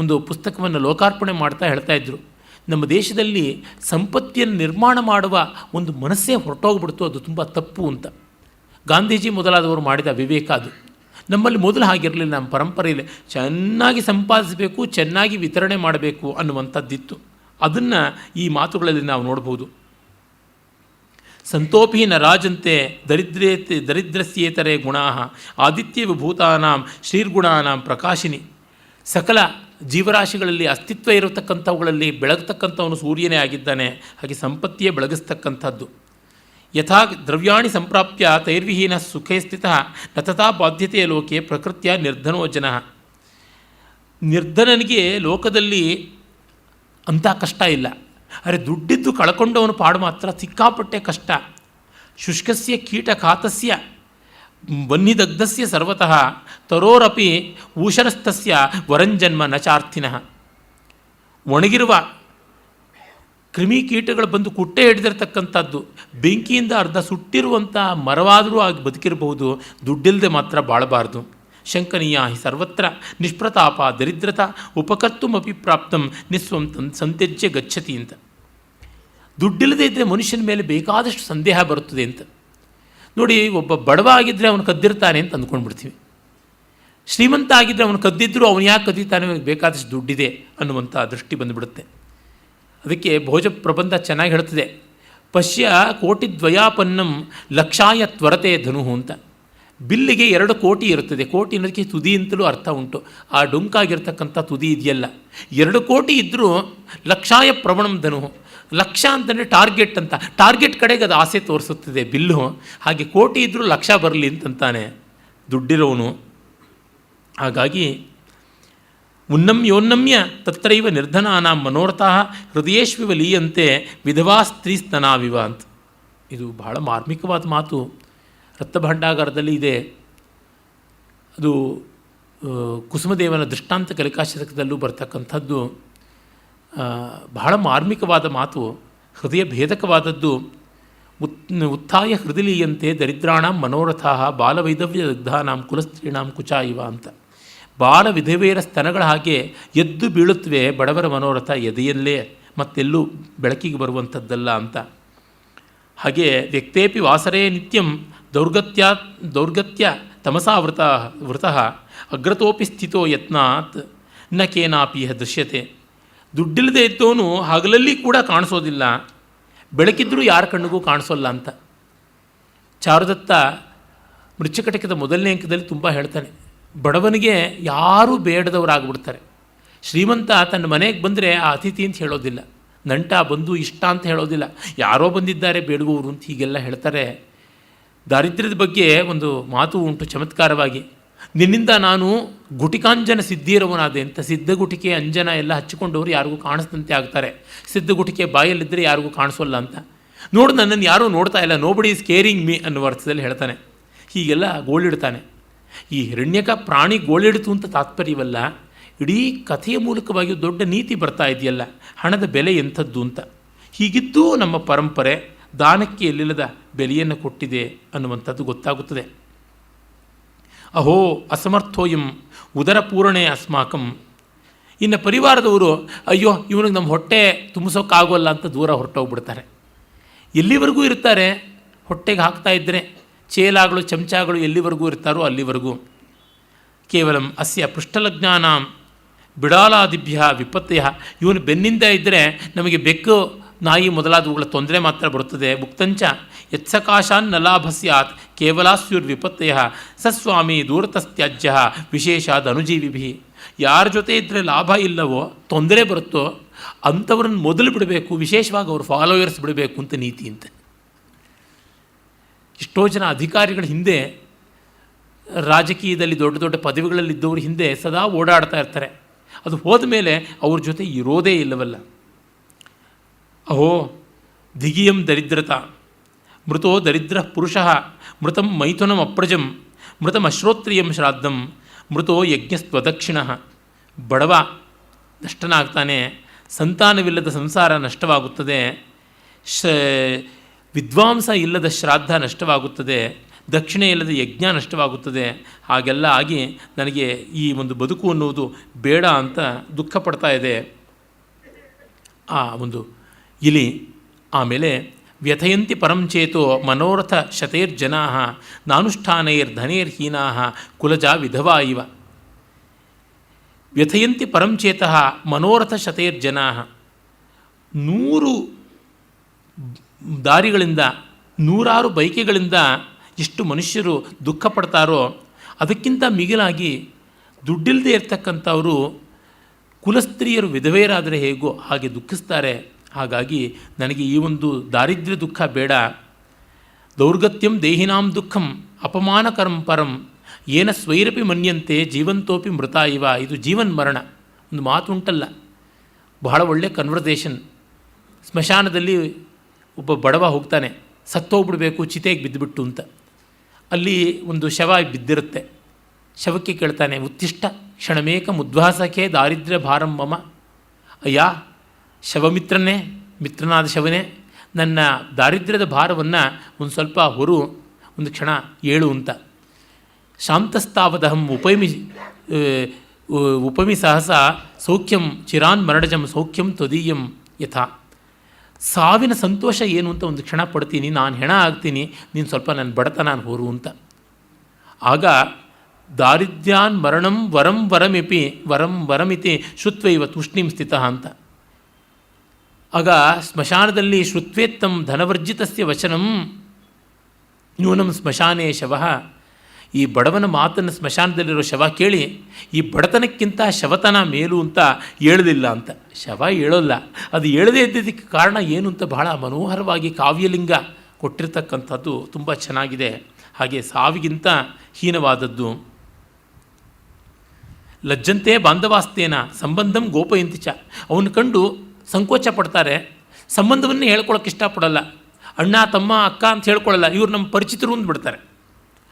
ಒಂದು ಪುಸ್ತಕವನ್ನು ಲೋಕಾರ್ಪಣೆ ಮಾಡ್ತಾ ಹೇಳ್ತಾ ಇದ್ದರು, ನಮ್ಮ ದೇಶದಲ್ಲಿ ಸಂಪತ್ತಿಯನ್ನು ನಿರ್ಮಾಣ ಮಾಡುವ ಒಂದು ಮನಸ್ಸೇ ಹೊರಟೋಗ್ಬಿಡ್ತು, ಅದು ತುಂಬ ತಪ್ಪು ಅಂತ. ಗಾಂಧೀಜಿ ಮೊದಲಾದವರು ಮಾಡಿದ ವಿವೇಕ ಅದು. ನಮ್ಮಲ್ಲಿ ಮೊದಲು ಹಾಗಿರಲಿಲ್ಲ. ನಮ್ಮ ಪರಂಪರೆಯಲ್ಲಿ ಚೆನ್ನಾಗಿ ಸಂಪಾದಿಸಬೇಕು, ಚೆನ್ನಾಗಿ ವಿತರಣೆ ಮಾಡಬೇಕು ಅನ್ನುವಂಥದ್ದಿತ್ತು. ಅದನ್ನು ಈ ಮಾತುಗಳಲ್ಲಿ ನಾವು ನೋಡ್ಬೋದು. ಸಂತೋಪಿ ನ ರಾಜಂತೆ ದರಿದ್ರಸ್ಯೇತರೆ ಗುಣಾ ಆದಿತ್ಯ ವಿಭೂತಾನಾಂ ಶ್ರೀರ್ಗುಣಾನಾಂ ಪ್ರಕಾಶಿನಿ. ಸಕಲ ಜೀವರಾಶಿಗಳಲ್ಲಿ ಅಸ್ತಿತ್ವ ಇರತಕ್ಕಂಥವುಗಳಲ್ಲಿ ಬೆಳಗತಕ್ಕಂಥವನು ಸೂರ್ಯನೇ ಆಗಿದ್ದಾನೆ. ಹಾಗೆ ಸಂಪತ್ತಿಯೇ ಬೆಳಗಿಸ್ತಕ್ಕಂಥದ್ದು. ಯಥಾ ದ್ರವ್ಯಾಣಿ ಸಂಪ್ರಾಪ್ಯ ತೈರ್ವಿಹೀನ ಸುಖೇ ಸ್ಥಿತಃ ನ ತಥಾ ಬಾಧ್ಯತೆಯ ಲೋಕೆ ಪ್ರಕೃತಿಯ ನಿರ್ಧನೋ ಜನಃ. ನಿರ್ಧನನಿಗೆ ಲೋಕದಲ್ಲಿ ಅಂಥ ಕಷ್ಟ ಇಲ್ಲ. ಅರೆ ದುಡ್ಡಿದ್ದು ಕಳ್ಕೊಂಡವನು ಪಾಡು ಮಾತ್ರ ಸಿಕ್ಕಾಪಟ್ಟೆ ಕಷ್ಟ. ಶುಷ್ಕಸ್ಯ ಕೀಟಘಾತಸ್ಯ ವನ್ನಿದಗ್ಧಸ್ಯ ಸರ್ವತಃ ತರೋರಪಿ ಊಷರಸ್ಥಸ್ಯ ವರಂಜನ್ಮ ನ ಚಾರ್ಥಿನಃ. ಒಣಗಿರುವ ಕ್ರಿಮಿಕೀಟಗಳು ಬಂದು ಕುಟ್ಟೆ ಹಿಡಿದಿರ್ತಕ್ಕಂಥದ್ದು, ಬೆಂಕಿಯಿಂದ ಅರ್ಧ ಸುಟ್ಟಿರುವಂಥ ಮರವಾದರೂ ಆಗಿ ಬದುಕಿರಬಹುದು, ದುಡ್ಡಿಲ್ಲದೆ ಮಾತ್ರ ಬಾಳಬಾರ್ದು. ಶಂಕನೀಯ ಹಿ ಸರ್ವತ್ರ ನಿಷ್ಪ್ರತಾಪ ದರಿದ್ರತಾ ಉಪಕರ್ತುಮಪಿ ಪ್ರಾಪ್ತಂ ನಿಸ್ವಂ ಸಂತ್ಯಜ್ಯ ಗಚ್ಚತಿ ಅಂತ. ದುಡ್ಡಿಲ್ಲದೆ ಇದ್ದರೆ ಮನುಷ್ಯನ ಮೇಲೆ ಬೇಕಾದಷ್ಟು ಸಂದೇಹ ಬರುತ್ತದೆ ಅಂತ. ನೋಡಿ, ಒಬ್ಬ ಬಡವ ಆಗಿದ್ದರೆ ಅವನು ಕದ್ದಿರ್ತಾನೆ ಅಂತ ಅಂದ್ಕೊಂಡ್ಬಿಡ್ತೀವಿ. ಶ್ರೀಮಂತ ಆಗಿದ್ದರೆ ಅವನು ಕದ್ದಿದ್ದರೂ ಅವನು ಯಾಕೆ ಕದೀತಾನೆ, ಬೇಕಾದಷ್ಟು ದುಡ್ಡಿದೆ ಅನ್ನುವಂಥ ದೃಷ್ಟಿ ಬಂದುಬಿಡುತ್ತೆ. ಅದಕ್ಕೆ ಭೋಜ ಪ್ರಬಂಧ ಚೆನ್ನಾಗಿ ಹೇಳ್ತದೆ, ಪಶ್ಯ ಕೋಟಿದ್ವಯಾಪನ್ನಂ ಲಕ್ಷಾಯ ತ್ವರತೆ ಧನು ಅಂತ. ಬಿಲ್ಲಿಗೆ 2 ಕೋಟಿ ಇರುತ್ತದೆ. ಕೋಟಿ ಅನ್ನೋದಕ್ಕೆ ತುದಿ ಅಂತಲೂ ಅರ್ಥ ಉಂಟು. ಆ ಡೊಂಕಾಗಿರ್ತಕ್ಕಂಥ ತುದಿ ಇದೆಯಲ್ಲ, 2 ಕೋಟಿ ಇದ್ದರೂ ಲಕ್ಷಾಯ ಪ್ರವಣಂ ಧನು. ಲಕ್ಷ ಅಂತಂದರೆ ಟಾರ್ಗೆಟ್ ಅಂತ, ಟಾರ್ಗೆಟ್ ಕಡೆಗೆ ಅದು ಆಸೆ ತೋರಿಸುತ್ತದೆ ಬಿಲ್ಲು. ಹಾಗೆ ಕೋಟಿ ಇದ್ದರೂ ಲಕ್ಷ ಬರಲಿ ಅಂತಂತಾನೆ ದುಡ್ಡಿರೋನು. ಹಾಗಾಗಿ ಉನ್ನಮ್ಯೋನ್ನಮ್ಯ ತತ್ರೈವ ನಿರ್ಧನಾನಾಂ ಮನೋರಥಃ ಹೃದಯೇಶ್ವಿವ ಲೀಯಂತೆ ವಿಧವಾ ಸ್ತ್ರೀ ಸ್ತನಾವಿವ ಅಂತ. ಇದು ಬಹಳ ಮಾರ್ಮಿಕವಾದ ಮಾತು. ರತ್ನಭಂಡಾಗಾರದಲ್ಲಿ ಇದೆ. ಅದು ಕುಸುಮದೇವನ ದೃಷ್ಟಾಂತ ಕಲಿಕಾಶತಕದಲ್ಲೂ ಬರ್ತಕ್ಕಂಥದ್ದು. ಬಹಳ ಮಾರ್ಮಿಕವಾದ ಮಾತು, ಹೃದಯ ಭೇದಕವಾದದ್ದು. ಉತ್ಥಾಯ ಹೃದಯಂತೆ ದರಿದ್ರಾಣಂ ಮನೋರಥಾ ಬಾಲವೈಧವ್ಯ ದಗ್ಧಾನಾಂ ಕುಲಸ್ತ್ರೀಣಾಂ ಕುಚ ಇವ ಅಂತ. ಬಾಲ ವಿಧವೆಯರ ಸ್ತನಗಳ ಹಾಗೆ ಎದ್ದು ಬೀಳುತ್ತವೆ ಬಡವರ ಮನೋರಥ ಎದೆಯಲ್ಲೇ, ಮತ್ತೆಲ್ಲೂ ಬೆಳಕಿಗೆ ಬರುವಂಥದ್ದಲ್ಲ ಅಂತ. ಹಾಗೆ ವ್ಯಕ್ತೇಪಿ ವಾಸರೇ ನಿತ್ಯಂ ದೌರ್ಗತ್ಯ ತಮಸಾ ವೃತಃ ಅಗ್ರತೋಪಿ ಸ್ಥಿತೋ ಯತ್ನಾತ್ ನ ಕೇನಾಪಿ ದೃಶ್ಯತೆ. ದುಡ್ಡಿಲ್ಲದೆ ಇದ್ದವನು ಹಗಲಲ್ಲಿ ಕೂಡ ಕಾಣಿಸೋದಿಲ್ಲ, ಬೆಳಕಿದ್ರೂ ಯಾರ ಕಣ್ಣಿಗೂ ಕಾಣಿಸೋಲ್ಲ ಅಂತ. ಚಾರುದತ್ತ ಮೃಚ್ಛಕಟಿಕದ ಮೊದಲನೇ ಅಂಕದಲ್ಲಿ ತುಂಬ ಹೇಳ್ತಾನೆ, ಬಡವನಿಗೆ ಯಾರೂ ಬೇಡದವರಾಗ್ಬಿಡ್ತಾರೆ. ಶ್ರೀಮಂತ ತನ್ನ ಮನೆಗೆ ಬಂದರೆ ಆ ಅತಿಥಿ ಅಂತ ಹೇಳೋದಿಲ್ಲ, ನಂಟ ಬಂದು ಇಷ್ಟ ಅಂತ ಹೇಳೋದಿಲ್ಲ, ಯಾರೋ ಬಂದಿದ್ದಾರೆ ಬೇಡುವವರು ಅಂತ ಹೀಗೆಲ್ಲ ಹೇಳ್ತಾರೆ. ದಾರಿದ್ರ್ಯದ ಬಗ್ಗೆ ಒಂದು ಮಾತು ಉಂಟು ಚಮತ್ಕಾರವಾಗಿ, ನಿನ್ನಿಂದ ನಾನು ಗುಟಿಕಾಂಜನ ಸಿದ್ಧಿರವನಾದೆ ಅಂತ. ಸಿದ್ಧಗುಟಿಕೆ ಅಂಜನ ಎಲ್ಲ ಹಚ್ಚಿಕೊಂಡವರು ಯಾರಿಗೂ ಕಾಣಿಸ್ದಂತೆ ಆಗ್ತಾರೆ, ಸಿದ್ಧಗುಟಿಕೆ ಬಾಯಲ್ಲಿದ್ದರೆ ಯಾರಿಗೂ ಕಾಣಿಸೋಲ್ಲ ಅಂತ. ನೋಡು ನನ್ನನ್ನು ಯಾರೂ ನೋಡ್ತಾ ಇಲ್ಲ, ನೋಬಡಿ ಈಸ್ ಕೇರಿಂಗ್ ಮೀ ಅನ್ನುವ ಅರ್ಥದಲ್ಲಿ ಹೇಳ್ತಾನೆ. ಹೀಗೆಲ್ಲ ಗೋಳಿಡ್ತಾನೆ. ಈ ಹಿರಣ್ಯಕ ಪ್ರಾಣಿ ಗೋಳಿಡ್ತು ಅಂತ ತಾತ್ಪರ್ಯವಲ್ಲ, ಇಡೀ ಕಥೆಯ ಮೂಲಕವಾಗಿ ದೊಡ್ಡ ನೀತಿ ಬರ್ತಾ ಇದೆಯಲ್ಲ, ಹಣದ ಬೆಲೆ ಎಂಥದ್ದು ಅಂತ. ಹೀಗಿದ್ದೂ ನಮ್ಮ ಪರಂಪರೆ ದಾನಕ್ಕೆ ಎಲ್ಲಿಲ್ಲದ ಬೆಲೆಯನ್ನು ಕೊಟ್ಟಿದೆ ಅನ್ನುವಂಥದ್ದು ಗೊತ್ತಾಗುತ್ತದೆ. ಅಹೋ ಅಸಮರ್ಥೋಯಂ ಉದರ ಪೂರಣೆ ಅಸ್ಮಾಕಂ. ಇನ್ನು ಪರಿವಾರದವರು ಅಯ್ಯೋ ಇವನಿಗೆ ನಮ್ಮ ಹೊಟ್ಟೆ ತುಂಬಿಸೋಕ್ಕಾಗೋಲ್ಲ ಅಂತ ದೂರ ಹೊರಟೋಗ್ಬಿಡ್ತಾರೆ. ಎಲ್ಲಿವರೆಗೂ ಇರ್ತಾರೆ? ಹೊಟ್ಟೆಗೆ ಹಾಕ್ತಾ ಇದ್ದರೆ ಚೇಲಾಗಳು ಚಮಚಾಗಳು ಎಲ್ಲಿವರೆಗೂ ಇರ್ತಾರೋ ಅಲ್ಲಿವರೆಗೂ. ಕೇವಲ ಅಸ್ಯ ಪೃಷ್ಠಲಜ್ಞಾನಾಂ ಬಿಡಾಲಾದಿಭ್ಯ ವಿಪತ್ತೆಯ. ಇವನು ಬೆನ್ನಿಂದ ಇದ್ದರೆ ನಮಗೆ ಬೆಕ್ಕು ನಾಯಿ ಮೊದಲಾದವುಗಳ ತೊಂದರೆ ಮಾತ್ರ ಬರುತ್ತದೆ. ಮುಕ್ತಂಚ ಯತ್ಸಕಾಶಾನ್ ನ ಲಾಭ ಸ್ಯಾತ್ ಕೇವಲಾಸ್ಯುರ್ವಿಪತ್ತೆಯ ಸಸ್ವಾಮಿ ದೂರತಸ್ತ್ಯಾಜ್ಯ ವಿಶೇಷಾದ ಅನುಜೀವಿಭಿ. ಯಾರ ಜೊತೆ ಇದ್ದರೆ ಲಾಭ ಇಲ್ಲವೋ ತೊಂದರೆ ಬರುತ್ತೋ ಅಂಥವ್ರನ್ನ ಮೊದಲು ಬಿಡಬೇಕು, ವಿಶೇಷವಾಗಿ ಅವರು ಫಾಲೋಯರ್ಸ್ ಬಿಡಬೇಕು ಅಂತ ನೀತಿ ಅಂತ. ಎಷ್ಟೋ ಜನ ಅಧಿಕಾರಿಗಳ ಹಿಂದೆ, ರಾಜಕೀಯದಲ್ಲಿ ದೊಡ್ಡ ದೊಡ್ಡ ಪದವಿಗಳಲ್ಲಿದ್ದವ್ರ ಹಿಂದೆ ಸದಾ ಓಡಾಡ್ತಾ ಇರ್ತಾರೆ. ಅದು ಹೋದ ಮೇಲೆ ಅವ್ರ ಜೊತೆ ಇರೋದೇ ಇಲ್ಲವಲ್ಲ. ಅಹೋ ಧಿಗಿಯಂ ದರಿದ್ರತಾ ಮೃತೋ ದರಿದ್ರ ಪುರುಷ ಮೃತಂ ಮೈಥುನಂ ಅಪ್ರಜಂ ಮೃತಂ ಅಶ್ರೋತ್ರಿಯಂ ಶ್ರಾದ್ದಂ ಮೃತೋ ಯಜ್ಞಸ್ತ್ವದಕ್ಷಿಣ. ಬಡವ ನಷ್ಟನಾಗ್ತಾನೆ, ಸಂತಾನವಿಲ್ಲದ ಸಂಸಾರ ನಷ್ಟವಾಗುತ್ತದೆ, ವಿದ್ವಾಂಸ ಇಲ್ಲದ ಶ್ರಾದ್ದ ನಷ್ಟವಾಗುತ್ತದೆ, ದಕ್ಷಿಣೆ ಇಲ್ಲದ ಯಜ್ಞ ನಷ್ಟವಾಗುತ್ತದೆ. ಹಾಗೆಲ್ಲ ಆಗಿ ನನಗೆ ಈ ಒಂದು ಬದುಕು ಅನ್ನುವುದು ಬೇಡ ಅಂತ ದುಃಖ ಪಡ್ತಾ ಇದೆ ಆ ಒಂದು ಇಲಿ. ಆಮೇಲೆ ವ್ಯಥಯಂತಿ ಪರಂಚೇತೋ ಮನೋರಥ ಶತೈರ್ಜನಾ ನಾನುಷ್ಠಾನೈರ್ಧನೈರ್ಹೀನಾ ಕುಲಜಾ ವಿಧವಾ ಇವ. ವ್ಯಥಯಂತಿ ಪರಂಚೇತಃ ಮನೋರಥ ಶತೈರ್ಜನಾ. 100 ದಾರಿಗಳಿಂದ, 100 ಬೈಕೆಗಳಿಂದ ಎಷ್ಟು ಮನುಷ್ಯರು ದುಃಖ ಪಡ್ತಾರೋ ಅದಕ್ಕಿಂತ ಮಿಗಿಲಾಗಿ ದುಡ್ಡಿಲ್ಲದೆ ಇರ್ತಕ್ಕಂಥವರು ಕುಲಸ್ತ್ರೀಯರು ವಿಧವೆಯರಾದರೆ ಹೇಗೋ ಹಾಗೆ ದುಃಖಿಸ್ತಾರೆ. ಹಾಗಾಗಿ ನನಗೆ ಈ ಒಂದು ದಾರಿದ್ರ್ಯ ದುಃಖ ಬೇಡ. ದೌರ್ಗತ್ಯಂ ದೇಹಿನಾಂ ದುಃಖಂ ಅಪಮಾನಕರಂ ಪರಂ ಏನ ಸ್ವೈರಪಿ ಮನ್ಯಂತೆ ಜೀವಂತೋಪಿ ಮೃತ ಇವ. ಇದು ಜೀವನ್ ಮರಣ ಒಂದು ಮಾತು ಉಂಟಲ್ಲ, ಬಹಳ ಒಳ್ಳೆಯ ಕನ್ವರ್ಸೇಷನ್. ಸ್ಮಶಾನದಲ್ಲಿ ಒಬ್ಬ ಬಡವ ಹೋಗ್ತಾನೆ, ಸತ್ತೋಗ್ಬಿಡ್ಬೇಕು ಚಿತೆಗೆ ಬಿದ್ದುಬಿಟ್ಟು ಅಂತ. ಅಲ್ಲಿ ಒಂದು ಶವ ಬಿದ್ದಿರುತ್ತೆ. ಶವಕ್ಕೆ ಕೇಳ್ತಾನೆ, ಉತ್ತಿಷ್ಟ ಕ್ಷಣಮೇಕ ಮುದ್ವಾಸಕ್ಕೆ ದಾರಿದ್ರ್ಯ ಭಾರಂ ಮಮ. ಅಯ್ಯ ಶವಮಿತ್ರನೇ, ಮಿತ್ರನಾದ ಶವನೇ, ನನ್ನ ದಾರಿದ್ರ್ಯದ ಭಾರವನ್ನು ಒಂದು ಸ್ವಲ್ಪ ಹೊರು, ಒಂದು ಕ್ಷಣ ಏಳು ಅಂತ. ಶಾಂತಸ್ತಾವದಹಂ ಉಪಮಿ ಸಹಸ ಸೌಖ್ಯಂ ಚಿರಾನ್ ಮರಣಜಂ ಸೌಖ್ಯಂ ತ್ವದೀಯಂ ಯಥಾ. ಸಾವಿನ ಸಂತೋಷ ಏನು ಅಂತ ಒಂದು ಕ್ಷಣ ಪಡ್ತೀನಿ, ನಾನು ಹೆಣ ಆಗ್ತೀನಿ, ನೀನು ಸ್ವಲ್ಪ ನನ್ನ ಬಡತನ ಹೊರು ಅಂತ. ಆಗ ದಾರಿದ್ರ್ಯಾನ್ ಮರಣಂ ವರಂ ವರಮಿಪಿ ವರಂ ವರಮಿತಿ ಶ್ರುತ್ವೈವ ತೂಷ್ಣೀಂ ಸ್ಥಿತಃ ಅಂತ. ಆಗ ಸ್ಮಶಾನದಲ್ಲಿ ಶ್ರುತ್ವೇತ್ತಂ ಧನವರ್ಜಿತಸ್ಯ ವಚನಂ ನ್ಯೂನಂ ಸ್ಮಶಾನೇ ಶವಃ. ಈ ಬಡವನ ಮಾತನ್ನು ಸ್ಮಶಾನದಲ್ಲಿರೋ ಶವ ಕೇಳಿ ಈ ಬಡತನಕ್ಕಿಂತ ಶವತನ ಮೇಲು ಅಂತ ಹೇಳಲಿಲ್ಲ ಅಂತ. ಶವ ಹೇಳೋಲ್ಲ, ಅದು ಹೇಳದೇ ಇದ್ದಿದ್ದಕ್ಕೆ ಕಾರಣ ಏನು ಅಂತ ಬಹಳ ಮನೋಹರವಾಗಿ ಕಾವ್ಯಲಿಂಗ ಕೊಟ್ಟಿರ್ತಕ್ಕಂಥದ್ದು ತುಂಬ ಚೆನ್ನಾಗಿದೆ. ಹಾಗೆ ಸಾವಿಗಿಂತ ಹೀನವಾದದ್ದು. ಲಜ್ಜಂತೆ ಬಾಂಧವಾಸ್ತೇನ ಸಂಬಂಧಂ ಗೋಪಯಂತಿ ಚ. ಅವನು ಕಂಡು ಸಂಕೋಚ ಪಡ್ತಾರೆ, ಸಂಬಂಧವನ್ನೇ ಹೇಳ್ಕೊಳಕ್ಕೆ ಇಷ್ಟಪಡಲ್ಲ. ಅಣ್ಣ ತಮ್ಮ ಅಕ್ಕ ಅಂತ ಹೇಳ್ಕೊಳ್ಳಲ್ಲ, ಇವ್ರು ನಮ್ಮ ಪರಿಚಿತರು ಅಂದ್ಬಿಡ್ತಾರೆ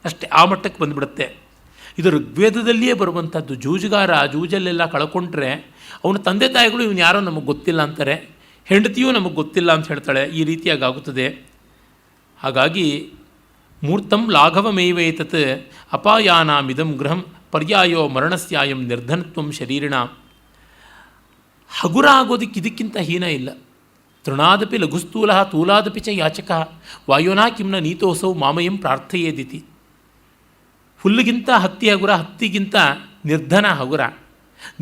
ಅಷ್ಟೇ. ಆ ಮಟ್ಟಕ್ಕೆ ಬಂದುಬಿಡುತ್ತೆ. ಇದು ಋಗ್ವೇದದಲ್ಲಿಯೇ ಬರುವಂಥದ್ದು. ಜೂಜುಗಾರ ಜೂಜಲ್ಲೆಲ್ಲ ಕಳ್ಕೊಂಡ್ರೆ ಅವನ ತಂದೆ ತಾಯಿಗಳು ಇವನು ಯಾರೋ ನಮಗೆ ಗೊತ್ತಿಲ್ಲ ಅಂತಾರೆ, ಹೆಂಡತಿಯೂ ನಮಗೆ ಗೊತ್ತಿಲ್ಲ ಅಂತ ಹೇಳ್ತಾಳೆ. ಈ ರೀತಿಯಾಗಿ ಆಗುತ್ತದೆ. ಹಾಗಾಗಿ ಮೂರ್ತಂ ಲಾಘವಮೇವೇತತ್ ಅಪಾಯಾನಾಮಿದಂ ಗೃಹಂ ಪರ್ಯಾಯೋ ಮರಣಸ್ಯಾಯಂ ನಿರ್ಧನತ್ವಂ ಶರೀರಿಣ. ಹಗುರ ಆಗೋದಕ್ಕೆ ಇದಕ್ಕಿಂತ ಹೀನ ಇಲ್ಲ. ತೃಣಾದಪಿ ಲಘುಸ್ಥೂಲ ತೂಲಾದಪಿ ಚ ಯಾಚಕ ವಾಯೋನಾ ಕಿಮ್ನ ನೀತೋಸೌ ಮಾಮಯಂ ಪ್ರಾರ್ಥಯೇದಿತಿ. ಹುಲ್ಲಿಗಿಂತ ಹತ್ತಿ ಹಗುರ, ಹತ್ತಿಗಿಂತ ನಿರ್ಧನ ಹಗುರ.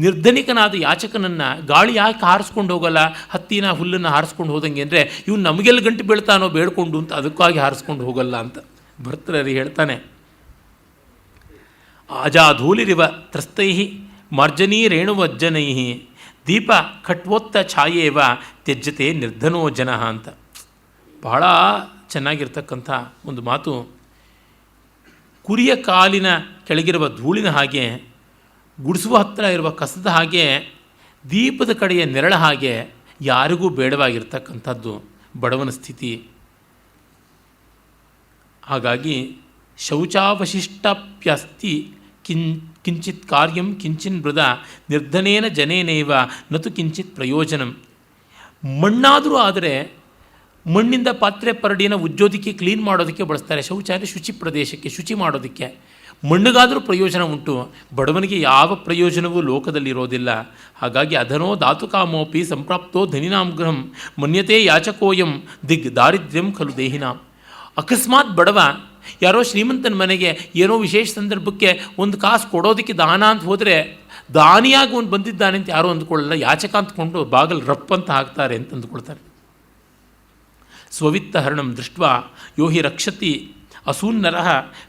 ನಿರ್ಧನಿಕನಾದ ಯಾಚಕನನ್ನು ಗಾಳಿ ಯಾಕೆ ಹಾರಿಸ್ಕೊಂಡು ಹೋಗಲ್ಲ, ಹತ್ತಿನ ಹುಲ್ಲನ್ನು ಹಾರಿಸ್ಕೊಂಡು ಹೋದಂಗೆ ಅಂದರೆ ಇವ್ನು ನಮಗೆಲ್ಲ ಗಂಟು ಬೀಳ್ತಾನೋ ಬೇಡ್ಕೊಂಡು ಅಂತ ಅದಕ್ಕಾಗಿ ಹಾರಿಸ್ಕೊಂಡು ಹೋಗಲ್ಲ ಅಂತ ಭರ್ತೃಹರಿ ಹೇಳ್ತಾನೆ. ಆಜಾಧೂಲಿರಿವ ತ್ರಸ್ತೈ ಮಾರ್ಜನೀರೇಣುವಜ್ಜನೈ ದೀಪ ಖಟ್ವೋತ್ತ ಛಾಯೇವ ತ್ಯಜ್ಯತೆ ನಿರ್ಧನೋ ಜನ ಅಂತ. ಬಹಳ ಚೆನ್ನಾಗಿರ್ತಕ್ಕಂಥ ಒಂದು ಮಾತು. ಕುರಿಯ ಕಾಲಿನ ಕೆಳಗಿರುವ ಧೂಳಿನ ಹಾಗೆ, ಗುಡಿಸುವ ಹತ್ತಿರ ಇರುವ ಕಸದ ಹಾಗೆ, ದೀಪದ ಕಡೆಯ ನೆರಳ ಹಾಗೆ ಯಾರಿಗೂ ಬೇಡವಾಗಿರ್ತಕ್ಕಂಥದ್ದು ಬಡವನ ಸ್ಥಿತಿ. ಹಾಗಾಗಿ ಶೌಚಾವಶಿಷ್ಟಾಪ್ಯಸ್ತಿ ಕಿಂಚಿತ್ ಕಾರ್ಯಂ ಕಿಂಚಿನ್ ಮೃದ ನಿರ್ಧನೇನ ಜನೇನೇವ ನತು ಕಿಂಚಿತ್ ಪ್ರಯೋಜನಂ. ಮಣ್ಣಾದರೂ ಆದರೆ ಮಣ್ಣಿಂದ ಪಾತ್ರೆ ಪರಡಿನ ಉಜ್ಜೋದಕ್ಕೆ, ಕ್ಲೀನ್ ಮಾಡೋದಕ್ಕೆ ಬಳಸ್ತಾರೆ. ಶೌಚಾಲಯ ಶುಚಿ ಪ್ರದೇಶಕ್ಕೆ, ಶುಚಿ ಮಾಡೋದಕ್ಕೆ. ಮಣ್ಣಿಗಾದರೂ ಪ್ರಯೋಜನ ಉಂಟು, ಬಡವನಿಗೆ ಯಾವ ಪ್ರಯೋಜನವೂ ಲೋಕದಲ್ಲಿರೋದಿಲ್ಲ. ಹಾಗಾಗಿ ಅಧನೋ ಧಾತುಕಾಮೋಪಿ ಸಂಪ್ರಾಪ್ತೋ ಧನಿನಾಂ ಗೃಹಂ ಮನ್ಯತೆ ಯಾಚಕೋಯಂ ದಿಗ್ ದಾರಿದ್ರ್ಯಂ ಖಲು ದೇಹಿನಾಂ. ಅಕಸ್ಮಾತ್ ಬಡವ ಯಾರೋ ಶ್ರೀಮಂತನ ಮನೆಗೆ ಏನೋ ವಿಶೇಷ ಸಂದರ್ಭಕ್ಕೆ ಒಂದು ಕಾಸು ಕೊಡೋದಕ್ಕೆ ದಾನ ಅಂತ ಹೋದರೆ, ದಾನಿಯಾಗಿ ಒಂದು ಬಂದಿದ್ದಾನೆ ಅಂತ ಯಾರೂ ಅಂದ್ಕೊಳ್ಳಲ್ಲ, ಯಾಚಕ ಅಂದ್ಕೊಂಡು ಬಾಗಲ್ ರಪ್ ಅಂತ ಹಾಕ್ತಾರೆ ಅಂತ ಅಂದ್ಕೊಳ್ತಾರೆ. ಸ್ವವಿತ್ತ ಹರಣಂ ದೃಷ್ಟ ಯೋ ಹಿ ರಕ್ಷತಿ ಅಸೂನ್ನರಃ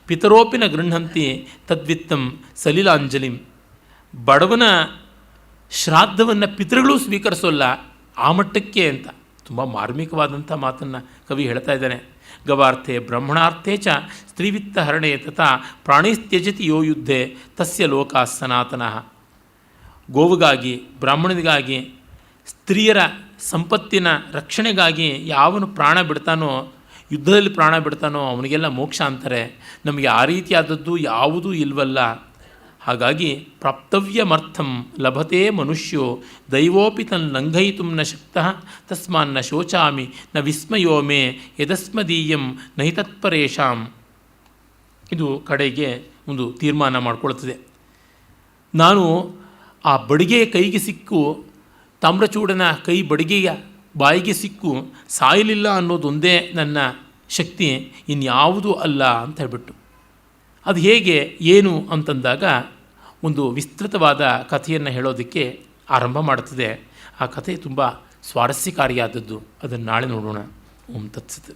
ಪಿತರೋಪಿನ ಗೃಹಂತಿ ತದ್ವಿತ್ತಂ ಸಲಿಲಾಂಜಲಿಂ. ಬಡವನ ಶ್ರಾದ್ದವನ್ನು ಪಿತೃಗಳೂ ಸ್ವೀಕರಿಸೋಲ್ಲ, ಆ ಮಟ್ಟಕ್ಕೆ ಅಂತ ತುಂಬ ಮಾರ್ಮಿಕವಾದಂಥ ಮಾತನ್ನು ಕವಿ ಹೇಳ್ತಾ ಇದ್ದಾನೆ. ಗವಾರ್ಥೆ ಬ್ರಹ್ಮಣಾರ್ಥೇ ಚ ಸ್ತ್ರೀವಿತ್ತ ಹರಣೆ ತಥಾ ಪ್ರಾಣಿಸ್ತ್ಯಜತಿ ಯೋ ಯುದ್ಧೆ ತಸ್ಯ ಲೋಕ ಸನಾತನಃ. ಗೋವಿಗಾಗಿ, ಬ್ರಾಹ್ಮಣನಿಗಾಗಿ, ಸ್ತ್ರೀಯರ ಸಂಪತ್ತಿನ ರಕ್ಷಣೆಗಾಗಿ ಯಾವನು ಪ್ರಾಣ ಬಿಡ್ತಾನೋ, ಯುದ್ಧದಲ್ಲಿ ಪ್ರಾಣ ಬಿಡ್ತಾನೋ ಅವನಿಗೆಲ್ಲ ಮೋಕ್ಷ ಅಂತಾರೆ. ನಮಗೆ ಆ ರೀತಿಯಾದದ್ದು ಯಾವುದೂ ಇಲ್ವಲ್ಲ. ಹಾಗಾಗಿ ಪ್ರಾಪ್ತವ್ಯಮರ್ಥಂ ಲಭತೆ ಮನುಷ್ಯೋ ದೈವೋಪಿ ತನ್ ಲಂಘಯಿತು ನ ಶಕ್ತಃ ತಸ್ಮಾನ್ನ ಶೋಚಾಮಿ ನ ವಿಸ್ಮಯೋ ಮೇ ಯದಸ್ಮದೀಯಂ ನಹಿ ತತ್ಪರೇಶಾಂ. ಇದು ಕಡೆಗೆ ಒಂದು ತೀರ್ಮಾನ ಮಾಡಿಕೊಳ್ತದೆ. ನಾನು ಆ ಬಡಿಗೆಯ ಕೈಗೆ ಸಿಕ್ಕು, ತಾಮ್ರಚೂಡನ ಕೈ ಬಡಿಗೆಯ ಬಾಯಿಗೆ ಸಿಕ್ಕು ಸಾಯಲಿಲ್ಲ ಅನ್ನೋದೊಂದೇ ನನ್ನ ಶಕ್ತಿ, ಇನ್ಯಾವುದೂ ಅಲ್ಲ ಅಂತ ಹೇಳ್ಬಿಟ್ಟು. ಅದು ಹೇಗೆ ಏನು ಅಂತಂದಾಗ ಒಂದು ವಿಸ್ತೃತವಾದ ಕಥೆಯನ್ನು ಹೇಳೋದಕ್ಕೆ ಆರಂಭ ಮಾಡುತ್ತದೆ. ಆ ಕಥೆ ತುಂಬ ಸ್ವಾರಸ್ಯಕಾರಿಯಾದದ್ದು. ಅದನ್ನು ನಾಳೆ ನೋಡೋಣ. ಓಂ ತತ್ಸತ್.